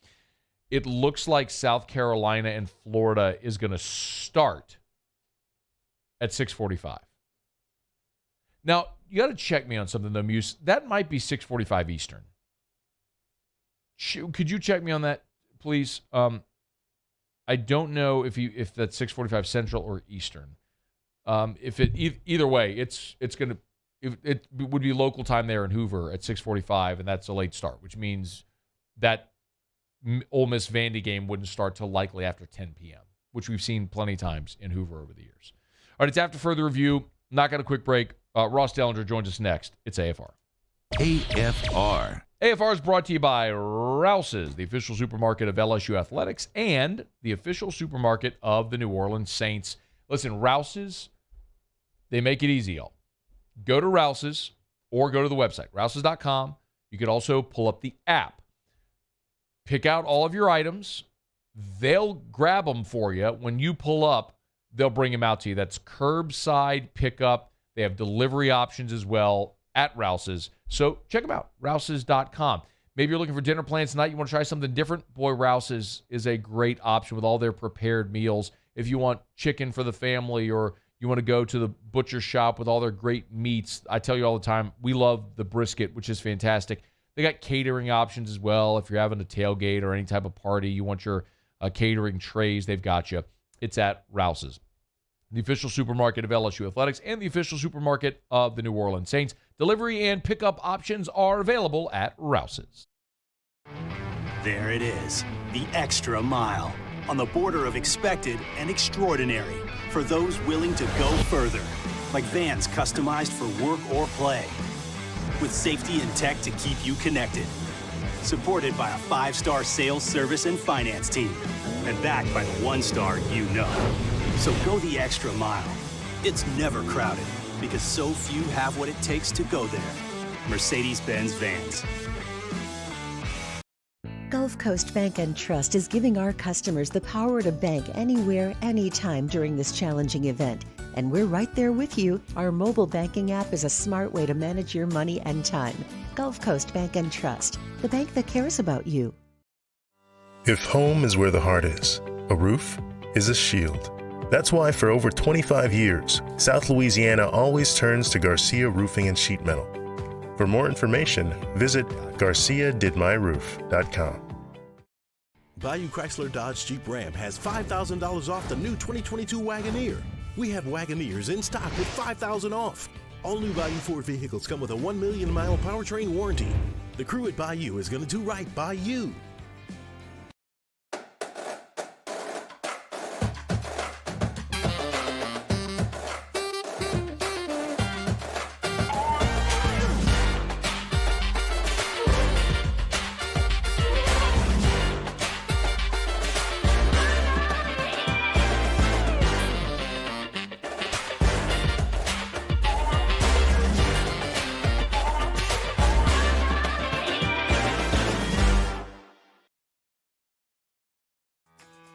it looks like South Carolina and Florida is going to start at 6:45. Now, you got to check me on something, though, Muse. That might be 6:45 Eastern. Could you check me on that, please? I don't know if that's 6:45 Central or Eastern. Either way, it would be local time there in Hoover at 6:45, and that's a late start, which means that Ole Miss Vandy game wouldn't start till likely after 10 p.m., which we've seen plenty of times in Hoover over the years. All right, it's After Further Review. Not got a quick break. Ross Dellinger joins us next. It's AFR. AFR. AFR is brought to you by Rouse's, the official supermarket of LSU Athletics and the official supermarket of the New Orleans Saints. Listen, Rouse's, they make it easy, y'all. Go to Rouse's or go to the website, rouses.com. You could also pull up the app. Pick out all of your items. They'll grab them for you. When you pull up, they'll bring them out to you. That's curbside pickup. They have delivery options as well at Rouse's. So check them out, rouses.com. Maybe you're looking for dinner plans tonight. You want to try something different? Boy, Rouse's is a great option with all their prepared meals. If you want chicken for the family or you want to go to the butcher shop with all their great meats, I tell you all the time, we love the brisket, which is fantastic. They got catering options as well. If you're having a tailgate or any type of party, you want your catering trays, they've got you. It's at Rouse's, the official supermarket of LSU Athletics and the official supermarket of the New Orleans Saints. Delivery and pickup options are available at Rouse's. There it is, the extra mile, on the border of expected and extraordinary for those willing to go further, like vans customized for work or play, with safety and tech to keep you connected, supported by a 5-star sales, service, and finance team, and backed by the 1-star you know. So go the extra mile. It's never crowded because so few have what it takes to go there. Mercedes-Benz Vans. Gulf Coast Bank and Trust is giving our customers the power to bank anywhere, anytime during this challenging event. And we're right there with you. Our mobile banking app is a smart way to manage your money and time. Gulf Coast Bank and Trust, the bank that cares about you. If home is where the heart is, a roof is a shield. That's why for over 25 years, South Louisiana always turns to Garcia Roofing and Sheet Metal. For more information, visit GarciaDidMyRoof.com. Bayou Chrysler Dodge Jeep Ram has $5,000 off the new 2022 Wagoneer. We have Wagoneers in stock with $5,000 off. All new Bayou Ford vehicles come with a 1 million mile powertrain warranty. The crew at Bayou is going to do right by you.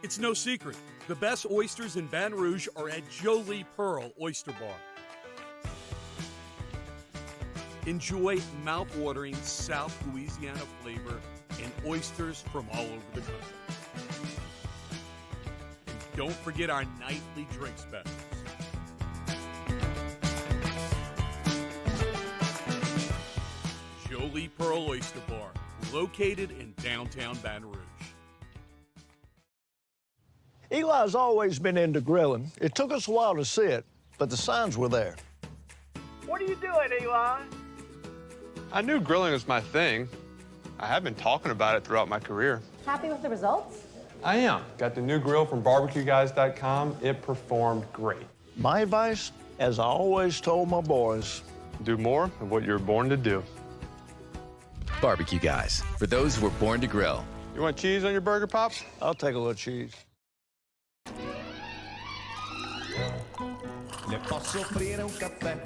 It's no secret. The best oysters in Baton Rouge are at Jolie Pearl Oyster Bar. Enjoy mouth-watering South Louisiana flavor and oysters from all over the country. And don't forget our nightly drink specials. Jolie Pearl Oyster Bar, located in downtown Baton Rouge. Eli's always been into grilling. It took us a while to see it, but the signs were there. What are you doing, Eli? I knew grilling was my thing. I have been talking about it throughout my career. Happy with the results? I am. Got the new grill from barbecueguys.com. It performed great. My advice, as I always told my boys, do more of what you're born to do. Barbecue Guys, for those who were born to grill. You want cheese on your burger, Pops? I'll take a little cheese. Le posso offrire un caffè?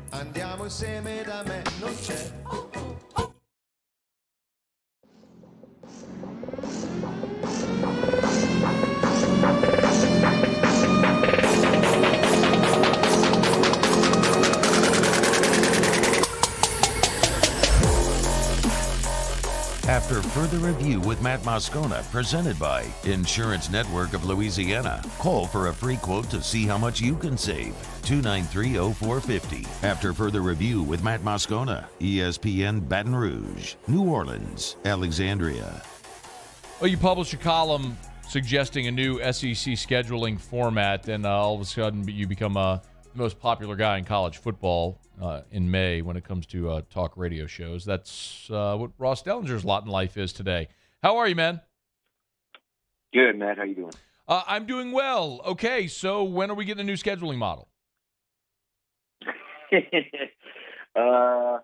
Andiamo insieme da me, non c'è. After further review with Matt Moscona, presented by Insurance Network of Louisiana. Call for a free quote to see how much you can save. 293-0450. After further review with Matt Moscona, ESPN Baton Rouge, New Orleans, Alexandria. Well, you published a column suggesting a new SEC scheduling format, and all of a sudden you become the most popular guy in college football in May when it comes to talk radio shows. That's what Ross Dellinger's lot in life is today. How are you, man? Good, Matt. How you doing? I'm doing well. Okay, so when are we getting a new scheduling model? I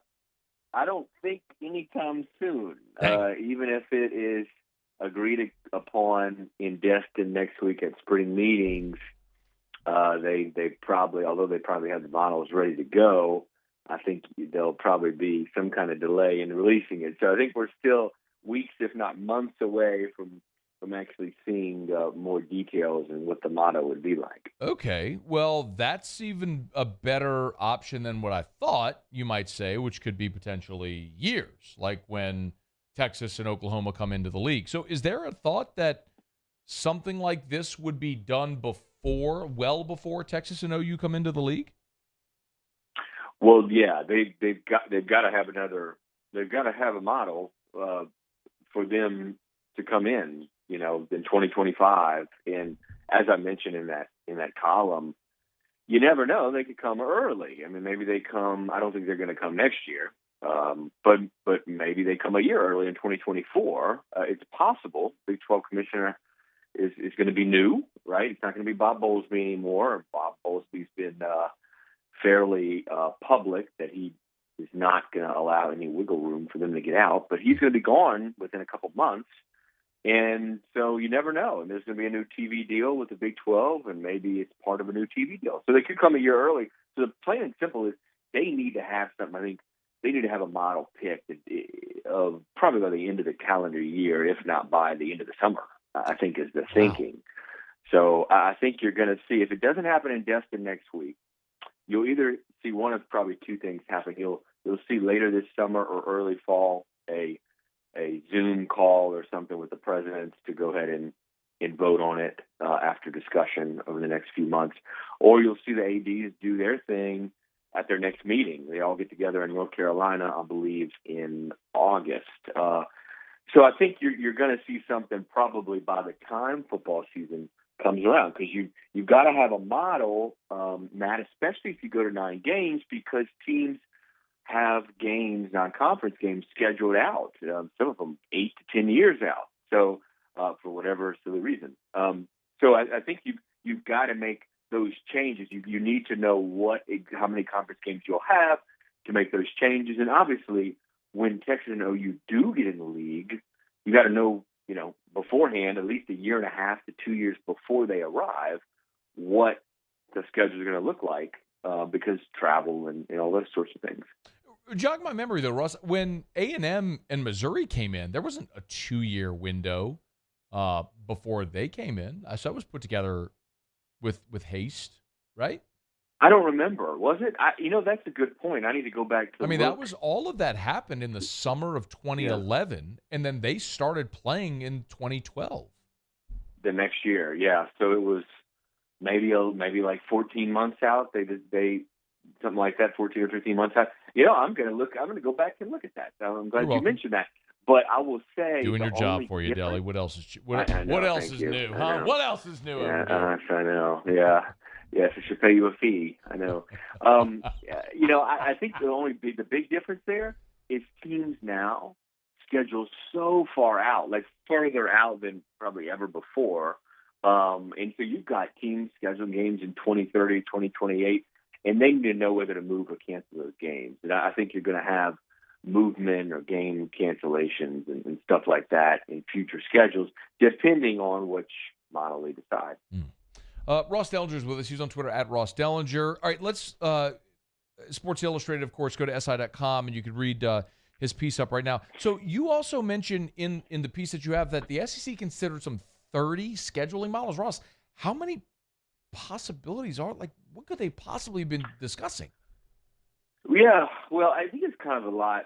don't think anytime soon. Even if it is agreed upon in Destin next week at spring meetings, they probably, although they probably have the models ready to go, I think there'll probably be some kind of delay in releasing it. So I think we're still weeks, if not months, away from actually seeing more details and what the motto would be like. Okay, well, that's even a better option than what I thought you might say, which could be potentially years, like when Texas and Oklahoma come into the league. So is there a thought that something like this would be done well before Texas and OU come into the league? Well, yeah, they've got to have a model for them to come in, in 2025. And as I mentioned in that column, you never know, they could come early. I mean, maybe they come. I don't think they're going to come next year, but maybe they come a year early in 2024. It's possible. Big 12 commissioner is going to be new, right? It's not going to be Bob Bowlesby anymore. Bob Bowlesby's been fairly public that he is not going to allow any wiggle room for them to get out, but he's going to be gone within a couple months. And so you never know. And there's going to be a new TV deal with the Big 12, and maybe it's part of a new TV deal. So they could come a year early. So the plain and simple is they need to have something. I think they need to have a model picked of probably by the end of the calendar year, if not by the end of the summer, I think is the thinking. So I think you're going to see, if it doesn't happen in Destin next week, you'll either see one of probably two things happen. You'll see later this summer or early fall a Zoom call or something with the presidents to go ahead and vote on it after discussion over the next few months. Or you'll see the ADs do their thing at their next meeting. They all get together in North Carolina, I believe, in August. So I think you're going to see something probably by the time football season comes around, because you've got to have a model, Matt, especially if you go to 9 games, because teams have games, non-conference games, scheduled out, some of them 8 to 10 years out, so for whatever silly reason. So I think you've got to make those changes. You need to know how many conference games you'll have to make those changes. And obviously, when Texas and OU do get in the league, you got to know, beforehand, at least a year and a half to 2 years before they arrive, what the schedule is going to look like, because travel and all those sorts of things. Jog my memory, though, Russ. When A&M and Missouri came in, there wasn't a 2-year window before they came in. So it was put together with haste, right? I don't remember. Was it? That's a good point. I need to go back to that was all of that happened in the summer of 2011, and then they started playing in 2012. The next year, yeah. So it was maybe like 14 months out. They something like that, 14 or 15 months out. I'm going to go back and look at that. So I'm glad you mentioned that. But I will say, doing your job for you, Deli. What else is what else is new? Huh? What else is new? Yeah, I know. Yeah. Yes, it should pay you a fee. I know. I think the big difference there is teams now schedule so far out, like further out than probably ever before. And so you've got teams scheduling games in 2030, 2028, and they need to know whether to move or cancel those games. And I think you're going to have movement or game cancellations and stuff like that in future schedules, depending on which model they decide. Ross Dellinger's with us. He's on Twitter at Ross Dellinger. All right, let's Sports Illustrated, of course, go to SI.com, and you can read his piece up right now. So you also mentioned in the piece that you have that the SEC considered some 30 scheduling models. Ross, how many possibilities are, what could they possibly have been discussing? Yeah, well, I think it's kind of a lot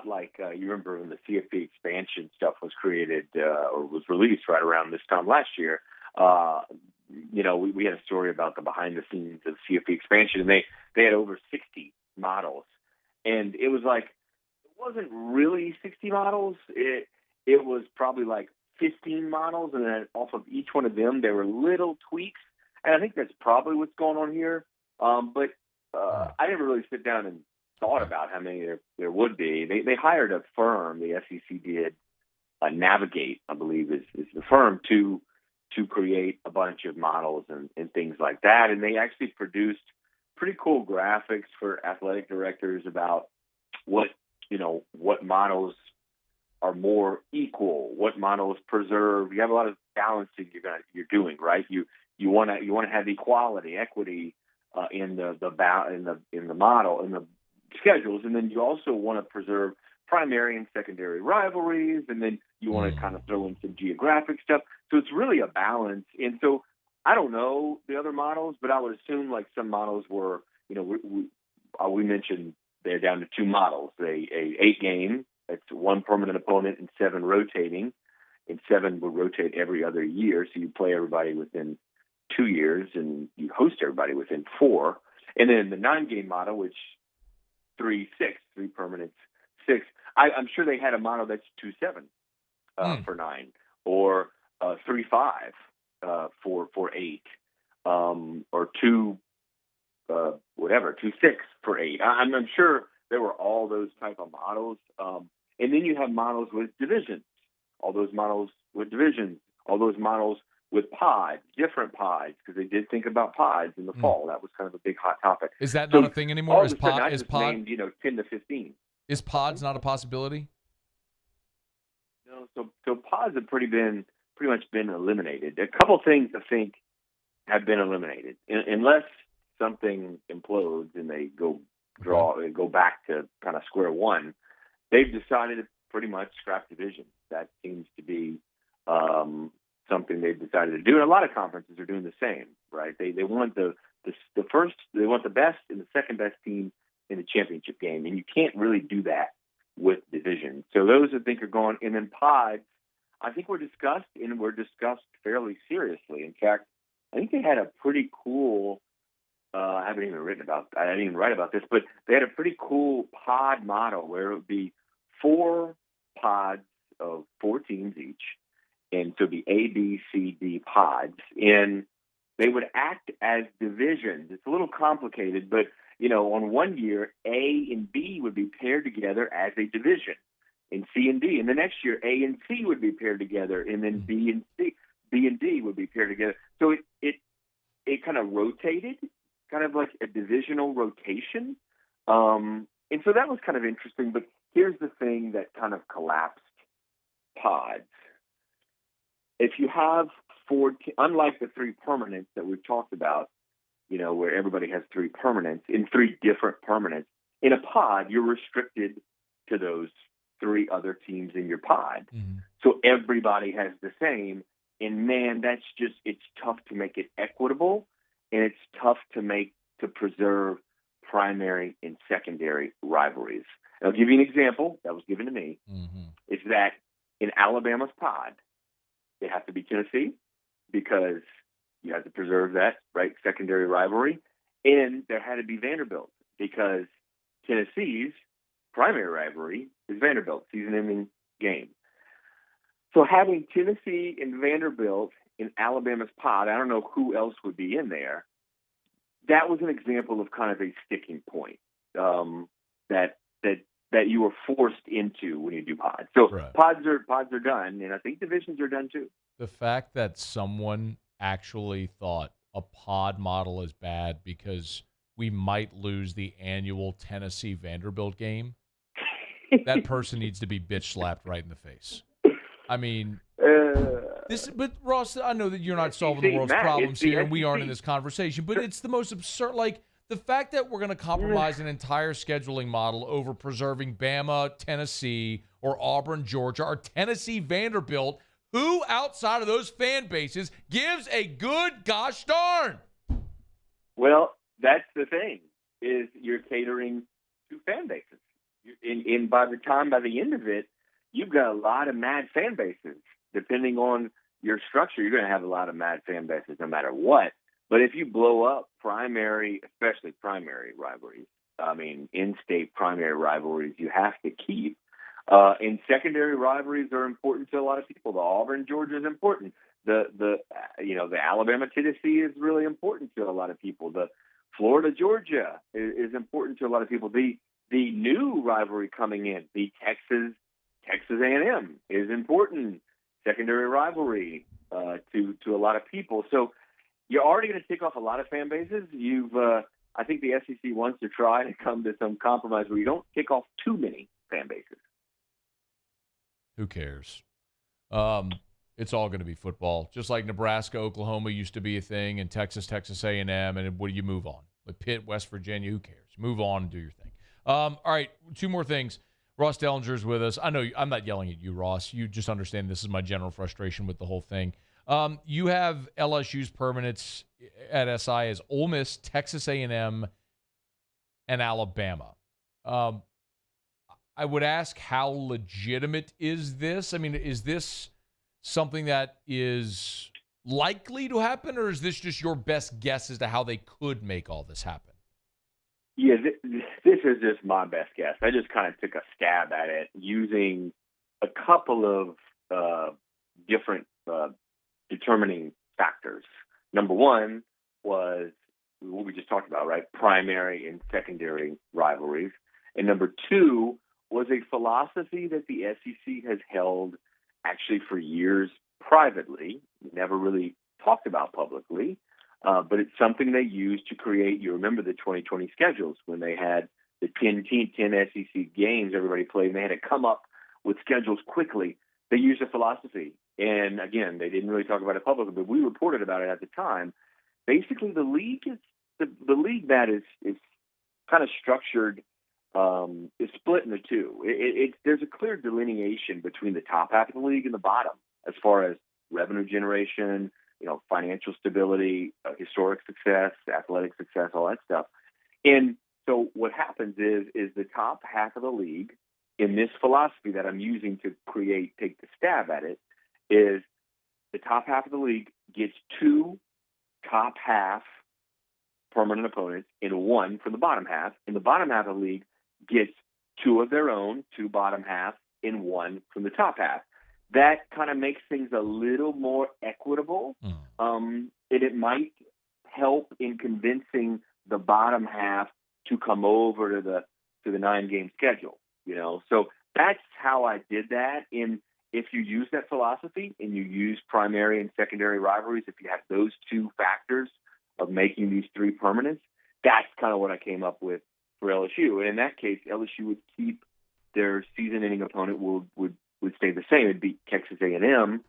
like you remember when the CFP expansion stuff was created or was released right around this time last year. We had a story about the behind the scenes of CFP expansion, and they had over 60 models, and it was like it wasn't really 60 models. It was probably like 15 models, and then off of each one of them there were little tweaks, and I think that's probably what's going on here. But I never really sit down and thought about how many there would be. They hired a firm, the SEC did, Navigate, I believe is the firm, to create a bunch of models and things like that. And they actually produced pretty cool graphics for athletic directors about what models are more equal, what models preserve. You have a lot of balancing you're doing, right? You want to have equality, equity in the model, in the schedules, and then you also want to preserve primary and secondary rivalries, and then you want to kind of throw in some geographic stuff. So it's really a balance. And so I don't know the other models, but I would assume like some models were, we mentioned they're down to 2 models, a 8-game, that's 1 permanent opponent and 7 rotating, and 7 would rotate every other year. So you play everybody within 2 years and you host everybody within 4. And then the 9-game model, which 3 permanents, 6. I'm sure they had a model that's 2-7 for 9, or 3-5 for 8, or 2-6 for 8. I'm sure there were all those type of models. And then you have models with divisions, all those models with divisions, all those models with pods, different pods, because they did think about pods in the fall. That was kind of a big hot topic. Is that not a thing anymore? Is pod named, 10 to 15? Is pods not a possibility? No. So pods have pretty much been eliminated. A couple things I think have been eliminated, unless something implodes and they go back to kind of square one. They've decided to pretty much scrap divisions. That seems to be something they've decided to do, and a lot of conferences are doing the same, right? They want the best and the second best team in the championship game, and you can't really do that with divisions. So those I think are gone, and then pods, I think were discussed fairly seriously. In fact, I think they had a pretty cool. I didn't even write about this, but they had a pretty cool pod model where it would be 4 pods of 4 teams each, and so the A, B, C, D pods, and they would act as divisions. It's a little complicated, but on one year, A and B would be paired together as a division, and C and D. And the next year, A and C would be paired together, and then B and D would be paired together. So it kind of rotated, kind of like a divisional rotation. And so that was kind of interesting. But here's the thing that kind of collapsed pods. If you have 4, unlike the 3 permanents that we've talked about, where everybody has 3 permanents in 3 different permanents, in a pod, you're restricted to those 3 other teams in your pod. So everybody has the same. And man, it's tough to make it equitable, and it's tough to preserve primary and secondary rivalries. And I'll give you an example that was given to me. Is that in Alabama's pod, it has to be Tennessee because you have to preserve that, right, secondary rivalry. And there had to be Vanderbilt because Tennessee's primary rivalry is Vanderbilt, season-ending game. So having Tennessee and Vanderbilt in Alabama's pod, I don't know who else would be in there. That was an example of kind of a sticking point that you were forced into when you do pods. So pods are done, and I think divisions are done too. The fact that someone actually thought a pod model is bad because we might lose the annual Tennessee Vanderbilt game, that person needs to be bitch slapped right in the face. I mean, but Ross, I know that you're not solving the world's problems here, and we aren't in this conversation, but it's the most absurd. Like, the fact that we're going to compromise an entire scheduling model over preserving Bama, Tennessee, or Auburn, Georgia, or Tennessee, Vanderbilt, who outside of those fan bases gives a good gosh darn? Well, that's the thing, is you're catering to fan bases. And by the end of it, you've got a lot of mad fan bases. Depending on your structure, you're going to have a lot of mad fan bases no matter what. But if you blow up especially primary rivalries, in-state primary rivalries, you have to keep. And secondary rivalries are important to a lot of people. The Auburn, Georgia is important. The Alabama, Tennessee is really important to a lot of people. The Florida, Georgia is important to a lot of people. The new rivalry coming in, the Texas A&M is important. Secondary rivalry to a lot of people. So you're already going to tick off a lot of fan bases. I think the SEC wants to try to come to some compromise where you don't tick off too many fan bases. Who cares? It's all going to be football. Just like Nebraska, Oklahoma used to be a thing, and Texas A&M, and what do you move on? Like Pitt, West Virginia, who cares? Move on and do your thing. All right, 2 more things. Ross Dellinger's with us. I know I'm not yelling at you, Ross. You just understand this is my general frustration with the whole thing. You have LSU's permanents at SI as Ole Miss, Texas A&M, and Alabama. I would ask, how legitimate is this? I mean, is this something that is likely to happen, or is this just your best guess as to how they could make all this happen? Yeah, this is just my best guess. I just kind of took a stab at it using a couple of different determining factors. Number one was what we just talked about, right? Primary and secondary rivalries. And number two was a philosophy that the SEC has held actually for years privately, never really talked about publicly, but it's something they used to create, you remember the 2020 schedules when they had the 10 SEC games everybody played, and they had to come up with schedules quickly. They used a philosophy. And again, they didn't really talk about it publicly, but we reported about it at the time. Basically, the league that is kind of structured is split into two. There's a clear delineation between the top half of the league and the bottom as far as revenue generation, financial stability, historic success, athletic success, all that stuff. And so what happens is the top half of the league, in this philosophy that I'm using to take the stab at it, is the top half of the league gets 2 top half permanent opponents and 1 from the bottom half, and the bottom half of the league gets 2 of their own, 2 bottom half, and 1 from the top half. That kind of makes things a little more equitable, and it might help in convincing the bottom half to come over to the 9-game schedule. So that's how I did that. And if you use that philosophy and you use primary and secondary rivalries, if you have those 2 factors of making these 3 permanents, that's kind of what I came up with for LSU. And in that case, LSU would keep their season-ending opponent would stay the same. It'd be Texas A&M,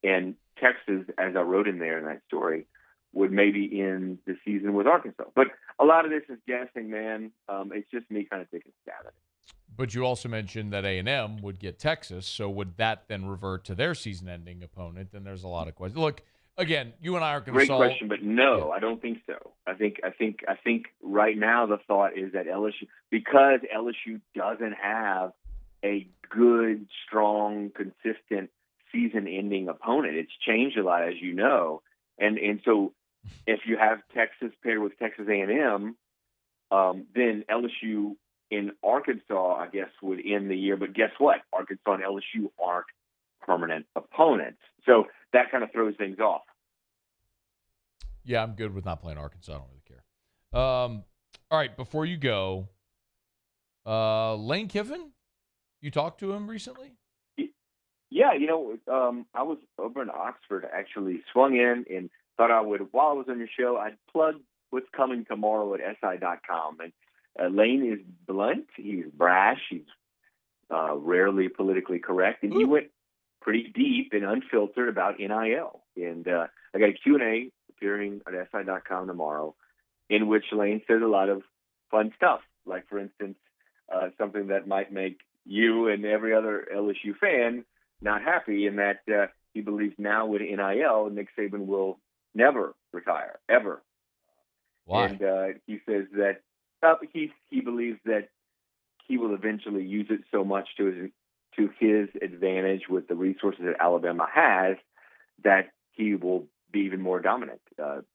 and Texas, as I wrote in there in that story, would maybe end the season with Arkansas. But a lot of this is guessing, man. It's just me kind of taking a stab at it. But you also mentioned that A&M would get Texas, so would that then revert to their season-ending opponent? And there's a lot of questions. Look, again, you and I aren't going to Great solve. question, but no, I don't think so. I think right now the thought is that LSU, because LSU doesn't have a good, strong, consistent season-ending opponent. It's changed a lot, as you know, and so if you have Texas paired with Texas A&M, then LSU in Arkansas, I guess, would end the year. But guess what? Arkansas and LSU aren't permanent opponents, so that kind of throws things off. Yeah, I'm good with not playing Arkansas. I don't really care. All right, before you go, Lane Kiffin, you talked to him recently? Yeah, I was over in Oxford, actually swung in and thought I would, while I was on your show, I'd plug what's coming tomorrow at SI.com. And Lane is blunt. He's brash. He's rarely politically correct. And he went pretty deep and unfiltered about NIL. And I got a Q&A appearing at SI.com tomorrow in which Lane says a lot of fun stuff. Like, for instance, something that might make you and every other LSU fan not happy, in that he believes now with NIL, Nick Saban will never retire, ever. Why? And he says that he believes that he will eventually use it so much to his advantage with the resources that Alabama has that he will be even more dominant, that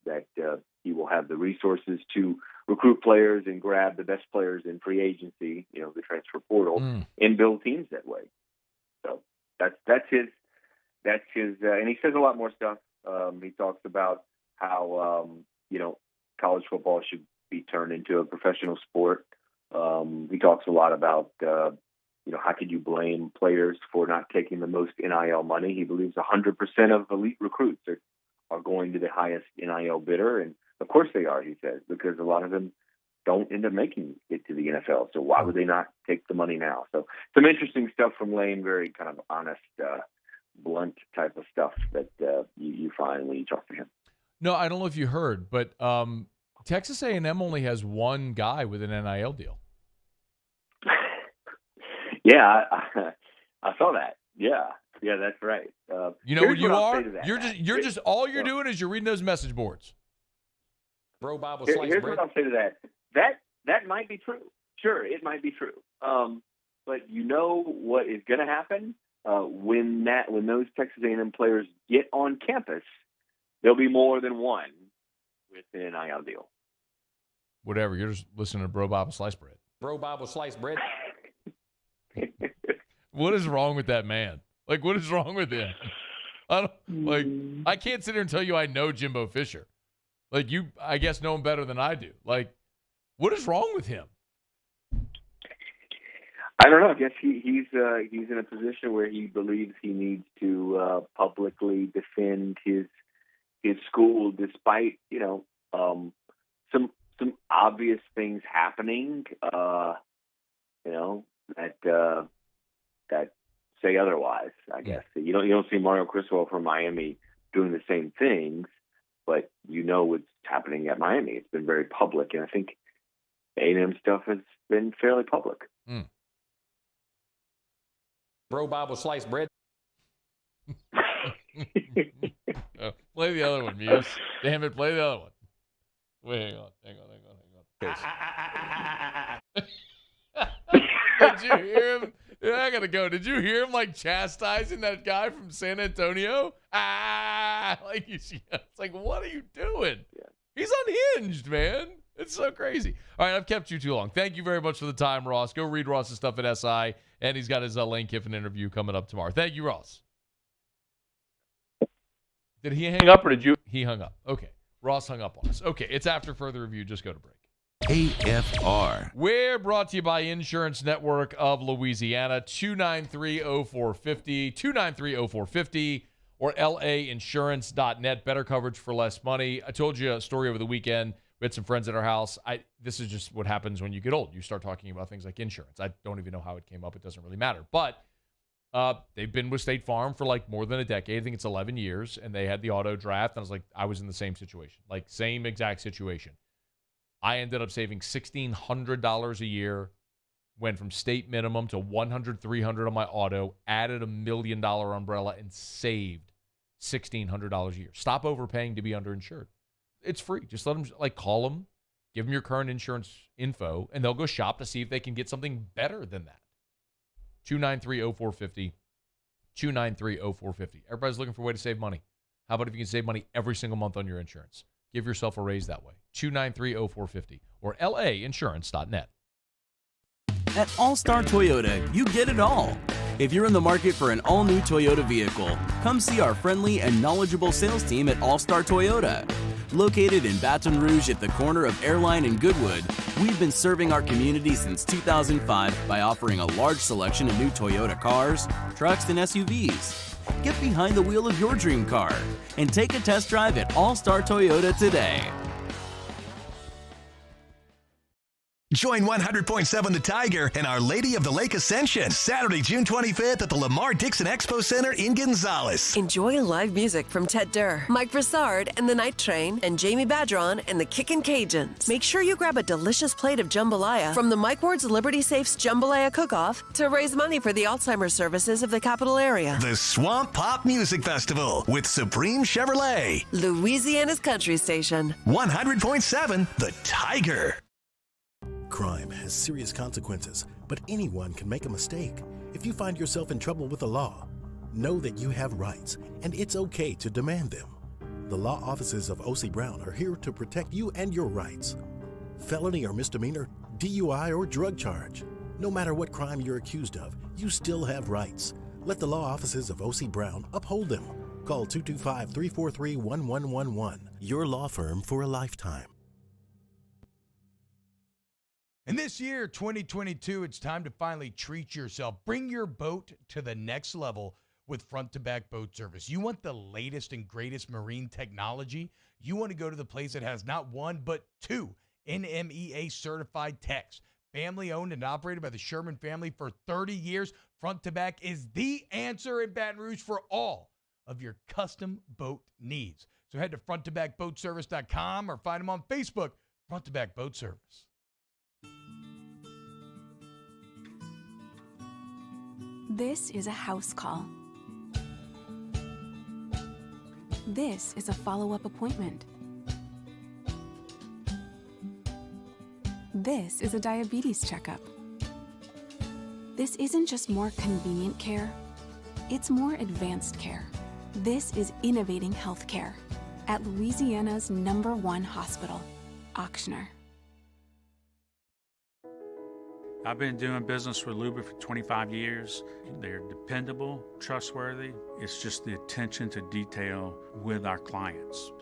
he will have the resources to recruit players and grab the best players in free agency, the transfer portal, and build teams that way. So that's his, and he says a lot more stuff. He talks about how, college football should be turned into a professional sport. He talks a lot about, how could you blame players for not taking the most NIL money? He believes 100% of elite recruits are going to the highest NIL bidder. And of course they are, he says, because a lot of them don't end up making it to the NFL. So why would they not take the money now? So some interesting stuff from Lane, very kind of honest, blunt type of stuff that you find when you talk to him. No, I don't know if you heard, but Texas A&M only has one guy with an NIL deal. Yeah, I saw that. Yeah, that's right. You know what you are? You're just all you're doing is you're reading those message boards. Bro Bible slice bread. What I'll say to that. That might be true. Sure, it might be true. But you know what is going to happen when those Texas A&M players get on campus? There'll be more than one with an NIL deal. Whatever. You're just listening to Bro Bible Slice Bread. Bro Bible slice bread. What is wrong with that man? Like, what is wrong with him? I can't sit here and tell you I know Jimbo Fisher. Like, you, I guess, know him better than I do. Like, what is wrong with him? I don't know. I guess he's in a position where he believes he needs to publicly defend his school, despite some obvious things happening. That say otherwise. I guess you don't see Mario Criswell from Miami doing the same things, but what's happening at Miami. It's been very public, and I think A&M stuff has been fairly public. Bro Bible slice bread. Play the other one, Muse. Damn it, play the other one. Wait, hang on. Did you hear him? Yeah, I gotta go. Did you hear him chastising that guy from San Antonio? It's like, what are you doing? Yeah. He's unhinged, man. It's so crazy. All right, I've kept you too long. Thank you very much for the time, Ross. Go read Ross's stuff at SI, and he's got his Lane Kiffin interview coming up tomorrow. Thank you, Ross. Did he hang up or did you? He hung up. Okay. Ross hung up on us. Okay, it's after further review. Just go to break. AFR. We're brought to you by Insurance Network of Louisiana, 293-0450, 293-0450, or lainsurance.net. Better coverage for less money. I told you a story over the weekend. We had some friends at our house. This is just what happens when you get old. You start talking about things like insurance. I don't even know how it came up. It doesn't really matter. But they've been with State Farm for more than a decade. I think it's 11 years. And they had the auto draft. And I was in the same situation. Same exact situation. I ended up saving $1,600 a year went from state minimum to $100, $300 on my auto, added $1 million umbrella, and saved $1,600 a year. Stop overpaying to be underinsured. It's free. Just let them, call them, give them your current insurance info, and they'll go shop to see if they can get something better than that. 293-0450. 293-0450. Everybody's looking for a way to save money. How about if you can save money every single month on your insurance? Give yourself a raise that way. 293-0450 or lainsurance.net. At All-Star Toyota, you get it all. If you're in the market for an all-new Toyota vehicle, come see our friendly and knowledgeable sales team at All-Star Toyota. Located in Baton Rouge at the corner of Airline and Goodwood, we've been serving our community since 2005 by offering a large selection of new Toyota cars, trucks, and SUVs. Get behind the wheel of your dream car and take a test drive at All-Star Toyota today. Join 100.7 The Tiger and Our Lady of the Lake Ascension Saturday, June 25th at the Lamar Dixon Expo Center in Gonzales. Enjoy live music from Ted Durr, Mike Broussard and the Night Train, and Jamie Badron and the Kickin' Cajuns. Make sure you grab a delicious plate of jambalaya from the Mike Ward's Liberty Safes Jambalaya Cook-Off to raise money for the Alzheimer's services of the capital area. The Swamp Pop Music Festival with Supreme Chevrolet. Louisiana's country station. 100.7 The Tiger. Crime has serious consequences, but anyone can make a mistake. If you find yourself in trouble with the law, know that you have rights, and it's okay to demand them. The law offices of O.C. Brown are here to protect you and your rights. Felony or misdemeanor, DUI or drug charge. No matter what crime you're accused of, you still have rights. Let the law offices of O.C. Brown uphold them. Call 225-343-1111. Your law firm for a lifetime. And this year, 2022, it's time to finally treat yourself. Bring your boat to the next level with front-to-back boat service. You want the latest and greatest marine technology? You want to go to the place that has not one, but two NMEA-certified techs. Family-owned and operated by the Sherman family for 30 years, front-to-back is the answer in Baton Rouge for all of your custom boat needs. So head to fronttobackboatservice.com or find them on Facebook, Front to Back Boat Service. This is a house call. This is a follow-up appointment. This is a diabetes checkup. This isn't just more convenient care, it's more advanced care. This is innovating healthcare at Louisiana's #1 hospital, Auctioner. I've been doing business with Luba for 25 years. They're dependable, trustworthy. It's just the attention to detail with our clients.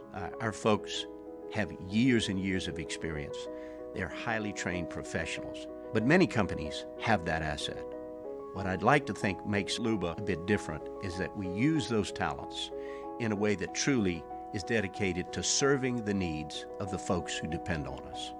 Our folks have years and years of experience. They're highly trained professionals, but many companies have that asset. What I'd like to think makes Luba a bit different is that we use those talents in a way that truly is dedicated to serving the needs of the folks who depend on us.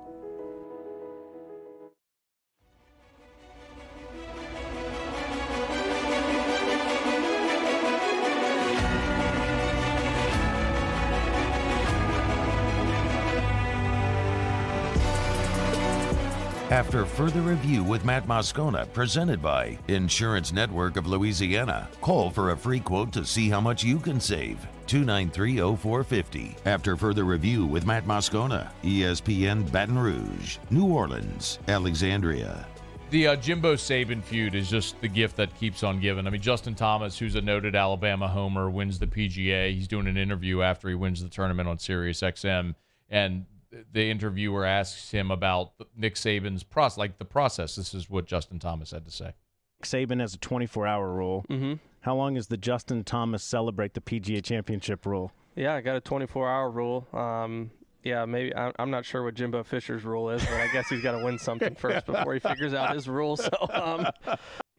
After further review with Matt Moscona, presented by Insurance Network of Louisiana, call for a free quote to see how much you can save. 293-0450. After further review with Matt Moscona, ESPN Baton Rouge, New Orleans, Alexandria. The Jimbo Saban feud is just the gift that keeps on giving. I mean, Justin Thomas, who's a noted Alabama homer, wins the PGA. He's doing an interview after he wins the tournament on Sirius XM, and the interviewer asks him about Nick Saban's process. This is what Justin Thomas had to say. Saban has a 24-hour rule. Mm-hmm. How long does the Justin Thomas Celebrate the PGA Championship rule? Yeah, I got a 24-hour rule. Yeah, maybe I'm not sure what Jimbo Fisher's rule is, but I guess he's got to win something first before he figures out his rules. So,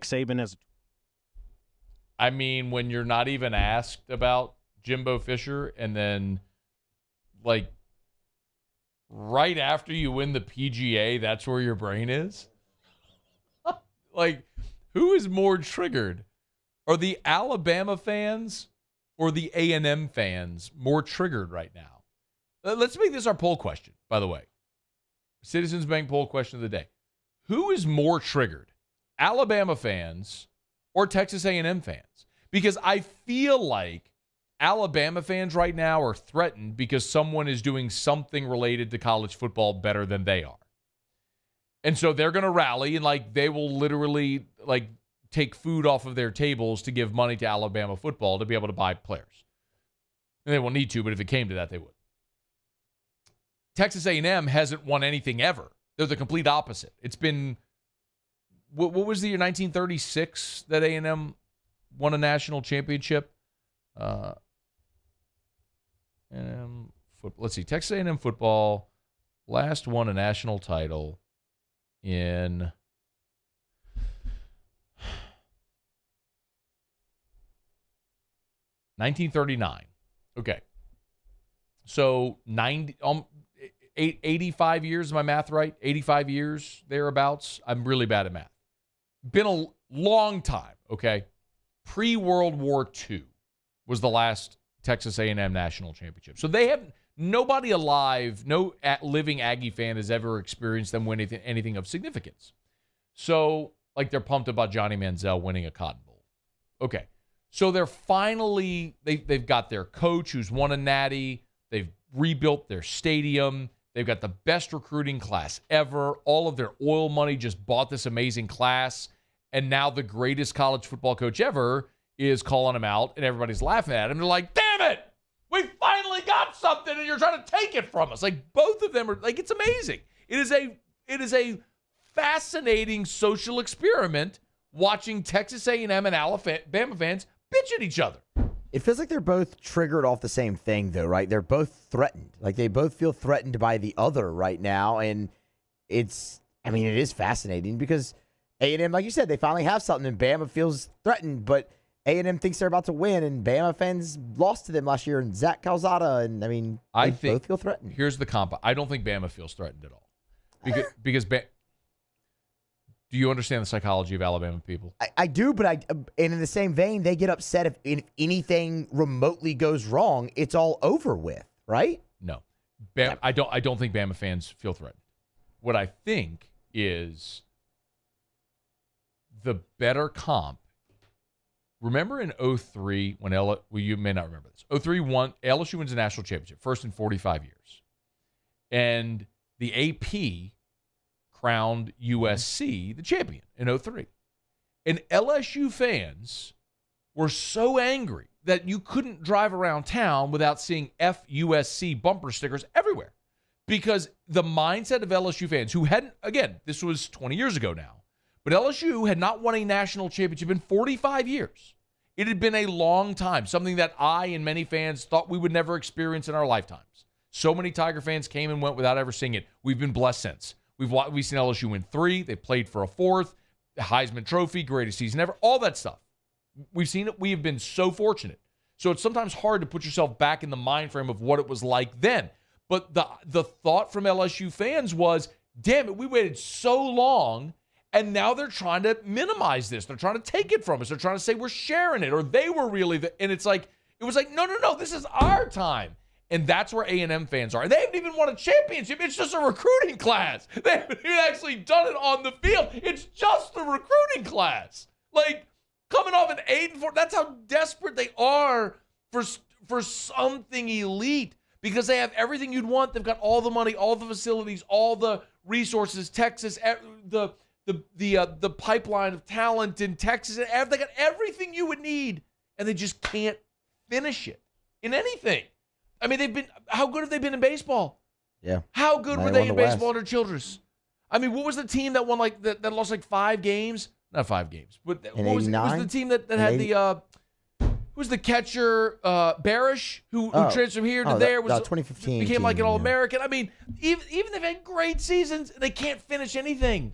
Saban has. I mean, when you're not even asked about Jimbo Fisher, and then right after you win the PGA, that's where your brain is? Who is more triggered? Are the Alabama fans or the A&M fans more triggered right now? Let's make this our poll question, by the way. Citizens Bank poll question of the day. who is more triggered, Alabama fans or Texas A&M fans? Because I feel like Alabama fans right now are threatened because someone is doing something related to college football better than they are. And so they're going to rally, and like they will literally like take food off of their tables to give money to Alabama football to be able to buy players. And they won't need to, but if it came to that, they would. Texas A&M hasn't won anything ever. They're the complete opposite. It's been, what was the year, 1936 that A&M won a national championship? Let's see, Texas A&M football last won a national title in 1939. Okay. So 85 years, is my math right? 85 years, thereabouts. I'm really bad at math. Been a long time, okay? Pre-World War II was the last Texas A&M national championship. So they have nobody alive, no living Aggie fan has ever experienced them win anything of significance. So, like, they're pumped about Johnny Manziel winning a Cotton Bowl. Okay. So they're finally, they've got their coach who's won a natty. They've rebuilt their stadium. They've got the best recruiting class ever. All of their oil money just bought this amazing class. And now the greatest college football coach ever is calling them out, and everybody's laughing at him. They're like, damn it, we finally got something, and you're trying to take it from us. Like, both of them are, like, it's amazing. It is a fascinating social experiment watching Texas A&M and Alabama fans bitch at each other. It feels like they're both triggered off the same thing, though, right? They're both threatened. Like, they both feel threatened by the other right now, and it is fascinating because A&M, like you said, they finally have something, and Bama feels threatened, but A&M thinks they're about to win, and Bama fans lost to them last year, and Zach Calzada, and they both feel threatened. Here's the comp. I don't think Bama feels threatened at all. Because do you understand the psychology of Alabama people? I do, but and in the same vein, they get upset if anything remotely goes wrong. It's all over with, right? No. I don't think Bama fans feel threatened. What I think is the better comp. Remember in 2003 when you may not remember this. 2003 LSU wins a national championship, first in 45 years. And the AP crowned USC the champion in 2003. And LSU fans were so angry that you couldn't drive around town without seeing FUSC bumper stickers everywhere. Because the mindset of LSU fans who hadn't, again, this was 20 years ago now, but LSU had not won a national championship in 45 years. It had been a long time, something that I and many fans thought we would never experience in our lifetimes. So many Tiger fans came and went without ever seeing it. We've been blessed since. We've seen LSU win 3. They played for a 4th. The Heisman Trophy, greatest season ever. All that stuff. We've seen it. We have been so fortunate. So it's sometimes hard to put yourself back in the mind frame of what it was like then. But the thought from LSU fans was, damn it, we waited so long, and now they're trying to minimize this. They're trying to take it from us. They're trying to say we're sharing it, or they were really and it's like, it was like, no, this is our time. And that's where A&M fans are. And they haven't even won a championship. It's just a recruiting class. They haven't even actually done it on the field. It's just the recruiting class. Like, coming off an 8-4, that's how desperate they are for something elite, because they have everything you'd want. They've got all the money, all the facilities, all the resources. Texas, the pipeline of talent in Texas. They got everything you would need, and they just can't finish it in anything. I mean, how good have they been in baseball? Yeah. How good were they in baseball under Childress? I mean, what was the team that won that lost 5 games? Not 5 games. But what was the team that had the who was the catcher, Barish, who transferred from here to there? Was 2015 became like an team, All-American. I mean, even they've had great seasons, they can't finish anything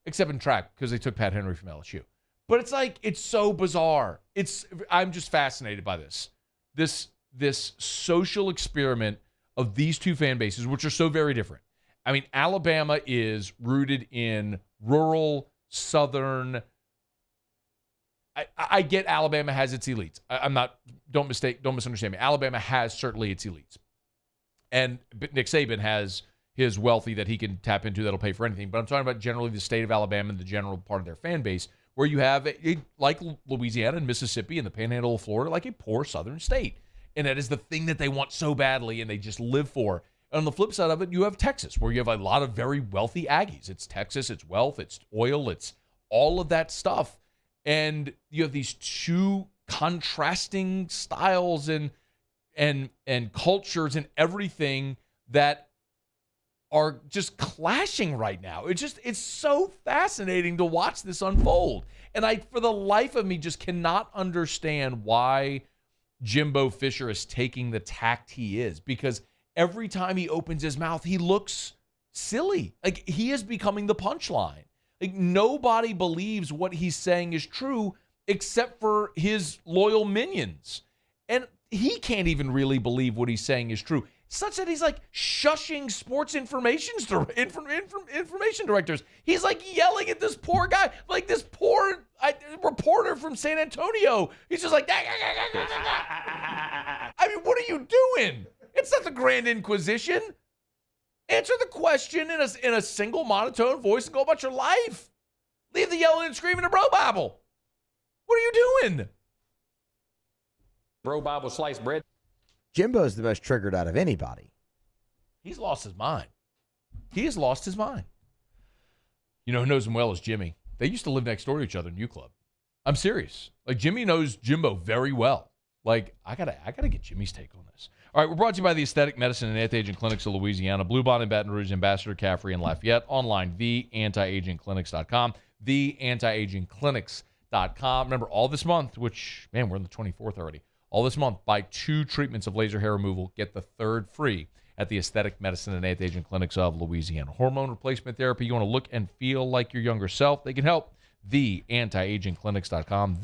except in track because they took Pat Henry from LSU. But it's like, it's so bizarre. I'm just fascinated by this social experiment of these two fan bases, which are so very different. I mean, Alabama is rooted in rural, southern. I get Alabama has its elites. Don't misunderstand me. Alabama has certainly its elites. And Nick Saban has his wealthy that he can tap into that'll pay for anything. But I'm talking about generally the state of Alabama and the general part of their fan base, where you have, like Louisiana and Mississippi and the panhandle of Florida, like a poor southern state. And that is the thing that they want so badly and they just live for. And on the flip side of it, you have Texas, where you have a lot of very wealthy Aggies. It's Texas, it's wealth, it's oil, it's all of that stuff. And you have these two contrasting styles and cultures and everything that are just clashing right now. It's so fascinating to watch this unfold. And I, for the life of me, just cannot understand why Jimbo Fisher is taking the tact he is, because every time he opens his mouth, he looks silly. Like, he is becoming the punchline. Like, nobody believes what he's saying is true except for his loyal minions. And he can't even really believe what he's saying is true, such that he's like shushing sports information directors. He's like yelling at this poor guy, like this poor reporter from San Antonio. He's just like, I mean, what are you doing? It's not the Grand Inquisition. Answer the question in a single monotone voice and go about your life. Leave the yelling and screaming and bro Bible. What are you doing? Bro Bible sliced bread. Jimbo's the most triggered out of anybody. He's lost his mind. He has lost his mind. You know who knows him well is Jimmy. They used to live next door to each other in U Club. I'm serious. Like, Jimmy knows Jimbo very well. Like, I gotta get Jimmy's take on this. All right, we're brought to you by the Aesthetic Medicine and Anti-Aging Clinics of Louisiana, Blue Bond in Baton Rouge, Ambassador, Caffrey, and Lafayette. Online, theantiagingclinics.com, theantiagingclinics.com. Remember, all this month, which, man, we're on the 24th already. All this month, buy 2 treatments of laser hair removal. Get the 3rd free at the Aesthetic Medicine and Anti-Aging Clinics of Louisiana. Hormone replacement therapy. You want to look and feel like your younger self? They can help. TheAntiAgingClinics.com.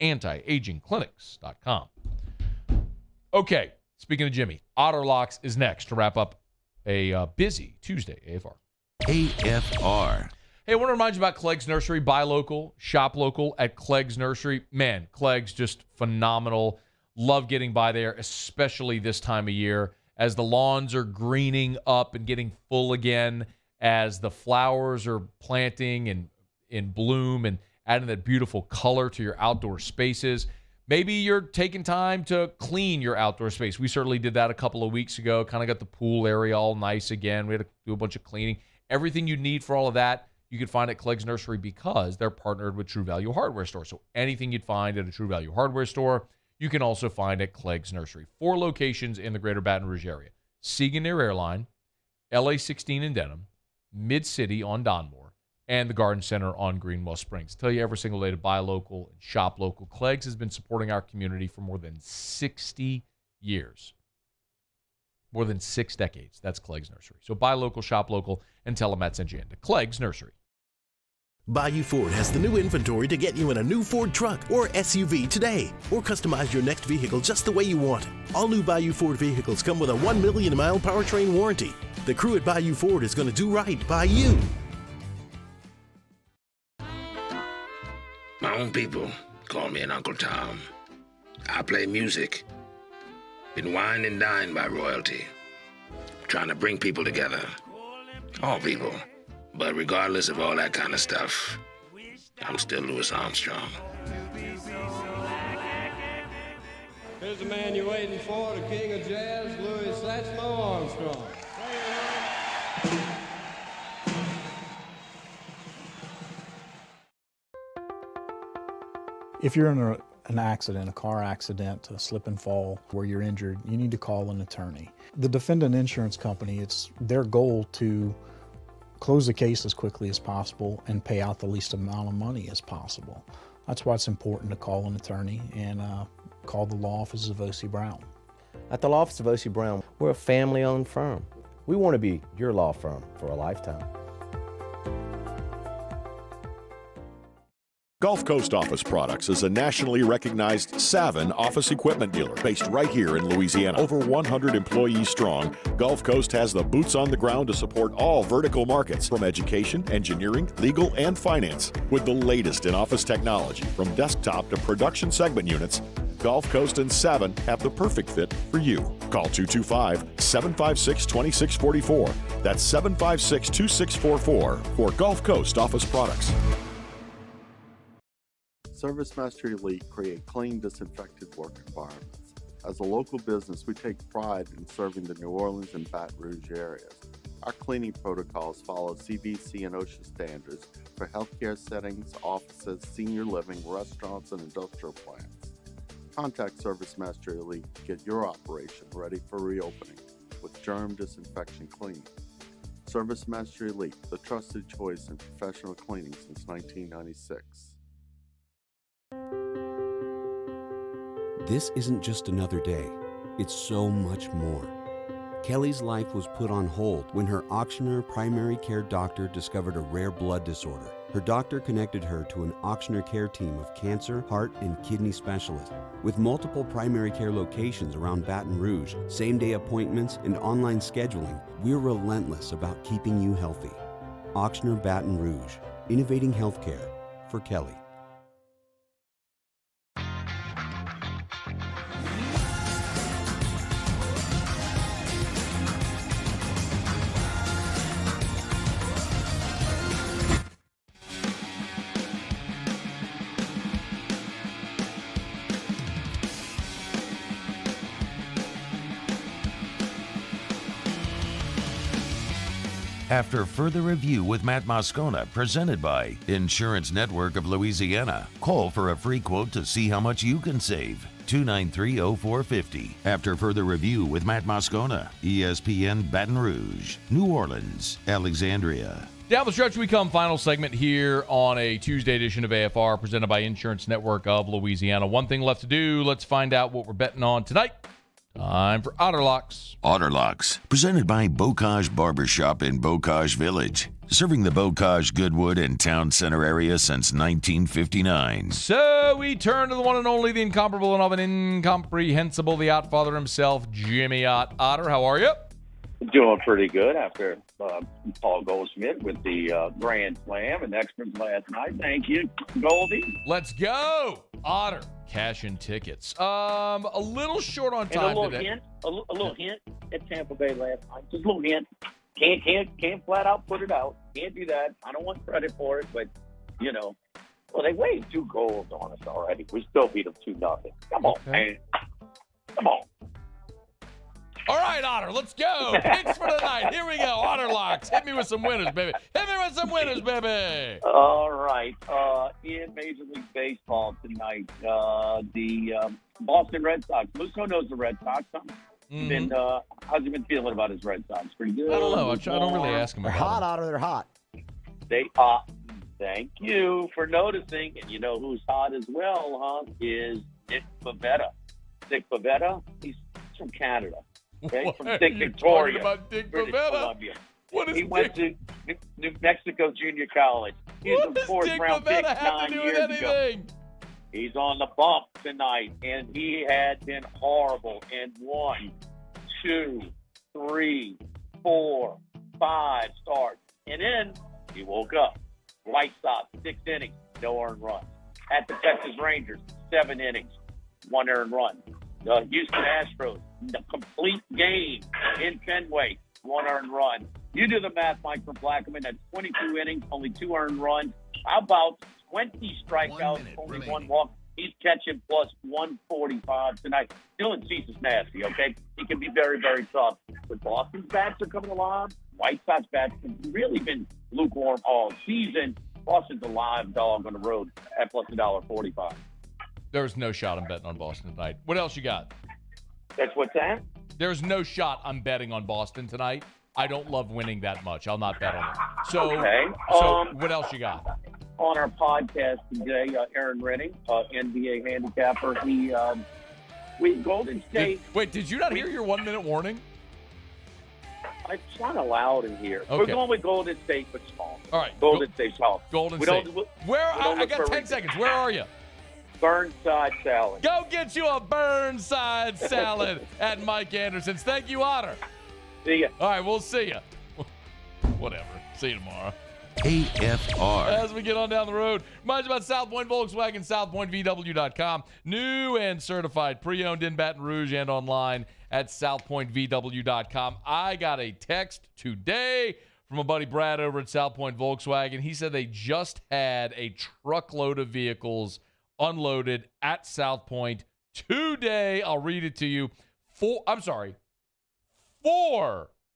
TheAntiAgingClinics.com. Okay, speaking of Jimmy, Otterlocks is next to wrap up a busy Tuesday AFR. AFR. Hey, I want to remind you about Clegg's Nursery. Buy local, shop local at Clegg's Nursery. Man, Clegg's just phenomenal. Love getting by there, especially this time of year, as the lawns are greening up and getting full again, as the flowers are planting and in bloom and adding that beautiful color to your outdoor spaces. Maybe you're taking time to clean your outdoor space. We certainly did that a couple of weeks ago, kind of got the pool area all nice again. We had to do a bunch of cleaning. Everything you need for all of that, you can find at Clegg's Nursery because they're partnered with True Value Hardware Store. So anything you'd find at a True Value Hardware Store, you can also find at Clegg's Nursery. 4 locations in the greater Baton Rouge area. Siegel near Airline, LA 16 in Denham, Mid-City on Donmore, and the Garden Center on Greenwell Springs. Tell you every single day to buy local and shop local. Clegg's has been supporting our community for more than 60 years. More than 6 decades. That's Clegg's Nursery. So buy local, shop local, and tell them Matt sent you into Clegg's Nursery. Bayou Ford has the new inventory to get you in a new Ford truck or SUV today, or customize your next vehicle just the way you want it. All new Bayou Ford vehicles come with a 1 million mile powertrain warranty. The crew at Bayou Ford is going to do right by you. My own people call me an Uncle Tom. I play music. Been wined and dined by royalty. Trying to bring people together. All people. But regardless of all that kind of stuff, I'm still Louis Armstrong. Here's the man you're waiting for, the king of jazz, Louis Satchmo Armstrong. If you're in an accident, a car accident, a slip and fall where you're injured, you need to call an attorney. The defendant insurance company, it's their goal to close the case as quickly as possible and pay out the least amount of money as possible. That's why it's important to call an attorney and call the law offices of O.C. Brown. At the law office of O.C. Brown, we're a family-owned firm. We want to be your law firm for a lifetime. Gulf Coast Office Products is a nationally recognized Savin office equipment dealer based right here in Louisiana. Over 100 employees strong, Gulf Coast has the boots on the ground to support all vertical markets from education, engineering, legal, and finance. With the latest in office technology, from desktop to production segment units, Gulf Coast and Savin have the perfect fit for you. Call 225-756-2644. That's 756-2644 for Gulf Coast office products. ServiceMaster Elite create clean, disinfected work environments. As a local business, we take pride in serving the New Orleans and Baton Rouge areas. Our cleaning protocols follow CDC and OSHA standards for healthcare settings, offices, senior living, restaurants, and industrial plants. Contact ServiceMaster Elite to get your operation ready for reopening with germ disinfection cleaning. ServiceMaster Elite, the trusted choice in professional cleaning since 1996. This isn't just another day. It's so much more. Kelly's life was put on hold when her auctioneer primary care doctor discovered a rare blood disorder. Her doctor connected her to an auctioneer care team of cancer, heart, and kidney specialists. With multiple primary care locations around Baton Rouge, same-day appointments, and online scheduling, we're relentless about keeping you healthy. Auctioneer Baton Rouge, innovating healthcare for Kelly. After further review with Matt Moscona, presented by Insurance Network of Louisiana. Call for a free quote to see how much you can save. 293-0450. After further review with Matt Moscona, ESPN Baton Rouge, New Orleans, Alexandria. Down the stretch we come, final segment here on a Tuesday edition of AFR, presented by Insurance Network of Louisiana. One thing left to do. Let's find out what we're betting on tonight. Time for Otter Locks. Otter Locks, presented by Bocage Barbershop in Bocage Village. Serving the Bocage, Goodwood, and Town Center area since 1959. So we turn to the one and only, the incomparable and often incomprehensible, the Outfather himself, Jimmy Ott. Otter, how are you? Doing pretty good after Paul Goldsmith with the Grand Slam and extras last night. Thank you, Goldie. Let's go, Otter. Cash in tickets. A little short on time and a little today. Hint, a little hint at Tampa Bay last night. Just a little hint. Can't flat out put it out. Can't do that. I don't want credit for it, but you know, well, they waved 2 goals on us already. We still beat them 2-0. Come on, man. Come on. All right, Otter, let's go. Picks for tonight. Here we go. Otter Locks. Hit me with some winners, baby. Hit me with some winners, baby. All right. In Major League Baseball tonight, the Boston Red Sox. Lucio knows the Red Sox. Mm-hmm. How's he been feeling about his Red Sox? Pretty good. I don't know. I don't really ask him They're about hot, them. Otter. They're hot. They thank you for noticing. And you know who's hot as well, huh? Is Nick Pivetta. Nick Pivetta, he's from Canada. Okay, What from are Dick you Victoria, talking about Dick British Pivetta? Columbia. What is he went to New Mexico Junior College. He was What a does 4th Dick round pick Pivetta have 9 to do with years ago. anything? He's on the bump tonight, and he had been horrible in 1, 2, 3, 4, 5 starts. And then he woke up. White Sox, 6 innings, no earned runs. At the Texas Rangers, 7 innings, 1 earned run. The Houston Astros, the complete game in Fenway, 1 earned run. You do the math, Mike, from Blackman. That's 22 innings, only 2 earned runs. How about 20 strikeouts, only 1 walk? He's catching plus 145 tonight. Dylan Cease is nasty, okay? He can be very, very tough. But Boston's bats are coming along. White Sox bats have really been lukewarm all season. Boston's a live dog on the road at plus $1.45. There's no shot I'm betting on Boston tonight. What else you got? That's what's that? There's no shot I'm betting on Boston tonight. I don't love winning that much. I'll not bet on it. So, Okay. What else you got? On our podcast today, Aaron Renning, NBA handicapper, we Golden State. Did you not hear your 1 minute warning? It's not allowed in here. Okay. We're going with Golden State, but small. All right. Golden State small. Golden We State. don't- Where? we don't I look got for 10 seconds. Where are you? Burnside salad. Go get you a Burnside salad at Mike Anderson's. Thank you, Otter. See ya. All right, we'll see you. Whatever. See you tomorrow. AFR. As we get on down the road, reminds you about South Point Volkswagen, southpointvw.com. New and certified pre-owned in Baton Rouge and online at southpointvw.com. I got a text today from a buddy Brad over at South Point Volkswagen. He said they just had a truckload of vehicles unloaded at South Point today. I'll read it to you. 4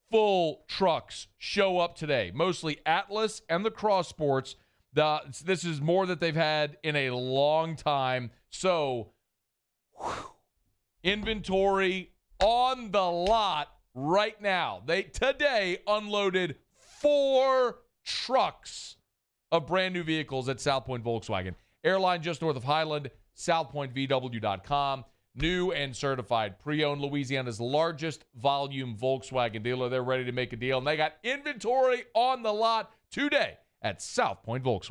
full trucks show up today, mostly Atlas and the Cross Sports. This is more that they've had in a long time. So, inventory on the lot right now. They today unloaded 4 trucks of brand new vehicles at South Point Volkswagen. Airline just north of Highland, southpointvw.com. New and certified pre-owned, Louisiana's largest volume Volkswagen dealer. They're ready to make a deal, and they got inventory on the lot today at South Point Volkswagen.